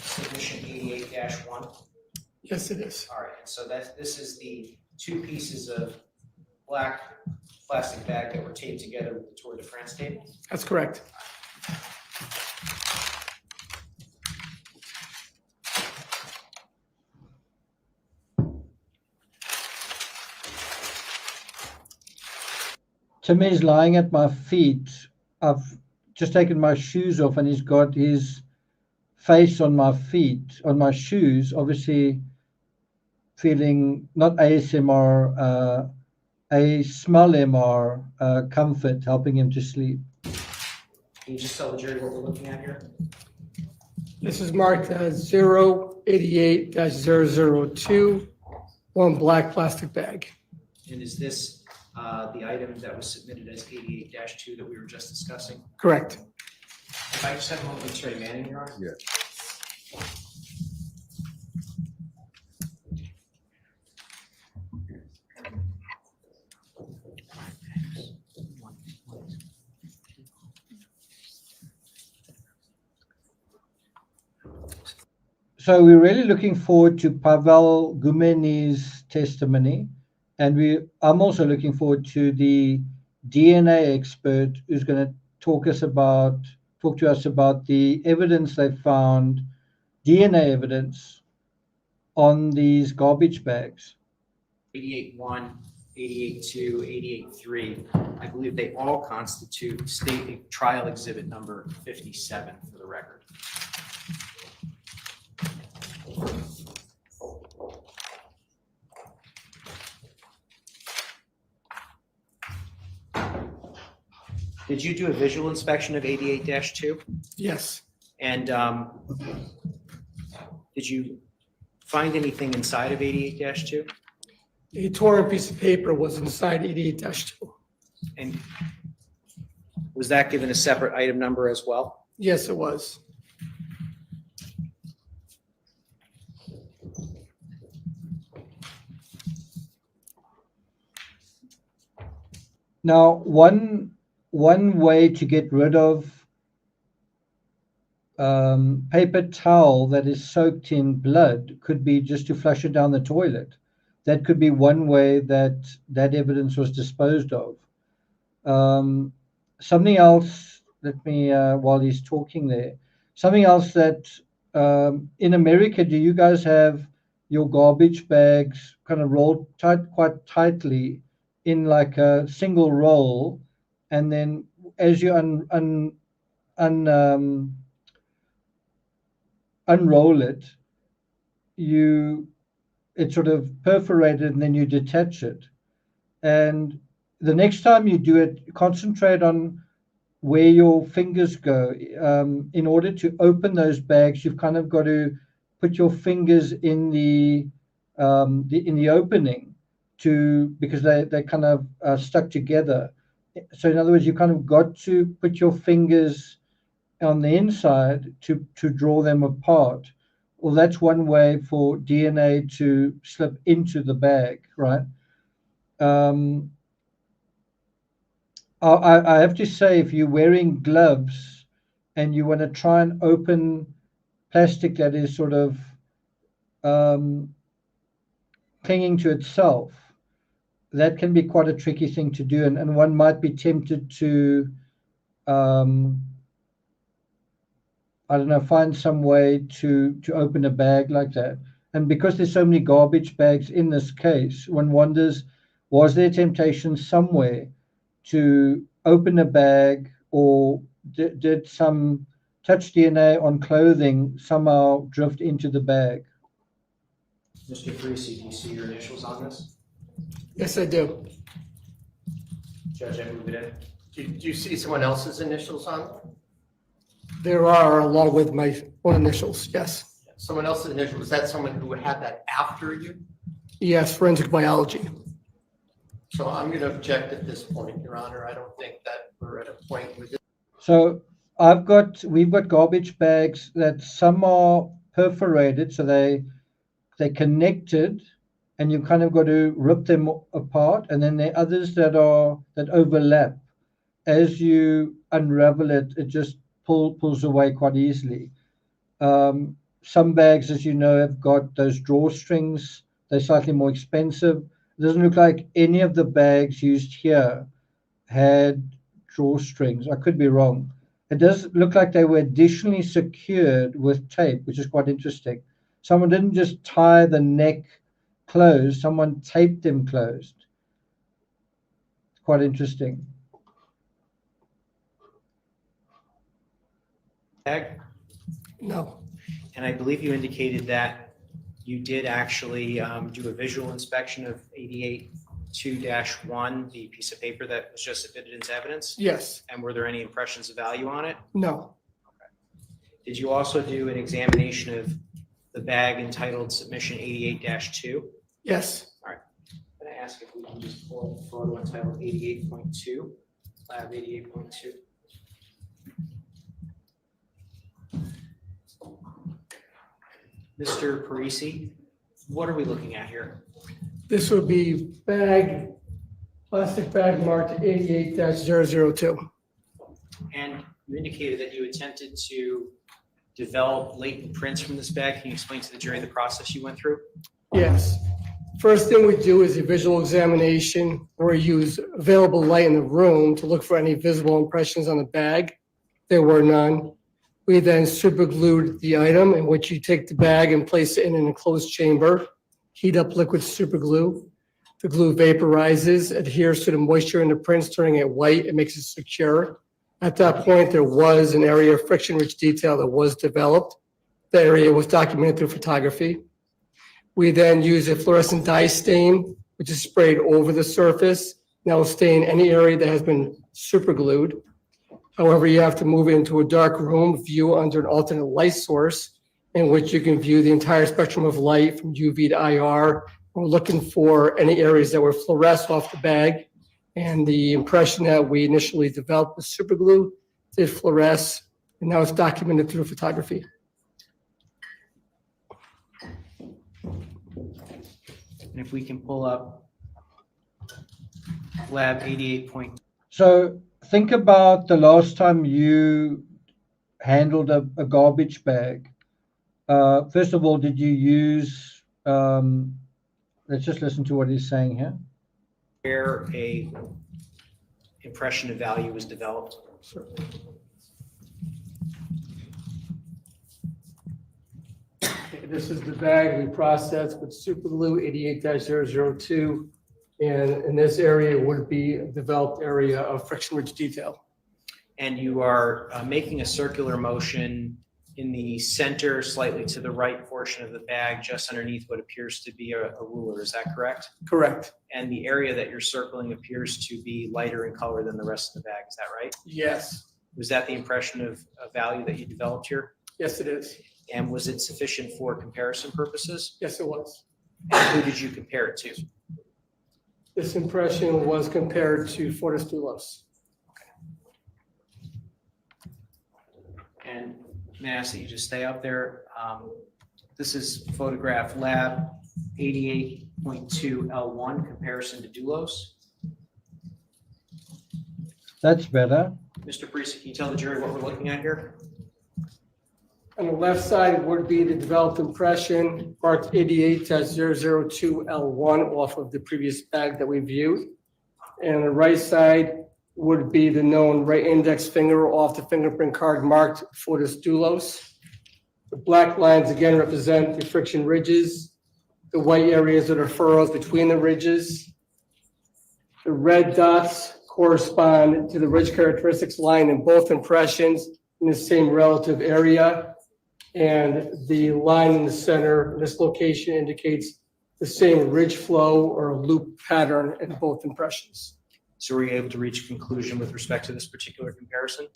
Submission 88-1? Yes, it is. All right, so this is the two pieces of black plastic bag that were taped together with the Tour de France tape? That's correct. Timmy's lying at my feet. I've just taken my shoes off and he's got his face on my feet, on my shoes, obviously feeling not ASMR, a smell MR comfort, helping him to sleep. Can you just tell the jury what we're looking at here? This is marked as 088-002, one black plastic bag. And is this the item that was submitted as 88-2 that we were just discussing? Correct. If I just have a moment, Attorney Manning, Your Honor? Yes. So we're really looking forward to Pavel Gumeni's testimony. And I'm also looking forward to the DNA expert who's going to talk to us about the evidence they found, DNA evidence on these garbage bags? 88.1, 88.2, 88.3, I believe they all constitute state trial exhibit number 57 for the record. Did you do a visual inspection of 88-2? Yes. And did you find anything inside of 88-2? A torn piece of paper was inside 88-2. And was that given a separate item number as well? Yes, it was. Now, one way to get rid of paper towel that is soaked in blood could be just to flush it down the toilet. That could be one way that evidence was disposed of. Something else, let me, while he's talking there, something else that in America, do you guys have your garbage bags kind of rolled quite tightly in like a single roll, and then as you unroll it, it's sort of perforated and then you detach it. And the next time you do it, concentrate on where your fingers go. In order to open those bags, you've kind of got to put your fingers in the opening because they kind of stuck together. So in other words, you kind of got to put your fingers on the inside to draw them apart. Well, that's one way for DNA to slip into the bag, right? I have to say, if you're wearing gloves and you want to try and open plastic that is sort of clinging to itself, that can be quite a tricky thing to do. And one might be tempted to, I don't know, find some way to open a bag like that. And because there's so many garbage bags in this case, one wonders, was there temptation somewhere to open a bag, or did some touch DNA on clothing somehow drift into the bag? Mr. Parisi, do you see your initials on this? Yes, I do. Judge, I move it in. Do you see someone else's initials on it? There are, along with my own initials, yes. Someone else's initials, is that someone who had that after you? Yes, forensic biology. So I'm going to object at this point, Your Honor. I don't think that we're at a point where this. So we've got garbage bags that some are perforated, so they connected, and you kind of got to rip them apart. And then there are others that overlap. As you unravel it, it just pulls away quite easily. Some bags, as you know, have got those drawstrings. They're slightly more expensive. It doesn't look like any of the bags used here had drawstrings. I could be wrong. It does look like they were additionally secured with tape, which is quite interesting. Someone didn't just tie the neck closed, someone taped them closed. It's quite interesting. Bag? No. And I believe you indicated that you did actually do a visual inspection of 88.2-1, the piece of paper that was just submitted into evidence? Yes. And were there any impressions of value on it? No. Okay. Did you also do an examination of the bag entitled Submission 88-2? Yes. All right. I'm going to ask if we can just pull up the photo entitled 88.2, Lab 88.2. Mr. Parisi, what are we looking at here? This would be plastic bag marked 88-002. And you indicated that you attempted to develop latent prints from this bag. Can you explain to the jury the process you went through? Yes. First thing we do is a visual examination where we use available light in the room to look for any visible impressions on the bag. There were none. We then superglued the item, in which you take the bag and place it in an enclosed chamber, heat up liquid superglue. The glue vaporizes, adheres to the moisture in the prints, turning it white. It makes it secure. At that point, there was an area of friction-rich detail that was developed. The area was documented through photography. We then use a fluorescent dye stain, which is sprayed over the surface. That will stain any area that has been superglued. However, you have to move into a dark room, view under an alternate light source, in which you can view the entire spectrum of light from UV to IR. We're looking for any areas that were fluoresced off the bag. And the impression that we initially developed with superglue did fluoresce, and now it's documented through photography. And if we can pull up lab 88. So think about the last time you handled a garbage bag. First of all, did you use, let's just listen to what he's saying here. Where a impression of value was developed. This is the bag we processed with superglue 88-002. And in this area would be a developed area of friction-rich detail. And you are making a circular motion in the center, slightly to the right portion of the bag, just underneath what appears to be a ruler. Is that correct? Correct. And the area that you're circling appears to be lighter in color than the rest of the bag. Is that right? Yes. Was that the impression of value that you developed here? Yes, it is. And was it sufficient for comparison purposes? Yes, it was. And who did you compare it to? This impression was compared to Fortis DULOS. And may I ask that you just stay up there? This is photograph lab 88.2 L1 comparison to DULOS. That's better. Mr. Parisi, can you tell the jury what we're looking at here? On the left side would be the developed impression marked 88-002 L1 off of the previous bag that we viewed. And on the right side would be the known right index finger off the fingerprint card marked Fortis DULOS. The black lines again represent the friction ridges. The white areas are the furrows between the ridges. The red dots correspond to the ridge characteristics line in both impressions in the same relative area. And the line in the center, this location indicates the same ridge flow or loop pattern in both impressions. So were you able to reach a conclusion with respect to this particular comparison?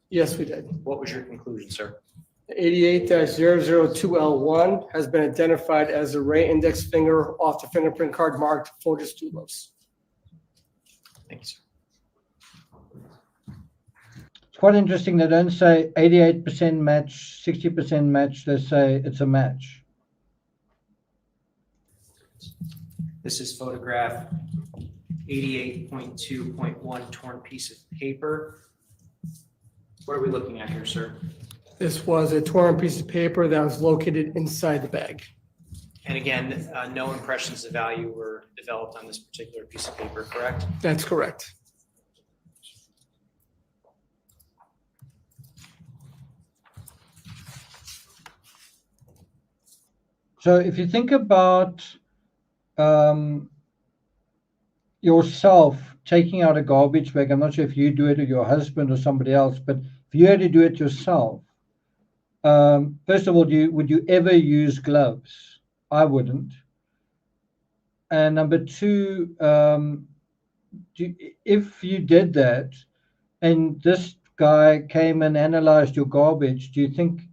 Yes, we did. What was your conclusion, sir? 88-002 L1 has been identified as the ray index finger off the fingerprint card marked Fortis DULOS. Thank you, sir. It's quite interesting. They don't say 88% match, 60% match. They say it's a match. This is photograph 88.2.1 torn piece of paper. What are we looking at here, sir? This was a torn piece of paper that was located inside the bag. And again, no impressions of value were developed on this particular piece of paper, correct? That's correct. So if you think about yourself taking out a garbage bag, I'm not sure if you do it or your husband or somebody else, but if you had to do it yourself, first of all, would you ever use gloves? I wouldn't. And number two, if you did that and this guy came and analyzed your garbage, do you think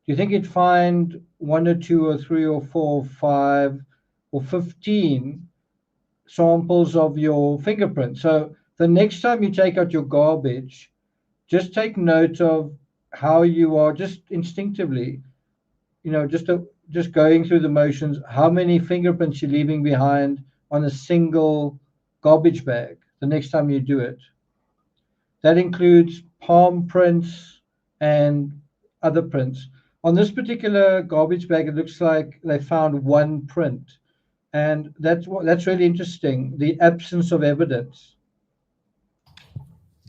he'd find 1 or 2 or 3 or 4 or 5 or 15 samples of your fingerprint? So the next time you take out your garbage, just take note of how you are, just instinctively, just going through the motions, how many fingerprints you're leaving behind on a single garbage bag the next time you do it. That includes palm prints and other prints. On this particular garbage bag, it looks like they found 1 print. And that's really interesting, the absence of evidence.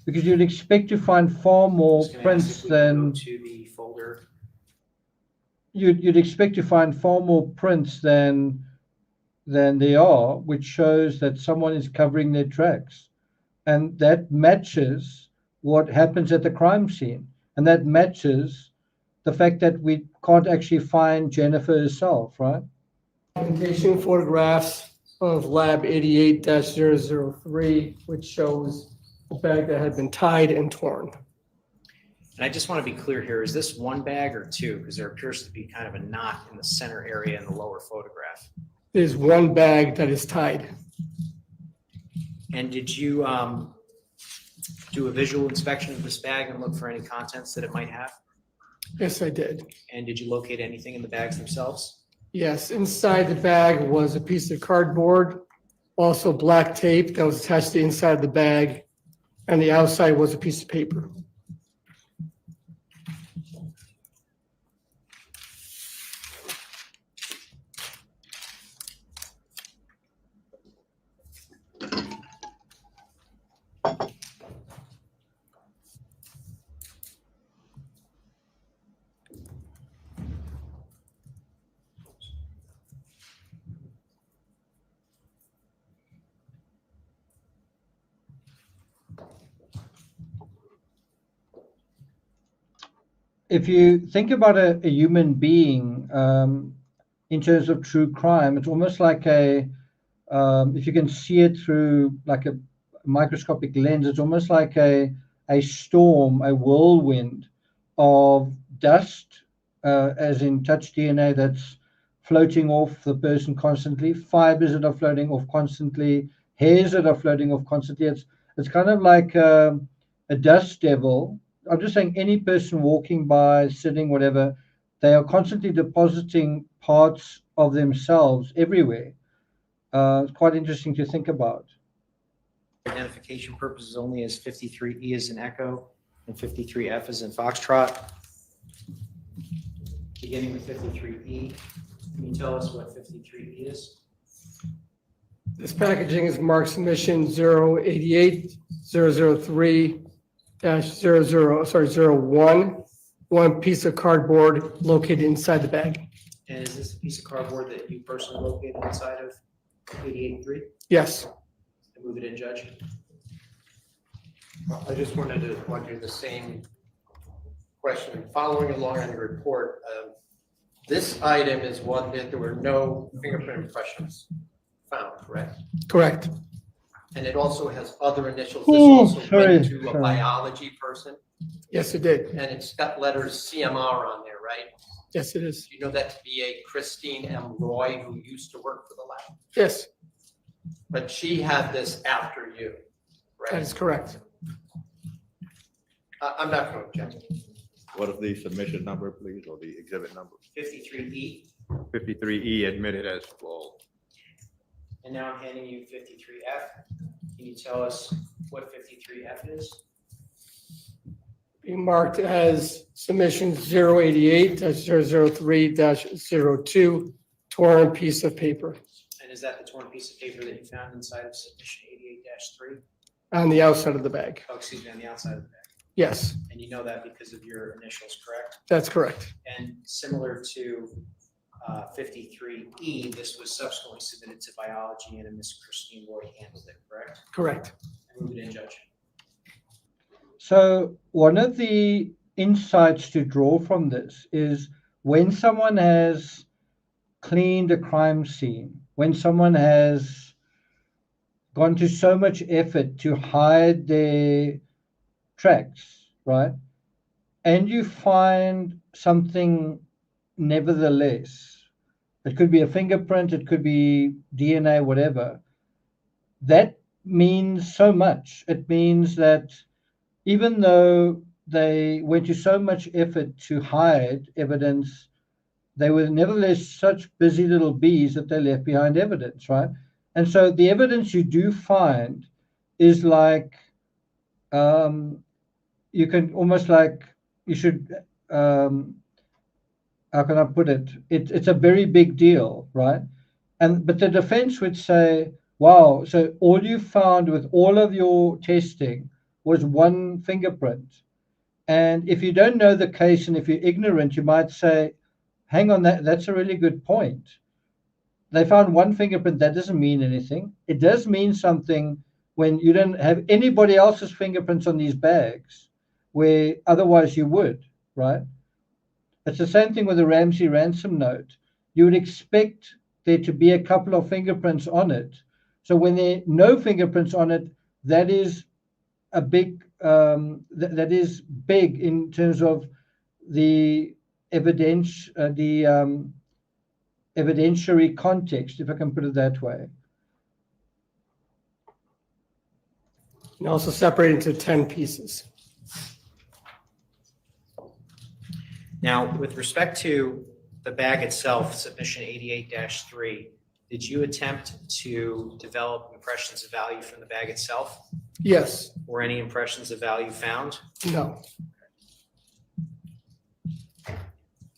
Because you'd expect to find far more prints than... To the folder you'd expect to find far more prints than there are, which shows that someone is covering their tracks. And that matches what happens at the crime scene. And that matches the fact that we can't actually find Jennifer herself, right? Documentation photographs of lab 88-003, which shows a bag that had been tied and torn. And I just want to be clear here, is this one bag or two? Because there appears to be kind of a knot in the center area in the lower photograph. There's one bag that is tied. And did you do a visual inspection of this bag and look for any contents that it might have? Yes, I did. And did you locate anything in the bags themselves? Yes, inside the bag was a piece of cardboard, also black tape that was attached to the inside of the bag, and the outside was a piece of paper. If you think about a human being in terms of true crime, it's almost like if you can see it through like a microscopic lens, it's almost like a storm, a whirlwind of dust, as in touch DNA that's floating off the person constantly, fibers that are floating off constantly, hairs that are floating off constantly. It's kind of like a dust devil. I'm just saying any person walking by, sitting, whatever, they are constantly depositing parts of themselves everywhere. It's quite interesting to think about. Identification purposes only as 53E is in Echo and 53F is in Foxtrot. Beginning with 53E, can you tell us what 53E is? This packaging is marked submission 088-003-01, one piece of cardboard located inside the bag. And is this a piece of cardboard that you personally located inside of 88.3? Yes. And move it in, Judge. I just wanted to wonder the same question. Following along on your report, this item is one that there were no fingerprint impressions found, correct? Correct. And it also has other initials. This also went to a biology person, Yes, it did. and it's got letters CMR on there, right? Yes, it is. Do you know that to be a Christine M. Roy who used to work for the lab? Yes, But she had this after you, that right? is correct. I'm not going to object. What is the submission number, please, or the exhibit number? 53E. 53E admitted as full. And now I'm handing you 53F. Can you tell us what 53F is? Being marked as submission 088-003-02, torn piece of paper And is that the torn piece of paper that you found inside of submission 88-3? on the outside of the bag. Oh, excuse me, on the outside of the bag. Yes, And you know that because of your initials, correct? that's correct. And similar to 53E, this was subsequently submitted to biology and Miss Christine Roy handled it, correct? Correct. Move it in, Judge. So one of the insights to draw from this is when someone has cleaned a crime scene, when someone has gone to so much effort to hide their tracks, right? And you find something nevertheless, it could be a fingerprint, it could be DNA, whatever, that means so much. It means that even though they went to so much effort to hide evidence, they were nevertheless such busy little bees that they left behind evidence, right? And so the evidence you do find is like, you can almost like, you should, how can I put it? It's a very big deal, right? But the defense would say, wow, so all you found with all of your testing was one fingerprint. And if you don't know the case and if you're ignorant, you might say, hang on, that's a really good point. They found one fingerprint. That doesn't mean anything. It does mean something when you don't have anybody else's fingerprints on these bags, where otherwise you would, right? It's the same thing with the Ramsey ransom note. You would expect there to be a couple of fingerprints on it. So when there are no fingerprints on it, that is a big, that is big in terms of the evidence, evidentiary context, if I can put it that way. And also separate into 10 pieces. Now, with respect to the bag itself, submission 88-3, did you attempt to develop impressions of value from the bag itself? Yes. Were any impressions of value found? No.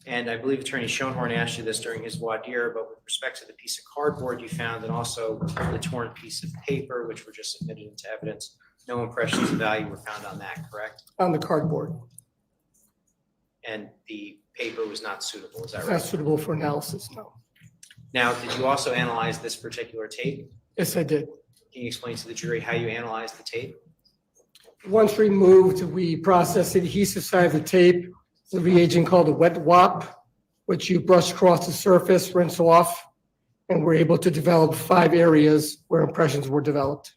And I believe Attorney Schoenhorn asked you this during his voir dire, but with respect to the piece of cardboard you found and also the torn piece of paper, which were just submitted into evidence, no impressions of value were found on that, correct? On the cardboard. And the paper was not suitable, is that It's right? not suitable for analysis, no. Now, did you also analyze this particular tape? Yes, I did. Can you explain to the jury how you analyzed the tape? Once removed, we process the adhesive side of the tape, the reagent called a wet wop, which you brush across the surface, rinse off, and we're able to develop 5 areas where impressions were developed.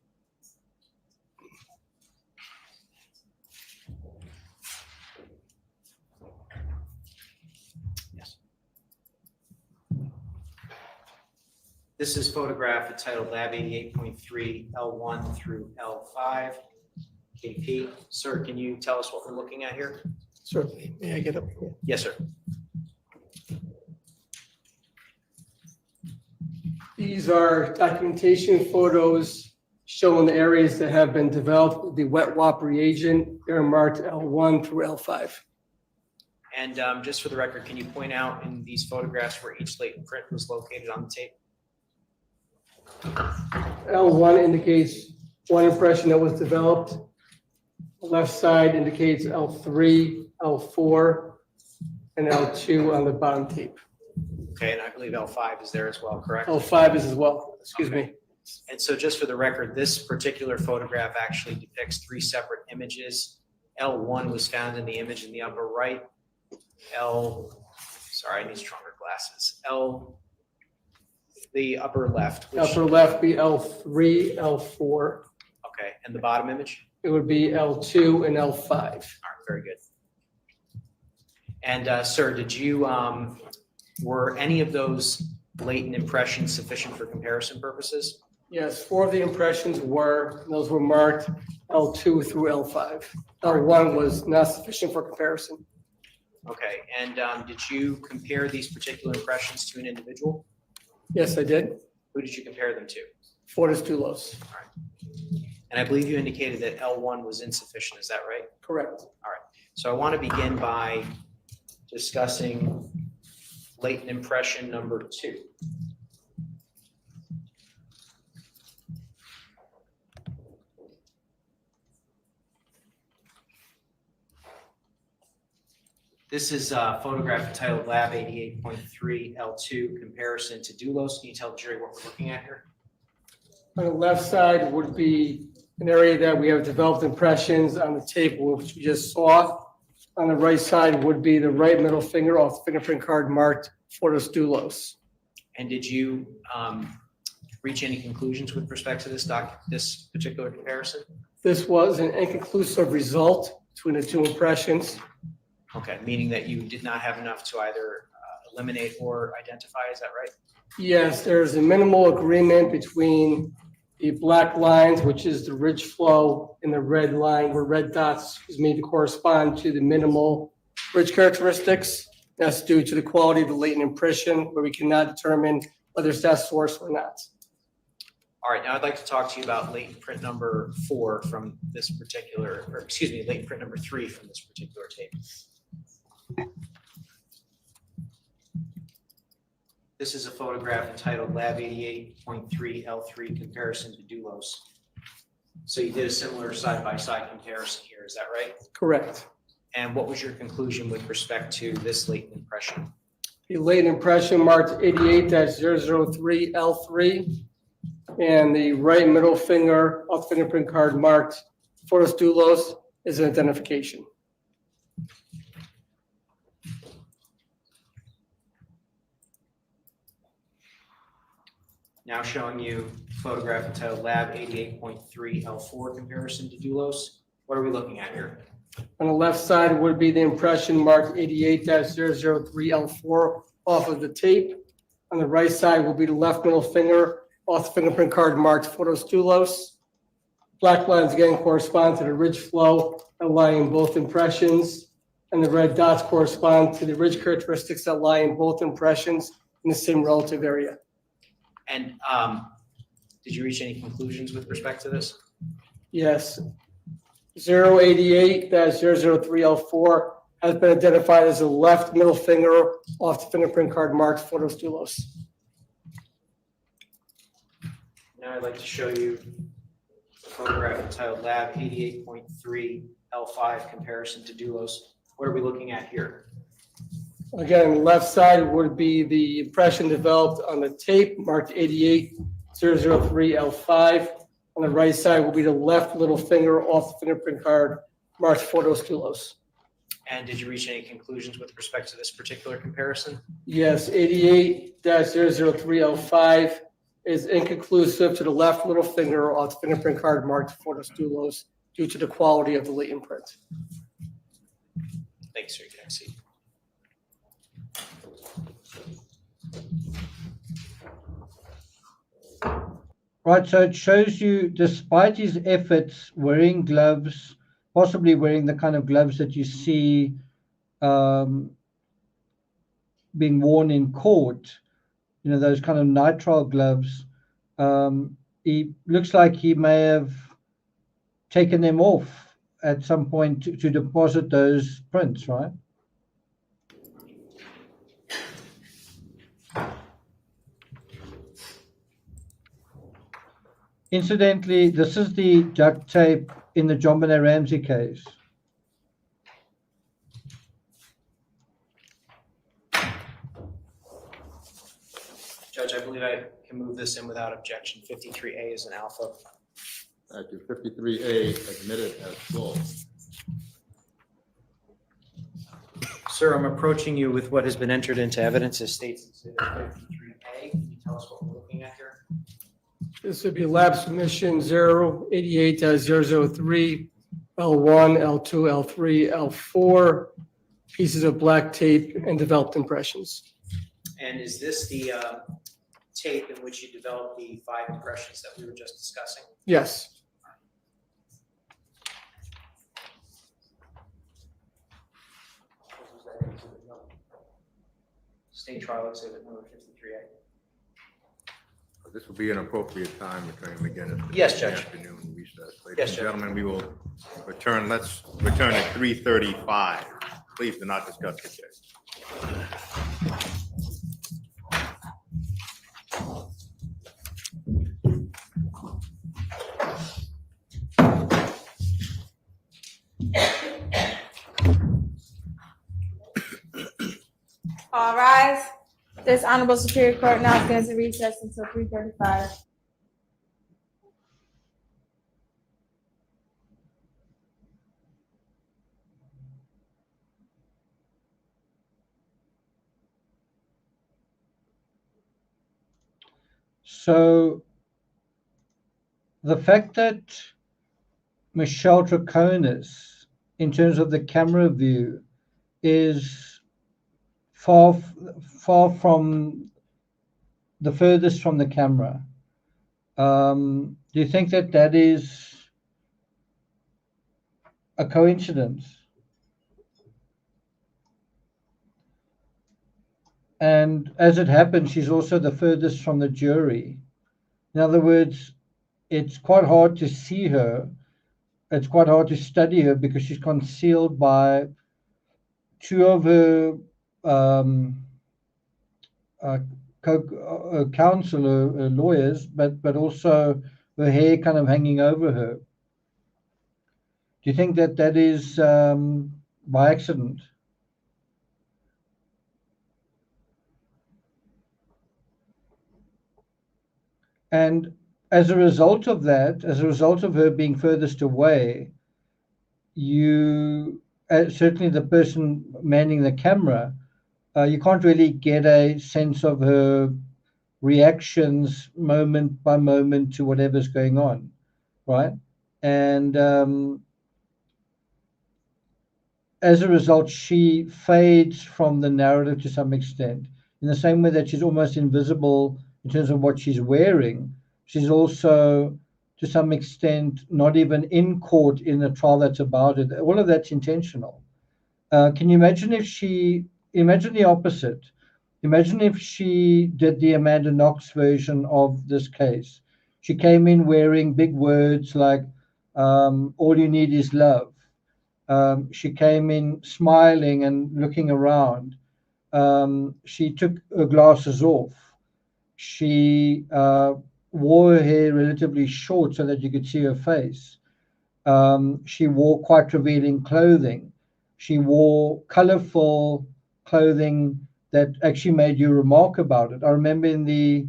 Yes. This is photograph entitled Lab 88.3 L1 through L5. KP, sir, can you tell us what we're looking at here? Certainly. May I get up here? Yes, sir. These are documentation photos showing the areas that have been developed with the wet wop reagent. They're marked L1 through L5. And just for the record, can you point out in these photographs where each latent print was located on the tape? L1 indicates one impression that was developed. The left side indicates L3, L4, and L2 on the bottom tape. Okay, and I believe L5 is there as well, correct? L5 is as well, excuse Okay. me. And so just for the record, this particular photograph actually depicts 3 separate images. L1 was found in the image in the upper right. Sorry, I need stronger glasses. The upper left. which- Upper left be L3, L4. Okay, and the bottom image? It would be L2 and L5. All right, very good. And sir, did you, were any of those latent impressions sufficient for comparison purposes? Yes, 4 of the impressions were, those were marked L2 through L5. L1 was not sufficient for comparison. Okay, and did you compare these particular impressions to an individual? Yes, I did. Who did you compare them to? Fortis Dulos. And I believe you indicated that L1 was insufficient, is that right? Correct. All right, so I want to begin by discussing latent impression number 2. This is a photograph entitled Lab 88.3 L2 comparison to DULOS. Can you tell the jury what we're looking at here? On the left side would be an area that we have developed impressions on the tape, which we just saw. On the right side would be the right middle finger off the fingerprint card marked Fortis Dulos. And did you reach any conclusions with respect to this particular comparison? This was an inconclusive result between the 2 impressions. Okay, meaning that you did not have enough to either eliminate or identify, is that right? Yes, there's a minimal agreement between the black lines, which is the ridge flow, and the red line, where red dots is made to correspond to the minimal ridge characteristics. That's due to the quality of the latent impression, where we cannot determine whether it's that source or not. All right, now I'd like to talk to you about latent print number 4 from this particular, or excuse me, latent print number 3 from this particular tape. This is a photograph entitled Lab 88.3 L3 comparison to DULOS. So you did a similar side-by-side comparison here, is that right? Correct. And what was your conclusion with respect to this latent impression? The latent impression marked 88-003L3, and the right middle finger off the fingerprint card marked photos DULOS is an identification. Now showing you photograph entitled Lab 88.3L4 comparison to DULOS. What are we looking at here? On the left side would be the impression marked 88-003L4 off of the tape. On the right side will be the left middle finger off the fingerprint card marked photos DULOS. Black lines again correspond to the ridge flow that lie in both impressions, and the red dots correspond to the ridge characteristics that lie in both impressions in the same relative area. And did you reach any conclusions with respect to this? Yes. 088-003L4 has been identified as the left middle finger off the fingerprint card marked photos DULOS. Now I'd like to show you a photograph entitled Lab 88.3L5 comparison to DULOS. What are we looking at here? Again, left side would be the impression developed on the tape marked 88-003L5. On the right side will be the left little finger off the fingerprint card marked photos DULOS. And did you reach any conclusions with respect to this particular comparison? Yes, 88-003L5 is inconclusive to the left little finger off the fingerprint card marked photos DULOS due to the quality of the latent print. Thanks, sir. You can have a seat. Right, so it shows you, despite his efforts, wearing gloves, possibly wearing the kind of gloves that you see being worn in court, you know, those kind of nitrile gloves, he looks like he may have taken them off at some point to deposit those prints, right? Incidentally, this is the duct tape in the John Benet Ramsey case. Judge, I believe I can move this in without objection. 53A is an alpha. Thank you. 53A admitted as full. Sir, I'm approaching you with what has been entered into evidence as states in 53A. Can you tell us what we're looking at here? This would be lab submission 088-003, L1, L2, L3, L4, pieces of black tape and developed impressions. And is this the tape in which you developed the 5 impressions that we were just discussing? Yes. State trial exhibit number 53A. This will be an appropriate time to try and begin it. Yes, Judge. Afternoon recess. Ladies Yes, and Judge. gentlemen, we will return. Let's return at 3:35. Please do not discuss the case. All rise. This Honorable Superior Court now stands in recess until 3:35. So the fact that Michelle Troconis, in terms of the camera view, is far from the furthest from the camera. Do you think that that is a coincidence? And as it happens, she's also the furthest from the jury. In other words, it's quite hard to see her. It's quite hard to study her because she's concealed by 2 of her counsel lawyers, but also her hair kind of hanging over her. Do you think that that is by accident? And as a result of that, as a result of her being furthest away, you, certainly the person manning the camera, you can't really get a sense of her reactions moment by moment to whatever's going on, right? And as a result, she fades from the narrative to some extent. In the same way that she's almost invisible in terms of what she's wearing, she's also, to some extent, not even in court in the trial that's about it. All of that's intentional. Can you imagine if imagine the opposite? Imagine if she did the Amanda Knox version of this case. She came in wearing big words like, all you need is love. She came in smiling and looking around. She took her glasses off. She wore her hair relatively short so that you could see her face. She wore quite revealing clothing. She wore colorful clothing that actually made you remark about it. I remember in the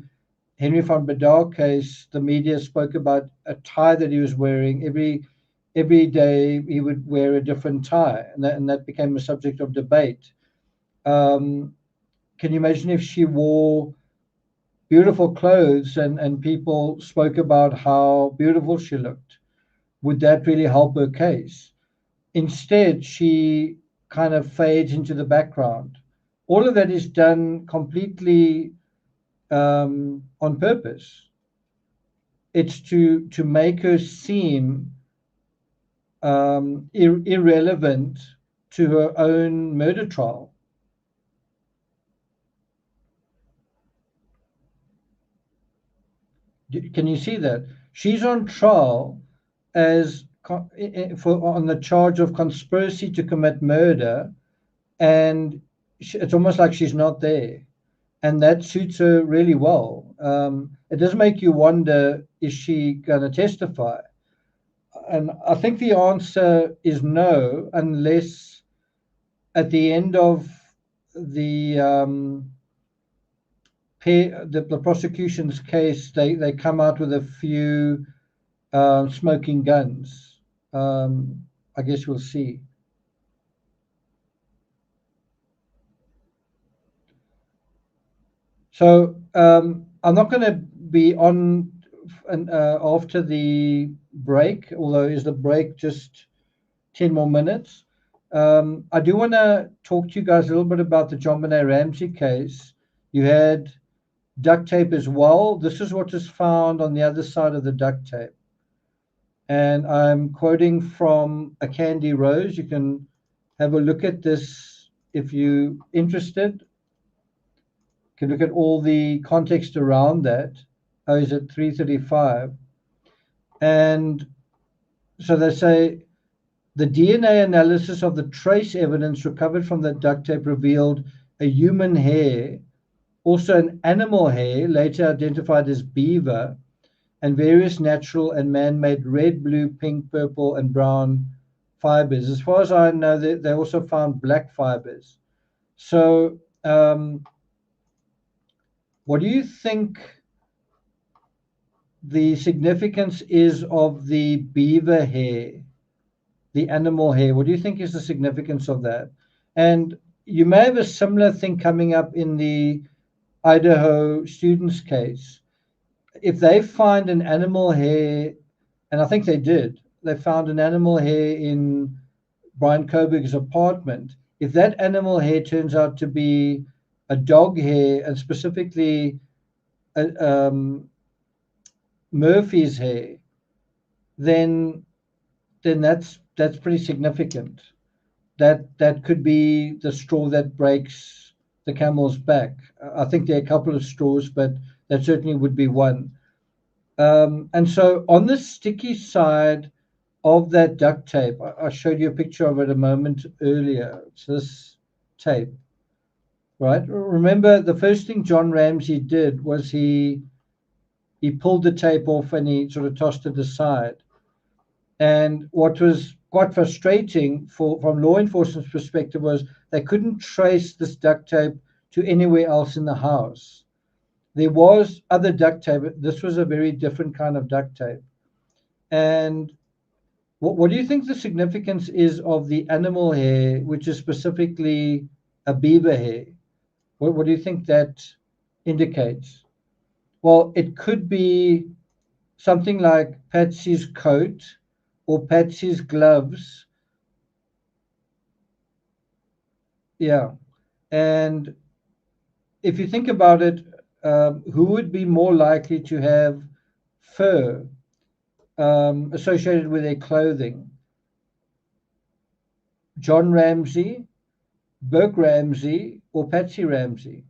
Henry van Bedar case, the media spoke about a tie that he was wearing. Every day he would wear a different tie, and that became a subject of debate. Can you imagine if she wore beautiful clothes and people spoke about how beautiful she looked? Would that really help her case? Instead, she kind of fades into the background. All of that is done completely on purpose. It's to make her seem irrelevant to her own murder trial. Can you see that? She's on trial as on the charge of conspiracy to commit murder, and it's almost like she's not there, and that suits her really well. It does make you wonder, is she going to testify? And I think the answer is no, unless at the end of the the prosecution's case, they come out with a few smoking guns. I guess we'll see. So I'm not going to be on after the break, although is the break just 10 more minutes. I do want to talk to you guys a little bit about the John Benet Ramsey case. You had duct tape as well. This is what is found on the other side of the duct tape. And I'm quoting from A Candy Rose. You can have a look at this if you're interested. You can look at all the context around that. Oh, is it 335? And so they say, the DNA analysis of the trace evidence recovered from the duct tape revealed a human hair, also an animal hair, later identified as beaver, and various natural and man-made red, blue, pink, purple, and brown fibers. As far as I know, they also found black fibers. So what do you think the significance is of the beaver hair, the animal hair? What do you think is the significance of that? And you may have a similar thing coming up in the Idaho students case. If they find an animal hair, and I think they did, they found an animal hair in Brian Koberg's apartment. If that animal hair turns out to be a dog hair, and specifically Murphy's hair, then that's pretty significant. That could be the straw that breaks the camel's back. I think there are a couple of straws, but that certainly would be one. And so on the sticky side of that duct tape, I showed you a picture of it a moment earlier. It's this tape, right? Remember, the first thing John Ramsey did was he pulled the tape off and he sort of tossed it aside. And what was quite frustrating from law enforcement's perspective was they couldn't trace this duct tape to anywhere else in the house. there was other duct tape. This was a very different kind of duct tape. And what do you think the significance is of the animal hair, which is specifically a beaver hair? What do you think that indicates? Well, it could be something like Patsy's coat or Patsy's gloves. Yeah. And if you think about it, who would be more likely to have fur associated with their clothing? John Ramsey, Burke Ramsey, or Patsy Ramsey?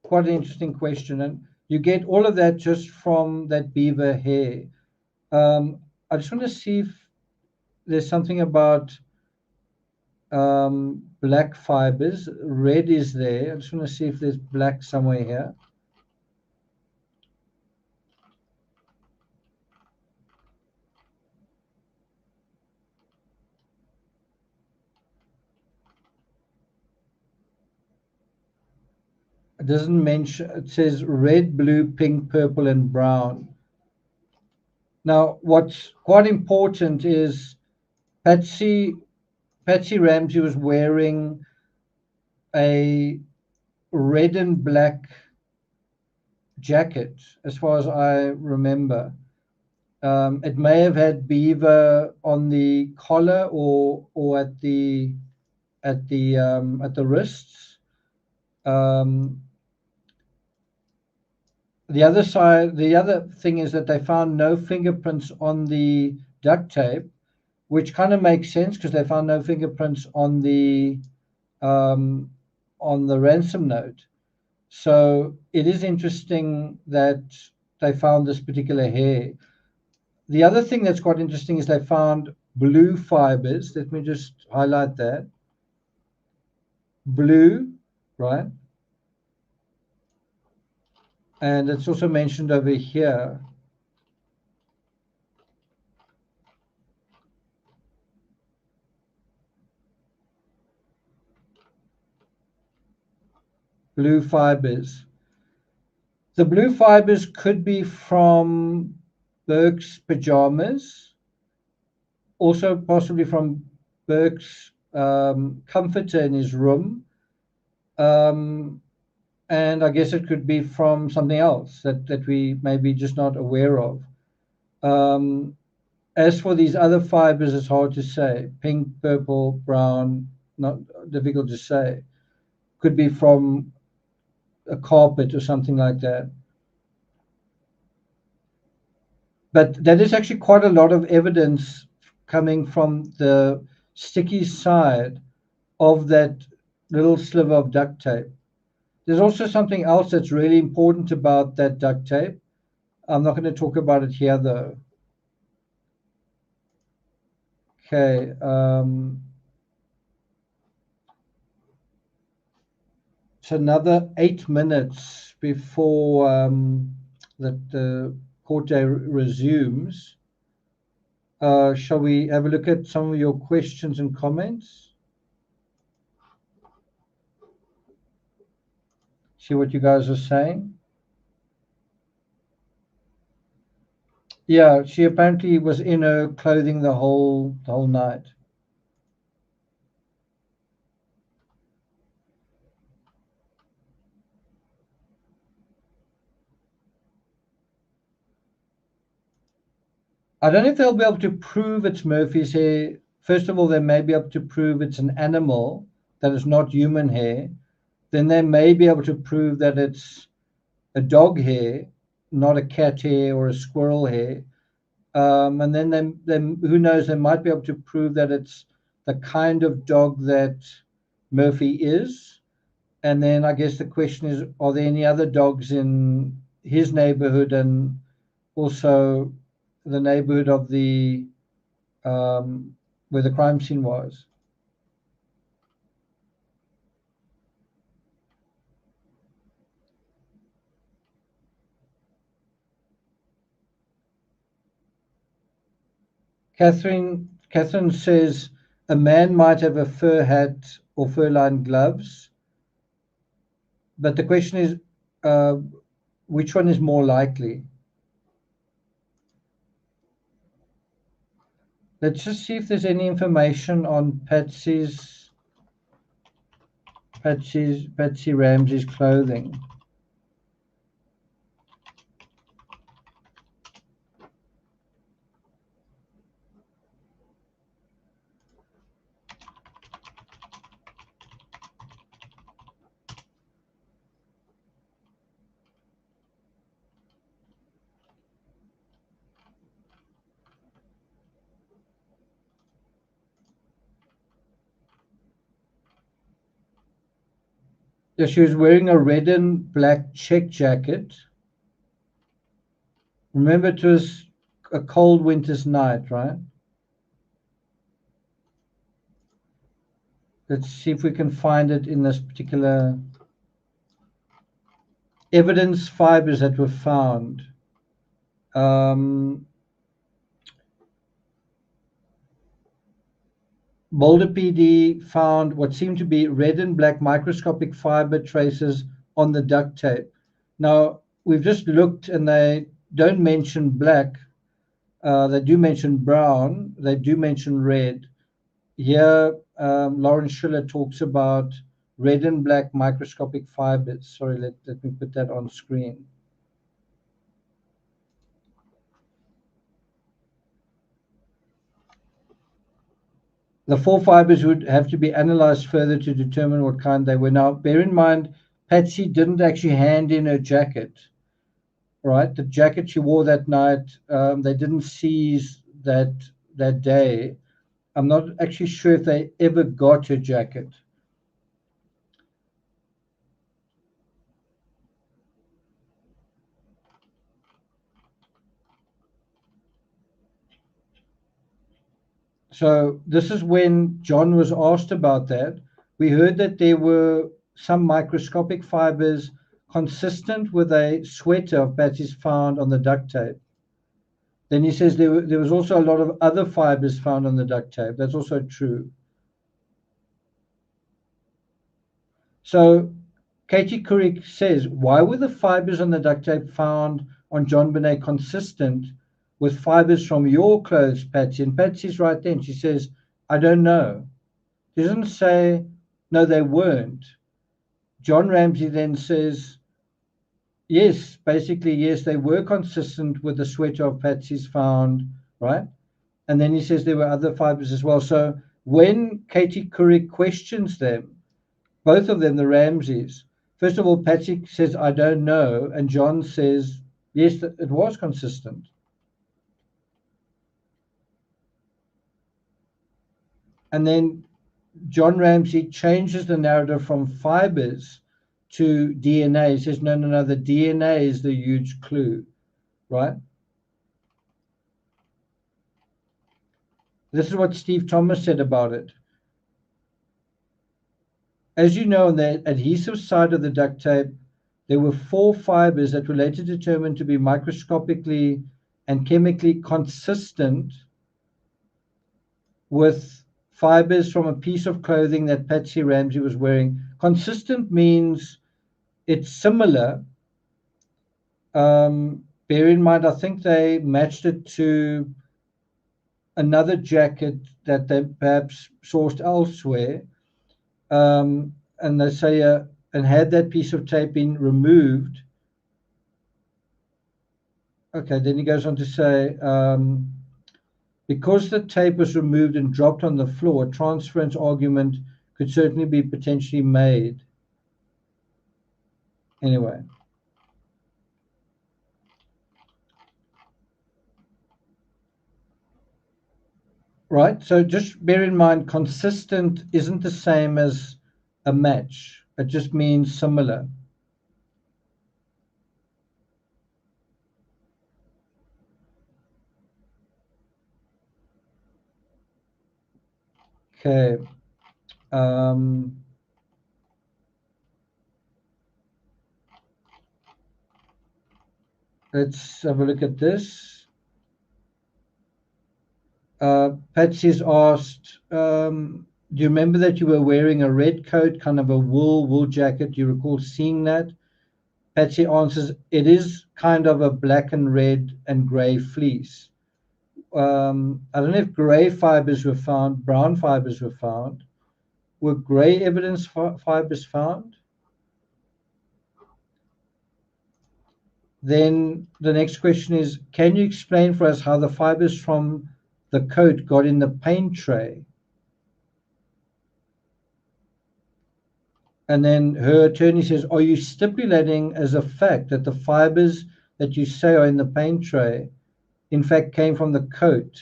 Quite an interesting question. And you get all of that just from that beaver hair. I just want to see if there's something about black fibers. Red is there. I just want to see if there's black somewhere here. It doesn't mention, it says red, blue, pink, purple, and brown. Now, what's quite important is Patsy Ramsey was wearing a red and black jacket, as far as I remember. It may have had beaver on the collar or at the wrists. The other thing is that they found no fingerprints on the duct tape, which kind of makes sense because they found no fingerprints on the ransom note. So it is interesting that they found this particular hair. The other thing that's quite interesting is they found blue fibers. Let me just highlight that. Blue, right? And it's also mentioned over here. Blue fibers. The blue fibers could be from Burke's pajamas, also possibly from Burke's comforter in his room. And I guess it could be from something else that we may be just not aware of. As for these other fibers, it's hard to say. Pink, purple, brown, not difficult to say. Could be from a carpet or something like that. But that is actually quite a lot of evidence coming from the sticky side of that little sliver of duct tape. There's also something else that's really important about that duct tape. I'm not going to talk about it here, though. Okay. It's another 8 minutes before the court day resumes. Shall we have a look at some of your questions and comments? See what you guys are saying. Yeah, she apparently was in her clothing the whole night. I don't know if they'll be able to prove it's Murphy's hair. First of all, they may be able to prove it's an animal that is not human hair. Then they may be able to prove that it's a dog hair, not a cat hair or a squirrel hair. And then who knows, they might be able to prove that it's the kind of dog that Murphy is. And then I guess the question is, are there any other dogs in his neighborhood and also the neighborhood of the where the crime scene was? Catherine says a man might have a fur hat or fur-lined gloves, but the question is, which one is more likely? Let's just see if there's any information on Patsy Ramsey's clothing. Yeah, she was wearing a red and black check jacket. Remember, it was a cold winter's night, right? Let's see if we can find it in this particular evidence fibers that were found. Boulder PD found what seemed to be red and black microscopic fiber traces on the duct tape. Now, we've just looked and they don't mention black. They do mention brown. They do mention red. Here, Lawrence Schiller talks about red and black microscopic fibers. Sorry, let me put that on screen. The 4 fibers would have to be analyzed further to determine what kind they were. Now, bear in mind, Patsy didn't actually hand in her jacket, right? The jacket she wore that night, they didn't seize that day. I'm not actually sure if they ever got her jacket. So this is when John was asked about that. We heard that there were some microscopic fibers consistent with a sweater of Patsy's found on the duct tape. Then he says there was also a lot of other fibers found on the duct tape. That's also true. So Katie Couric says, why were the fibers on the duct tape found on John Bonet consistent with fibers from your clothes, Patsy? And Patsy's right then. She says, I don't know. She doesn't say, no, they weren't. John Ramsey then says, yes, basically, yes, they were consistent with the sweater of Patsy's found, right? And then he says there were other fibers as well. So when Katie Couric questions them, both of them, the Ramseys, first of all, Patsy says, I don't know. And John says, yes, it was consistent. And then John Ramsey changes the narrative from fibers to DNA. He says, no, the DNA is the huge clue, right? This is what Steve Thomas said about it. As you know, on the adhesive side of the duct tape, there were 4 fibers that were later determined to be microscopically and chemically consistent with fibers from a piece of clothing that Patsy Ramsey was wearing. Consistent means it's similar. Bear in mind, I think they matched it to another jacket that they perhaps sourced elsewhere. And they say, and had that piece of tape been removed. Okay, then he goes on to say, because the tape was removed and dropped on the floor, a transference argument could certainly be potentially made. Anyway. Right, so just bear in mind, consistent isn't the same as a match. It just means similar. Okay. Let's have a look at this. Patsy's asked, do you remember that you were wearing a red coat, kind of a wool jacket? Do you recall seeing that? Patsy answers, it is kind of a black and red and gray fleece. I don't know if gray fibers were found, brown fibers were found. Were gray evidence fibers found? Then the next question is, can you explain for us how the fibers from the coat got in the paint tray? And then her attorney says, are you stipulating as a fact that the fibers that you say are in the paint tray, in fact, came from the coat?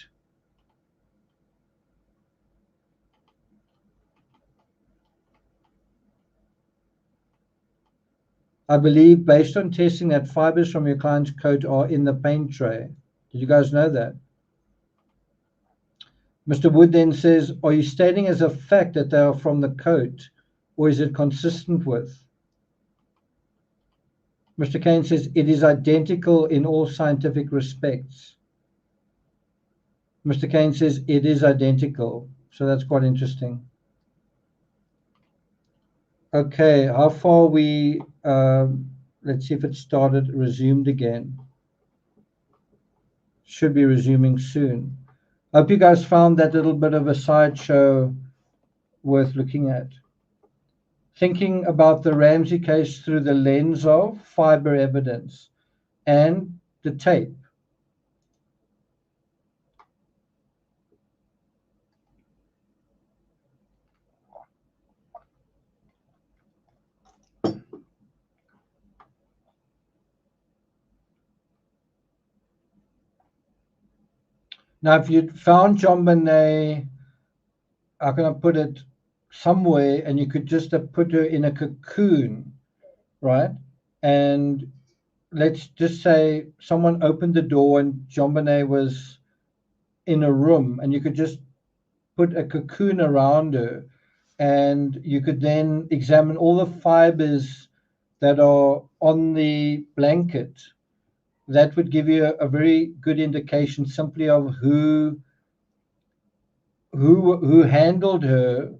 I believe, based on testing, that fibers from your client's coat are in the paint tray. Did you guys know that? Mr. Wood then says, are you stating as a fact that they are from the coat, or is it consistent with? Mr. Kane says, it is identical in all scientific respects. Mr. Kane says, it is identical. So that's quite interesting. Okay, how far we, let's see if it started, resumed again. Should be resuming soon. I hope you guys found that little bit of a sideshow worth looking at. Thinking about the Ramsey case through the lens of fiber evidence and the tape. Now, if you'd found JonBenet, how can I put it, somewhere, and you could just have put her in a cocoon, right? And let's just say someone opened the door and JonBenet was in a room, and you could just put a cocoon around her, and you could then examine all the fibers that are on the blanket. That would give you a very good indication simply of who handled her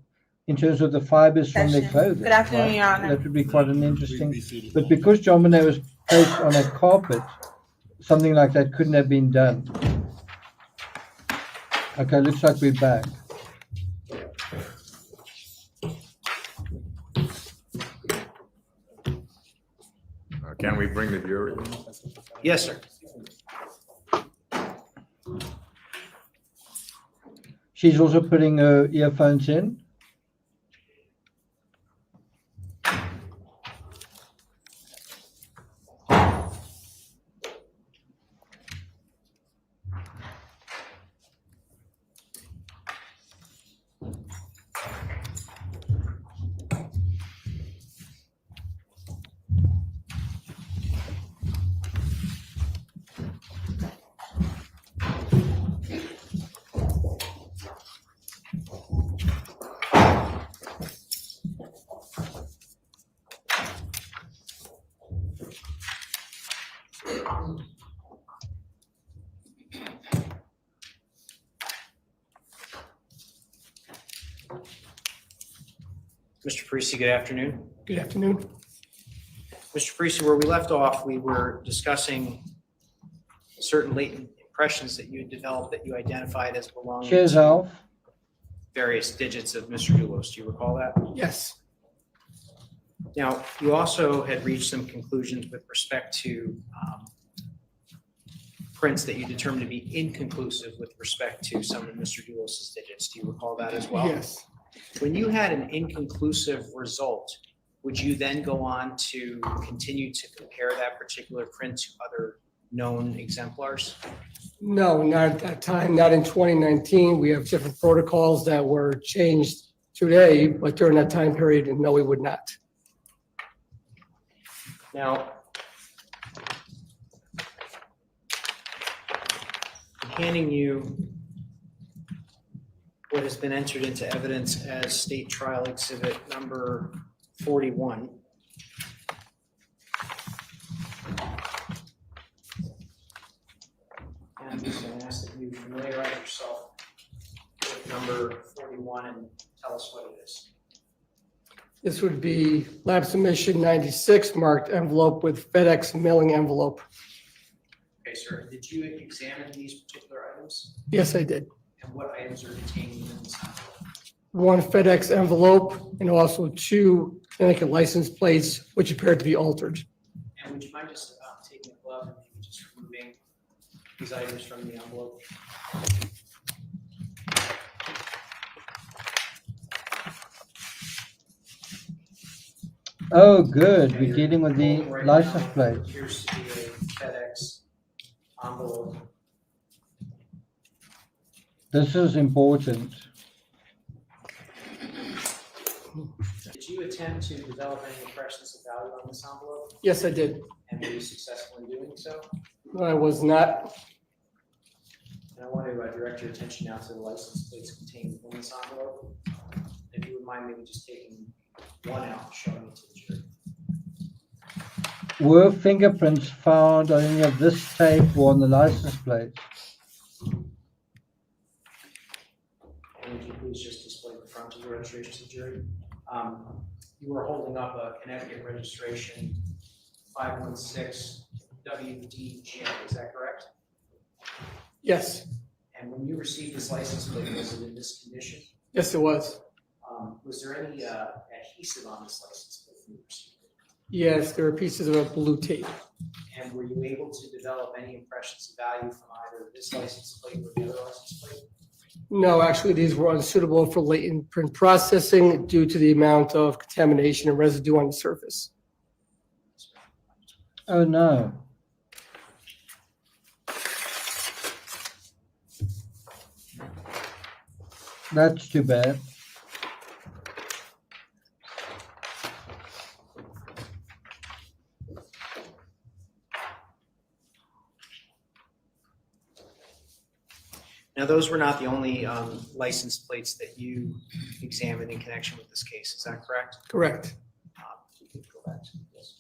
in terms of the fibers from their clothing. Good afternoon, right? Your Honor. That would be quite an interesting. But because JonBenet was placed on a carpet, something like that couldn't have been done. Okay, looks like we're back. Can we bring the jury? Yes, sir. She's also putting her earphones in. Mr. Parisi, good afternoon. Good afternoon. Mr. Parisi, where we left off, we were discussing certain latent impressions that you had developed that you identified as belonging Cheers, to Alf. various digits of Mr. DULOS. Do you recall that? Yes. Now, you also had reached some conclusions with respect to prints that you determined to be inconclusive with respect to some of Mr. DULOS's digits. Do you recall that as well? Yes. When you had an inconclusive result, would you then go on to continue to compare that particular print to other known exemplars? No, not at that time, not in 2019. We have different protocols that were changed today, but during that time period, no, we would not. Now, handing you what has been entered into evidence as State Trial Exhibit number 41. And I'm just going to ask that you familiarize yourself with number 41 and tell us what it is. This would be lab submission 96 marked envelope with FedEx mailing envelope. Okay, sir. Did you examine these particular items? Yes, I did. And what items are contained in this envelope? One FedEx envelope and also 2 Connecticut license plates, which appeared to be altered. And would you mind just taking a glove and maybe just removing these items from the envelope? Oh, good. We're dealing with the license plate. Appears to be a FedEx envelope. This is important. Did you attempt to develop any impressions of value on this envelope? Yes, I did. And were you successful in doing so? No, I was not. And I want to direct your attention now to the license plates contained in this envelope. If you would mind maybe just taking one out and showing it to the jury. Were fingerprints found on any of this tape or on the license plate? And would you please just display the front of the registration to the jury? You were holding up a Connecticut registration 516 WDJ, is that correct? Yes. And when you received this license plate, was it in this condition? Yes, it was. Was there any adhesive on this license plate when you received it? Yes, there were pieces of a blue tape. And were you able to develop any impressions of value from either this license plate or the other license plate? No, actually, these were unsuitable for latent print processing due to the amount of contamination and residue on the surface. Oh, no. That's too bad. Now, those were not the only license plates that you examined in connection with this case, is that correct? Correct. You can go back to this.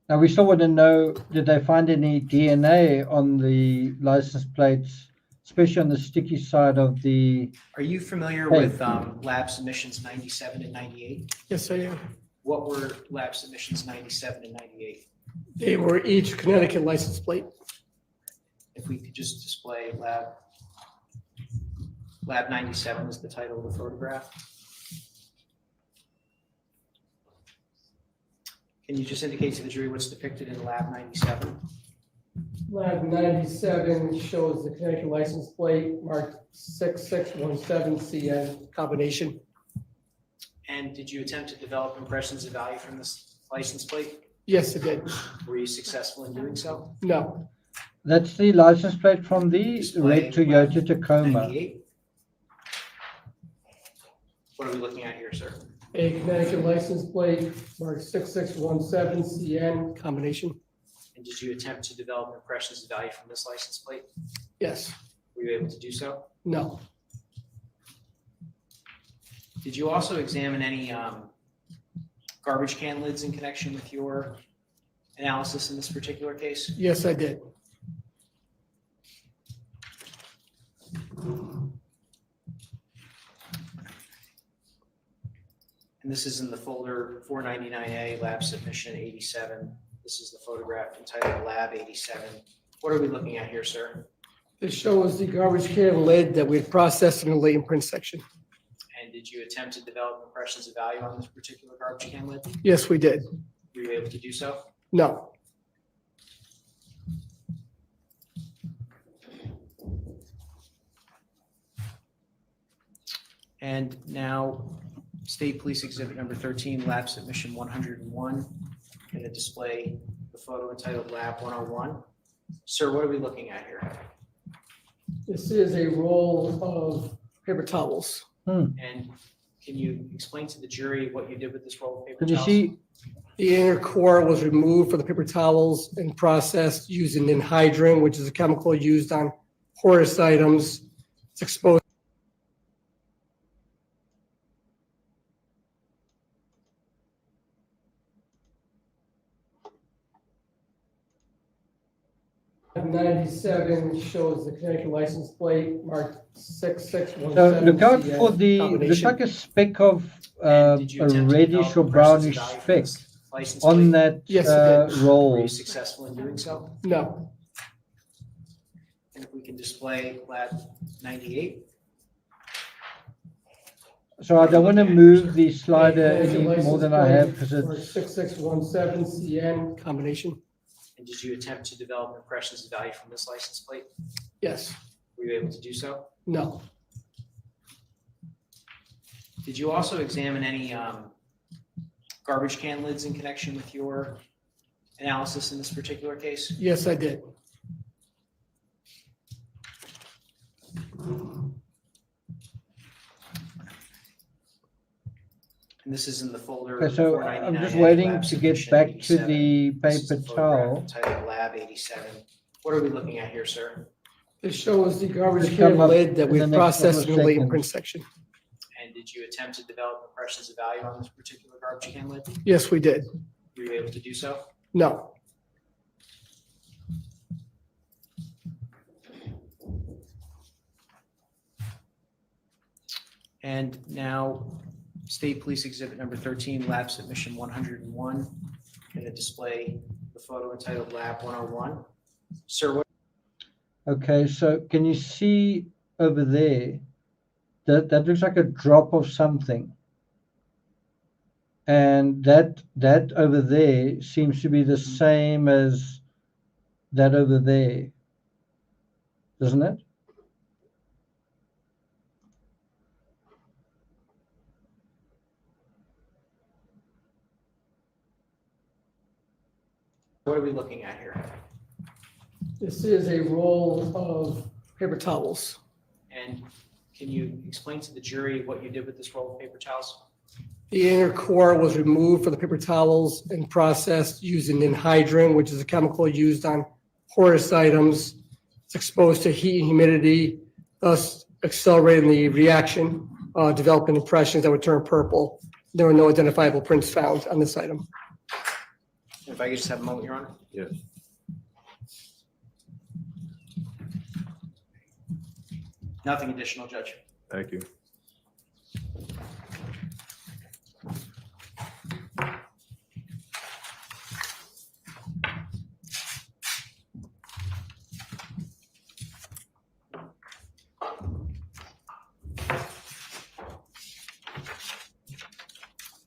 Now, we still want to know, did they find any DNA on the license plates, especially on the sticky side of the... Are you familiar Hey. with lab submissions 97 and 98? Yes, I am. What were lab submissions 97 and 98? They were each Connecticut license plate. If we could just display lab 97 is the title of the photograph. Can you just indicate to the jury what's depicted in lab 97? Lab 97 shows the Connecticut license plate marked 6617CN combination. And did you attempt to develop impressions of value from this license plate? Yes, it did. Were you successful in doing so? No. That's the license plate from the red Toyota Tacoma. 98? What are we looking at here, sir? A Connecticut license plate marked 6617CN combination. And did you attempt to develop impressions of value from this license plate? Yes. Were you able to do so? No. Did you also examine any garbage can lids in connection with your analysis in this particular case? Yes, I did. And this is in the folder 499A, lab submission 87. This is the photograph entitled Lab 87. What are we looking at here, sir? This shows the garbage can lid that we had processed in the latent print section. And did you attempt to develop impressions of value on this particular garbage can lid? Yes, we did. Were you able to do so? No. And now, State Police Exhibit number 13, lab submission 101. Going to display the photo entitled Lab 101. Sir, what are we looking at here? This is a roll of paper towels. And can you explain to the jury what you did with this roll of paper Can you towels? see? The inner core was removed from the paper towels and processed using anhydrine, which is a chemical used on porous items. It's exposed. 97 shows the Connecticut license plate marked 6617. So look out for the, looks combination. like a speck of And did you a attempt to reddish or develop impressions of brownish value from speck this license on plate? that Yes, it did. Were roll. you successful in doing so? No. And if we can display lab 98. So I don't want to move the slider Connecticut any more license than I have plate because for it's, 6617 CN combination. And did you attempt to develop impressions of value from this license plate? Yes. Were you able to do so? No. Did you also examine any garbage can lids in connection with your analysis in this particular case? Yes, I did. And this is in the folder. okay, so 499 I'm just Edge waiting Lab to get Submission back to 87. the This is paper the photograph towel. entitled Lab 87. What are we looking at here, sir? This shows the garbage It'll can come up lid that in the we next processed couple in of the latent seconds. print section. And did you attempt to develop impressions of value on this particular garbage can lid? Yes, we did. Were you able to do so? No. And now, State Police Exhibit number 13, Lab Submission 101. Going to display the photo entitled Lab 101. Sir, what? Okay, so can you see over there? That looks like a drop of something. And that over there seems to be the same as that over there, doesn't it? What are we looking at here? This is a roll of paper towels. And can you explain to the jury what you did with this roll of paper towels? The inner core was removed from the paper towels and processed using anhydrine, which is a chemical used on porous items. It's exposed to heat and humidity, thus accelerating the reaction, developing impressions that would turn purple. There were no identifiable prints found on this item. If I could just have a moment, Your Honor. Yes. Nothing additional, Judge. Thank you.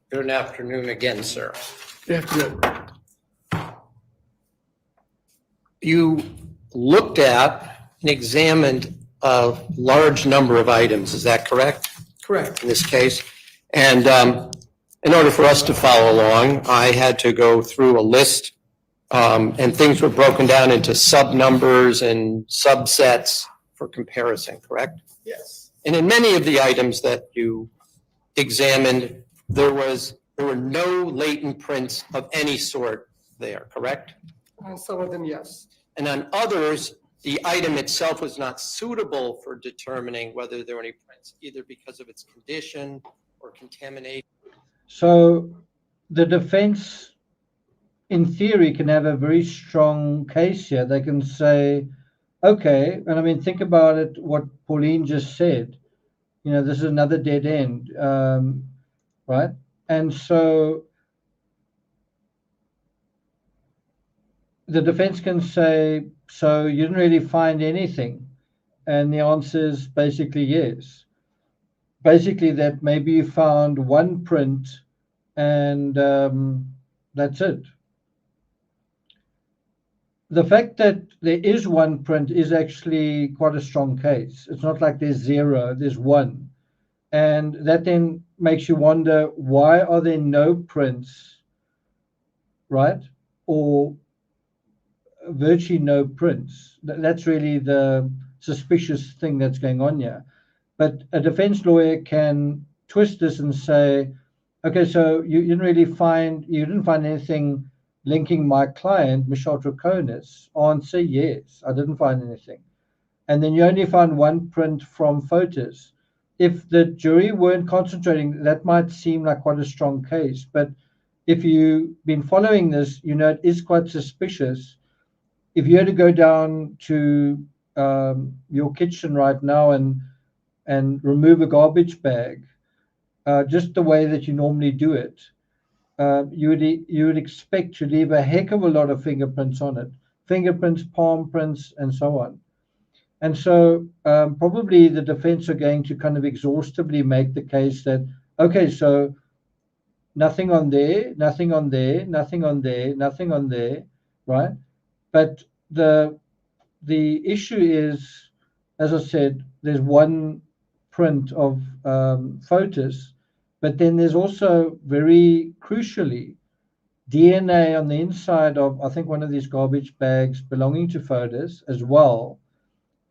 Good afternoon again, sir. Good afternoon. You looked at and examined a large number of items, is that correct? Correct. In this case? And in order for us to follow along, I had to go through a list, and things were broken down into sub-numbers and subsets for comparison, correct? Yes. And in many of the items that you examined, there were no latent prints of any sort there, correct? On some of them, yes. And on others, the item itself was not suitable for determining whether there were any prints, either because of its condition or contamination. So the defense, in theory, can have a very strong case here. They can say, okay, and I mean, think about it, what Pauline just said. You know, this is another dead end, right? And so the defense can say, so you didn't really find anything. And the answer is basically yes. Basically that maybe you found one print and that's it. The fact that there is one print is actually quite a strong case. It's not like there's zero, there's one. And that then makes you wonder, why are there no prints, right? Or virtually no prints. That's really the suspicious thing that's going on here. But a defense lawyer can twist this and say, okay, so you didn't find anything linking my client, Michelle Troconis. Answer, yes, I didn't find anything. And then you only found one print from photos. If the jury weren't concentrating, that might seem like quite a strong case. But if you've been following this, you know it is quite suspicious if you had to go down to your kitchen right now and remove a garbage bag, just the way that you normally do it, you would expect to leave a heck of a lot of fingerprints on it, fingerprints, palm prints, and so on. And so probably the defense are going to kind of exhaustively make the case that, okay, so nothing on there, nothing on there, nothing on there, nothing on there, right? But the issue is, as I said, there's one print of photos, but then there's also very crucially DNA on the inside of, I think, one of these garbage bags belonging to photos as well.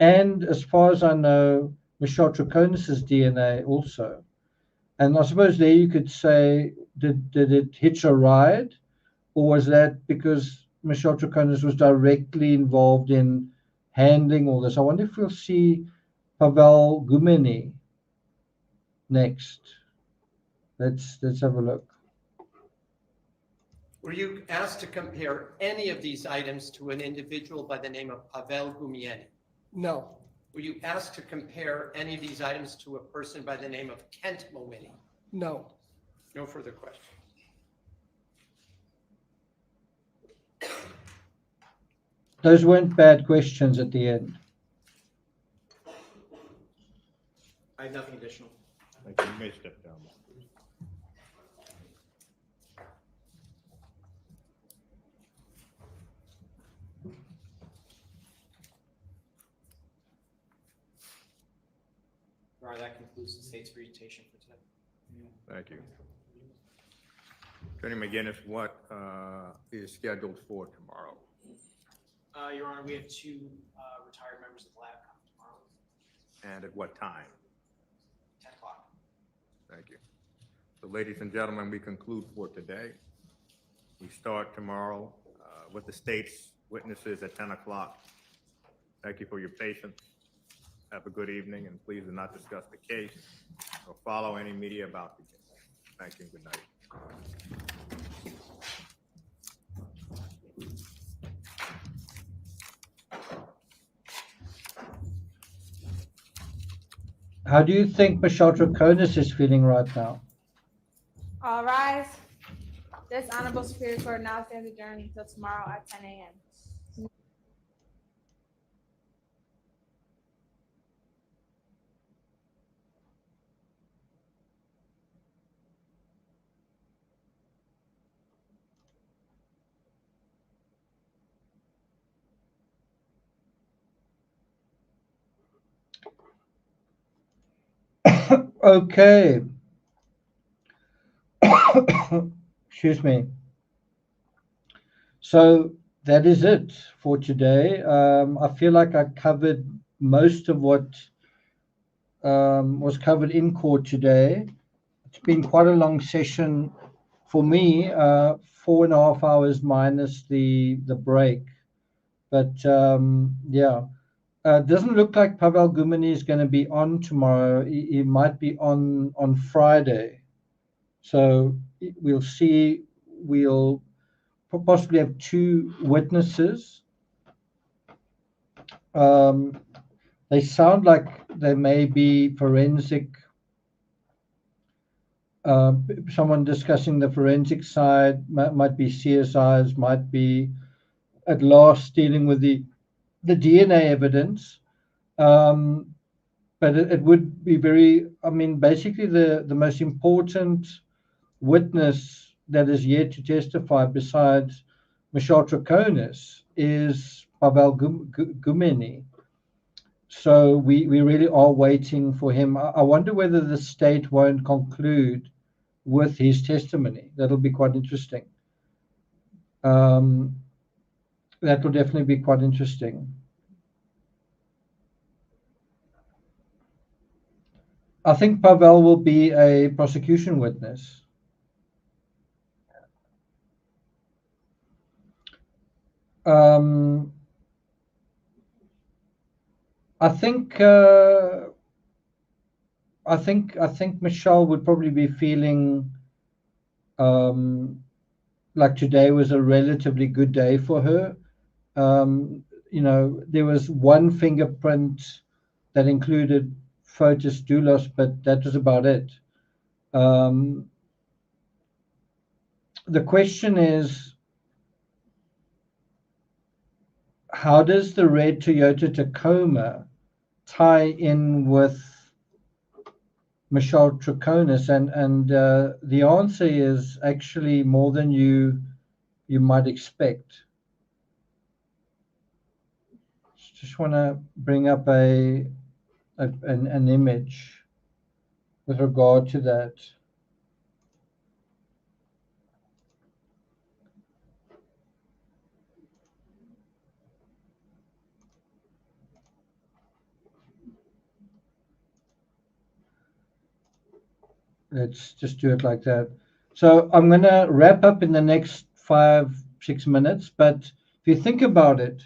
And as far as I know, Michelle Troconis's DNA also. And I suppose there you could say, did it hitch a ride? Or was that because Michelle Troconis was directly involved in handling all this? I wonder if we'll see Pavel Gumeni next. Let's have a look. Were you asked to compare any of these items to an individual by the name of Pavel Gumieni? No. Were you asked to compare any of these items to a person by the name of Kent Mowini? No. No further questions. Those weren't bad questions at the end. I have nothing additional. Thank you. You may step down. All right, that concludes the state's presentation for today. Thank you. Attorney McGinnis, what is scheduled for tomorrow? Your Honor, we have two retired members of the lab coming tomorrow. And at what time? 10 o'clock. Thank you. So ladies and gentlemen, we conclude for today. We start tomorrow with the state's witnesses at 10 o'clock. Thank you for your patience. Have a good evening, and please do not discuss the case or follow any media about the case. Thank you and good night. How do you think Michelle Troconis is feeling right now? All rise. This honorable Superior Court now stands adjourned until tomorrow at 10 a.m. Okay. Excuse me. So that is it for today. I feel like I covered most of what was covered in court today. It's been quite a long session for me, 4.5 hours minus the break. But yeah. Doesn't look like Pavel Gumeni is going to be on tomorrow. He might be on Friday. So we'll see. We'll possibly have two witnesses. They sound like they may be forensic. Someone discussing the forensic side, might be CSIs, might be at last dealing with the DNA evidence, but it would be very, I mean, basically the most important witness that is yet to testify besides Michelle Troconis is Pavel Gumeni. So we really are waiting for him. I wonder whether the state won't conclude with his testimony. That'll be quite interesting. That will definitely be quite interesting. I think Pavel will be a prosecution witness. I think Michelle would probably be feeling like today was a relatively good day for her. There was one fingerprint that included Fotis Doulos, but that was about it. The question is, how does the red Toyota Tacoma tie in with Michelle Troconis? And the answer is actually more than you might expect. Just want to bring up an image with regard to that. Let's just do it like that. So I'm going to wrap up in the next 5-6 minutes. But if you think about it,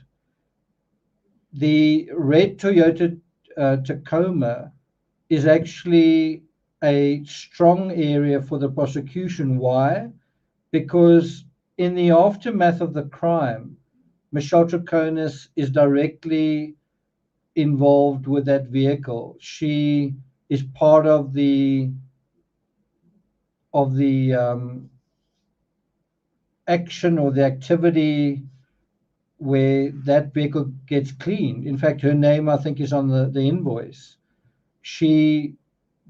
the red Toyota Tacoma is actually a strong area for the prosecution. Why? Because in the aftermath of the crime, Michelle Troconis is directly involved with that vehicle. She is part of the action or the activity where that vehicle gets cleaned. In fact, her name, I think, is on the invoice. She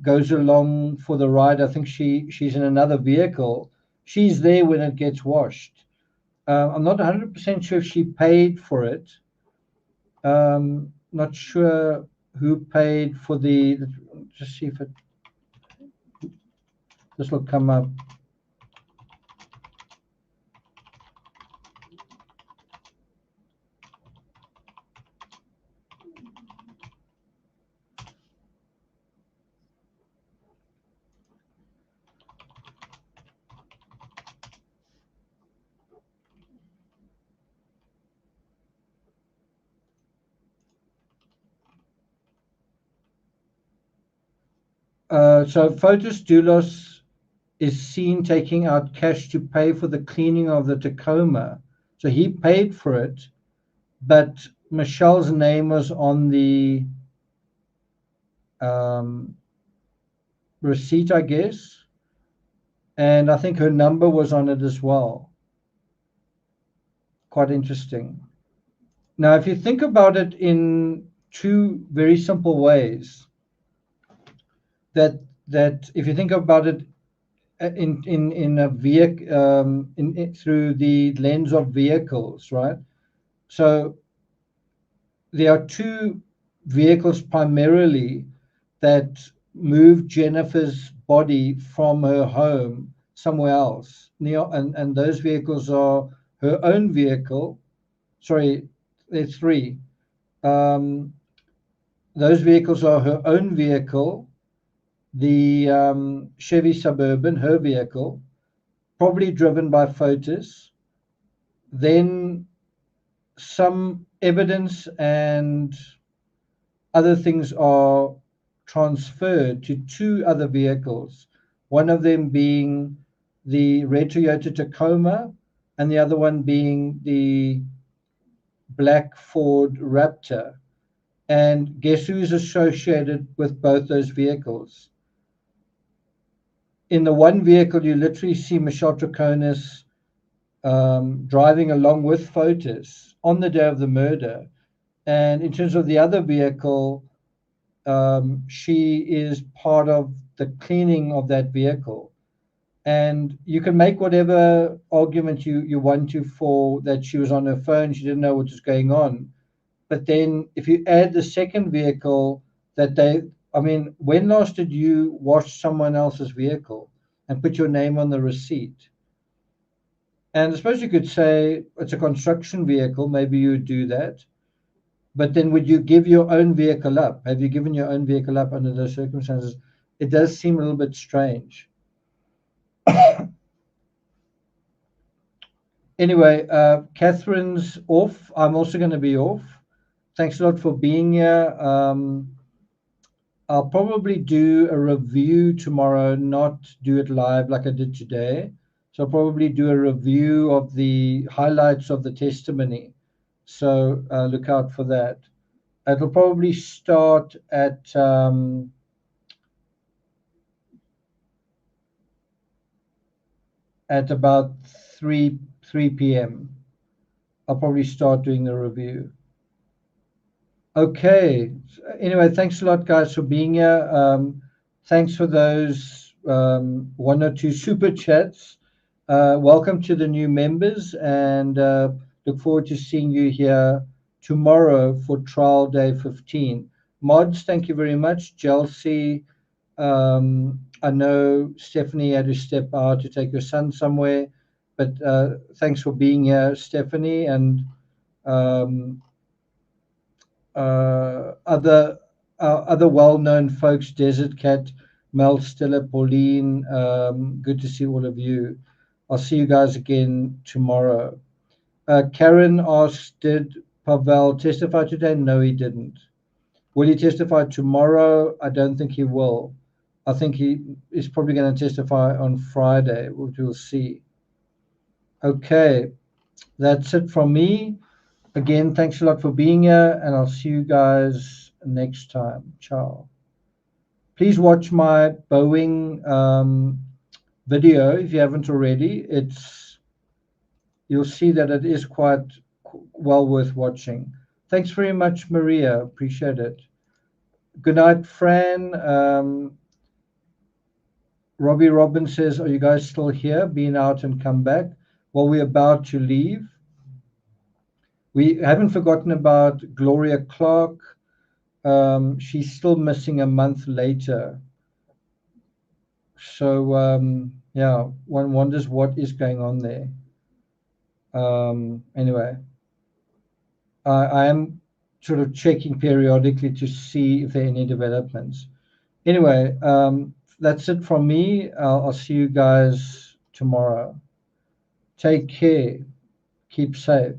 goes along for the ride. I think she's in another vehicle. She's there when it gets washed. I'm not 100% sure if she paid for it. Not sure who paid for just see if this will come up. So Fotis Doulos is seen taking out cash to pay for the cleaning of the Tacoma. So he paid for it, but Michelle's name was on the receipt, I guess. And I think her number was on it as well. Quite interesting. Now, if you think about it in two very simple ways, that if you think about it in a vehicle, through the lens of vehicles, right? So there are two vehicles primarily that moved Jennifer's body from her home somewhere else. And those vehicles are her own vehicle. Sorry, there's three. Those vehicles are her own vehicle, the Chevy Suburban, her vehicle, probably driven by Fotis. Then some evidence and other things are transferred to two other vehicles, one of them being the red Toyota Tacoma and the other one being the black Ford Raptor. And guess who's associated with both those vehicles? In the one vehicle, you literally see Michelle Troconis driving along with Fotis on the day of the murder. And in terms of the other vehicle, she is part of the cleaning of that vehicle. And you can make whatever argument you want to for that she was on her phone, she didn't know what was going on. But then if you add the second vehicle when last did you wash someone else's vehicle and put your name on the receipt? And I suppose you could say it's a construction vehicle, maybe you would do that. But then would you give your own vehicle up? Have you given your own vehicle up under those circumstances? It does seem a little bit strange. Anyway, Catherine's off. I'm also going to be off. Thanks a lot for being here. I'll probably do a review tomorrow, not do it live like I did today. So I'll probably do a review of the highlights of the testimony So look out for that. It'll probably start at about 3 p.m. I'll probably start doing the review. Okay. Anyway, thanks a lot, guys, for being here. Thanks for those 1 or 2 super chats. Welcome to the new members, and look forward to seeing you here tomorrow for trial day 15. Mods, thank you very much. Chelsea, I know Stephanie had to step out to take her son somewhere, but thanks for being here, Stephanie, and other well-known folks, Desert Cat, Mel, Stella, Pauline. Good to see all of you. I'll see you guys again tomorrow. Karen asked, did Pavel testify today? No, he didn't. Will he testify tomorrow? I don't think he will. I think he is probably going to testify on Friday, which we'll see. Okay, that's it from me. Again, thanks a lot for being here, and I'll see you guys next time. Ciao. Please watch my Boeing video if you haven't already. You'll see that it is quite well worth watching. Thanks very much, Maria. Appreciate it. Good night, Fran. Robbie Robbins says, are you guys still here? Been out and come back? Well, we're about to leave. We haven't forgotten about Gloria Clark. She's still missing a month later. So, yeah, one wonders what is going on there. Anyway, I am sort of checking periodically to see if there are any developments. Anyway, that's it from me. I'll see you guys tomorrow. Take care. Keep safe.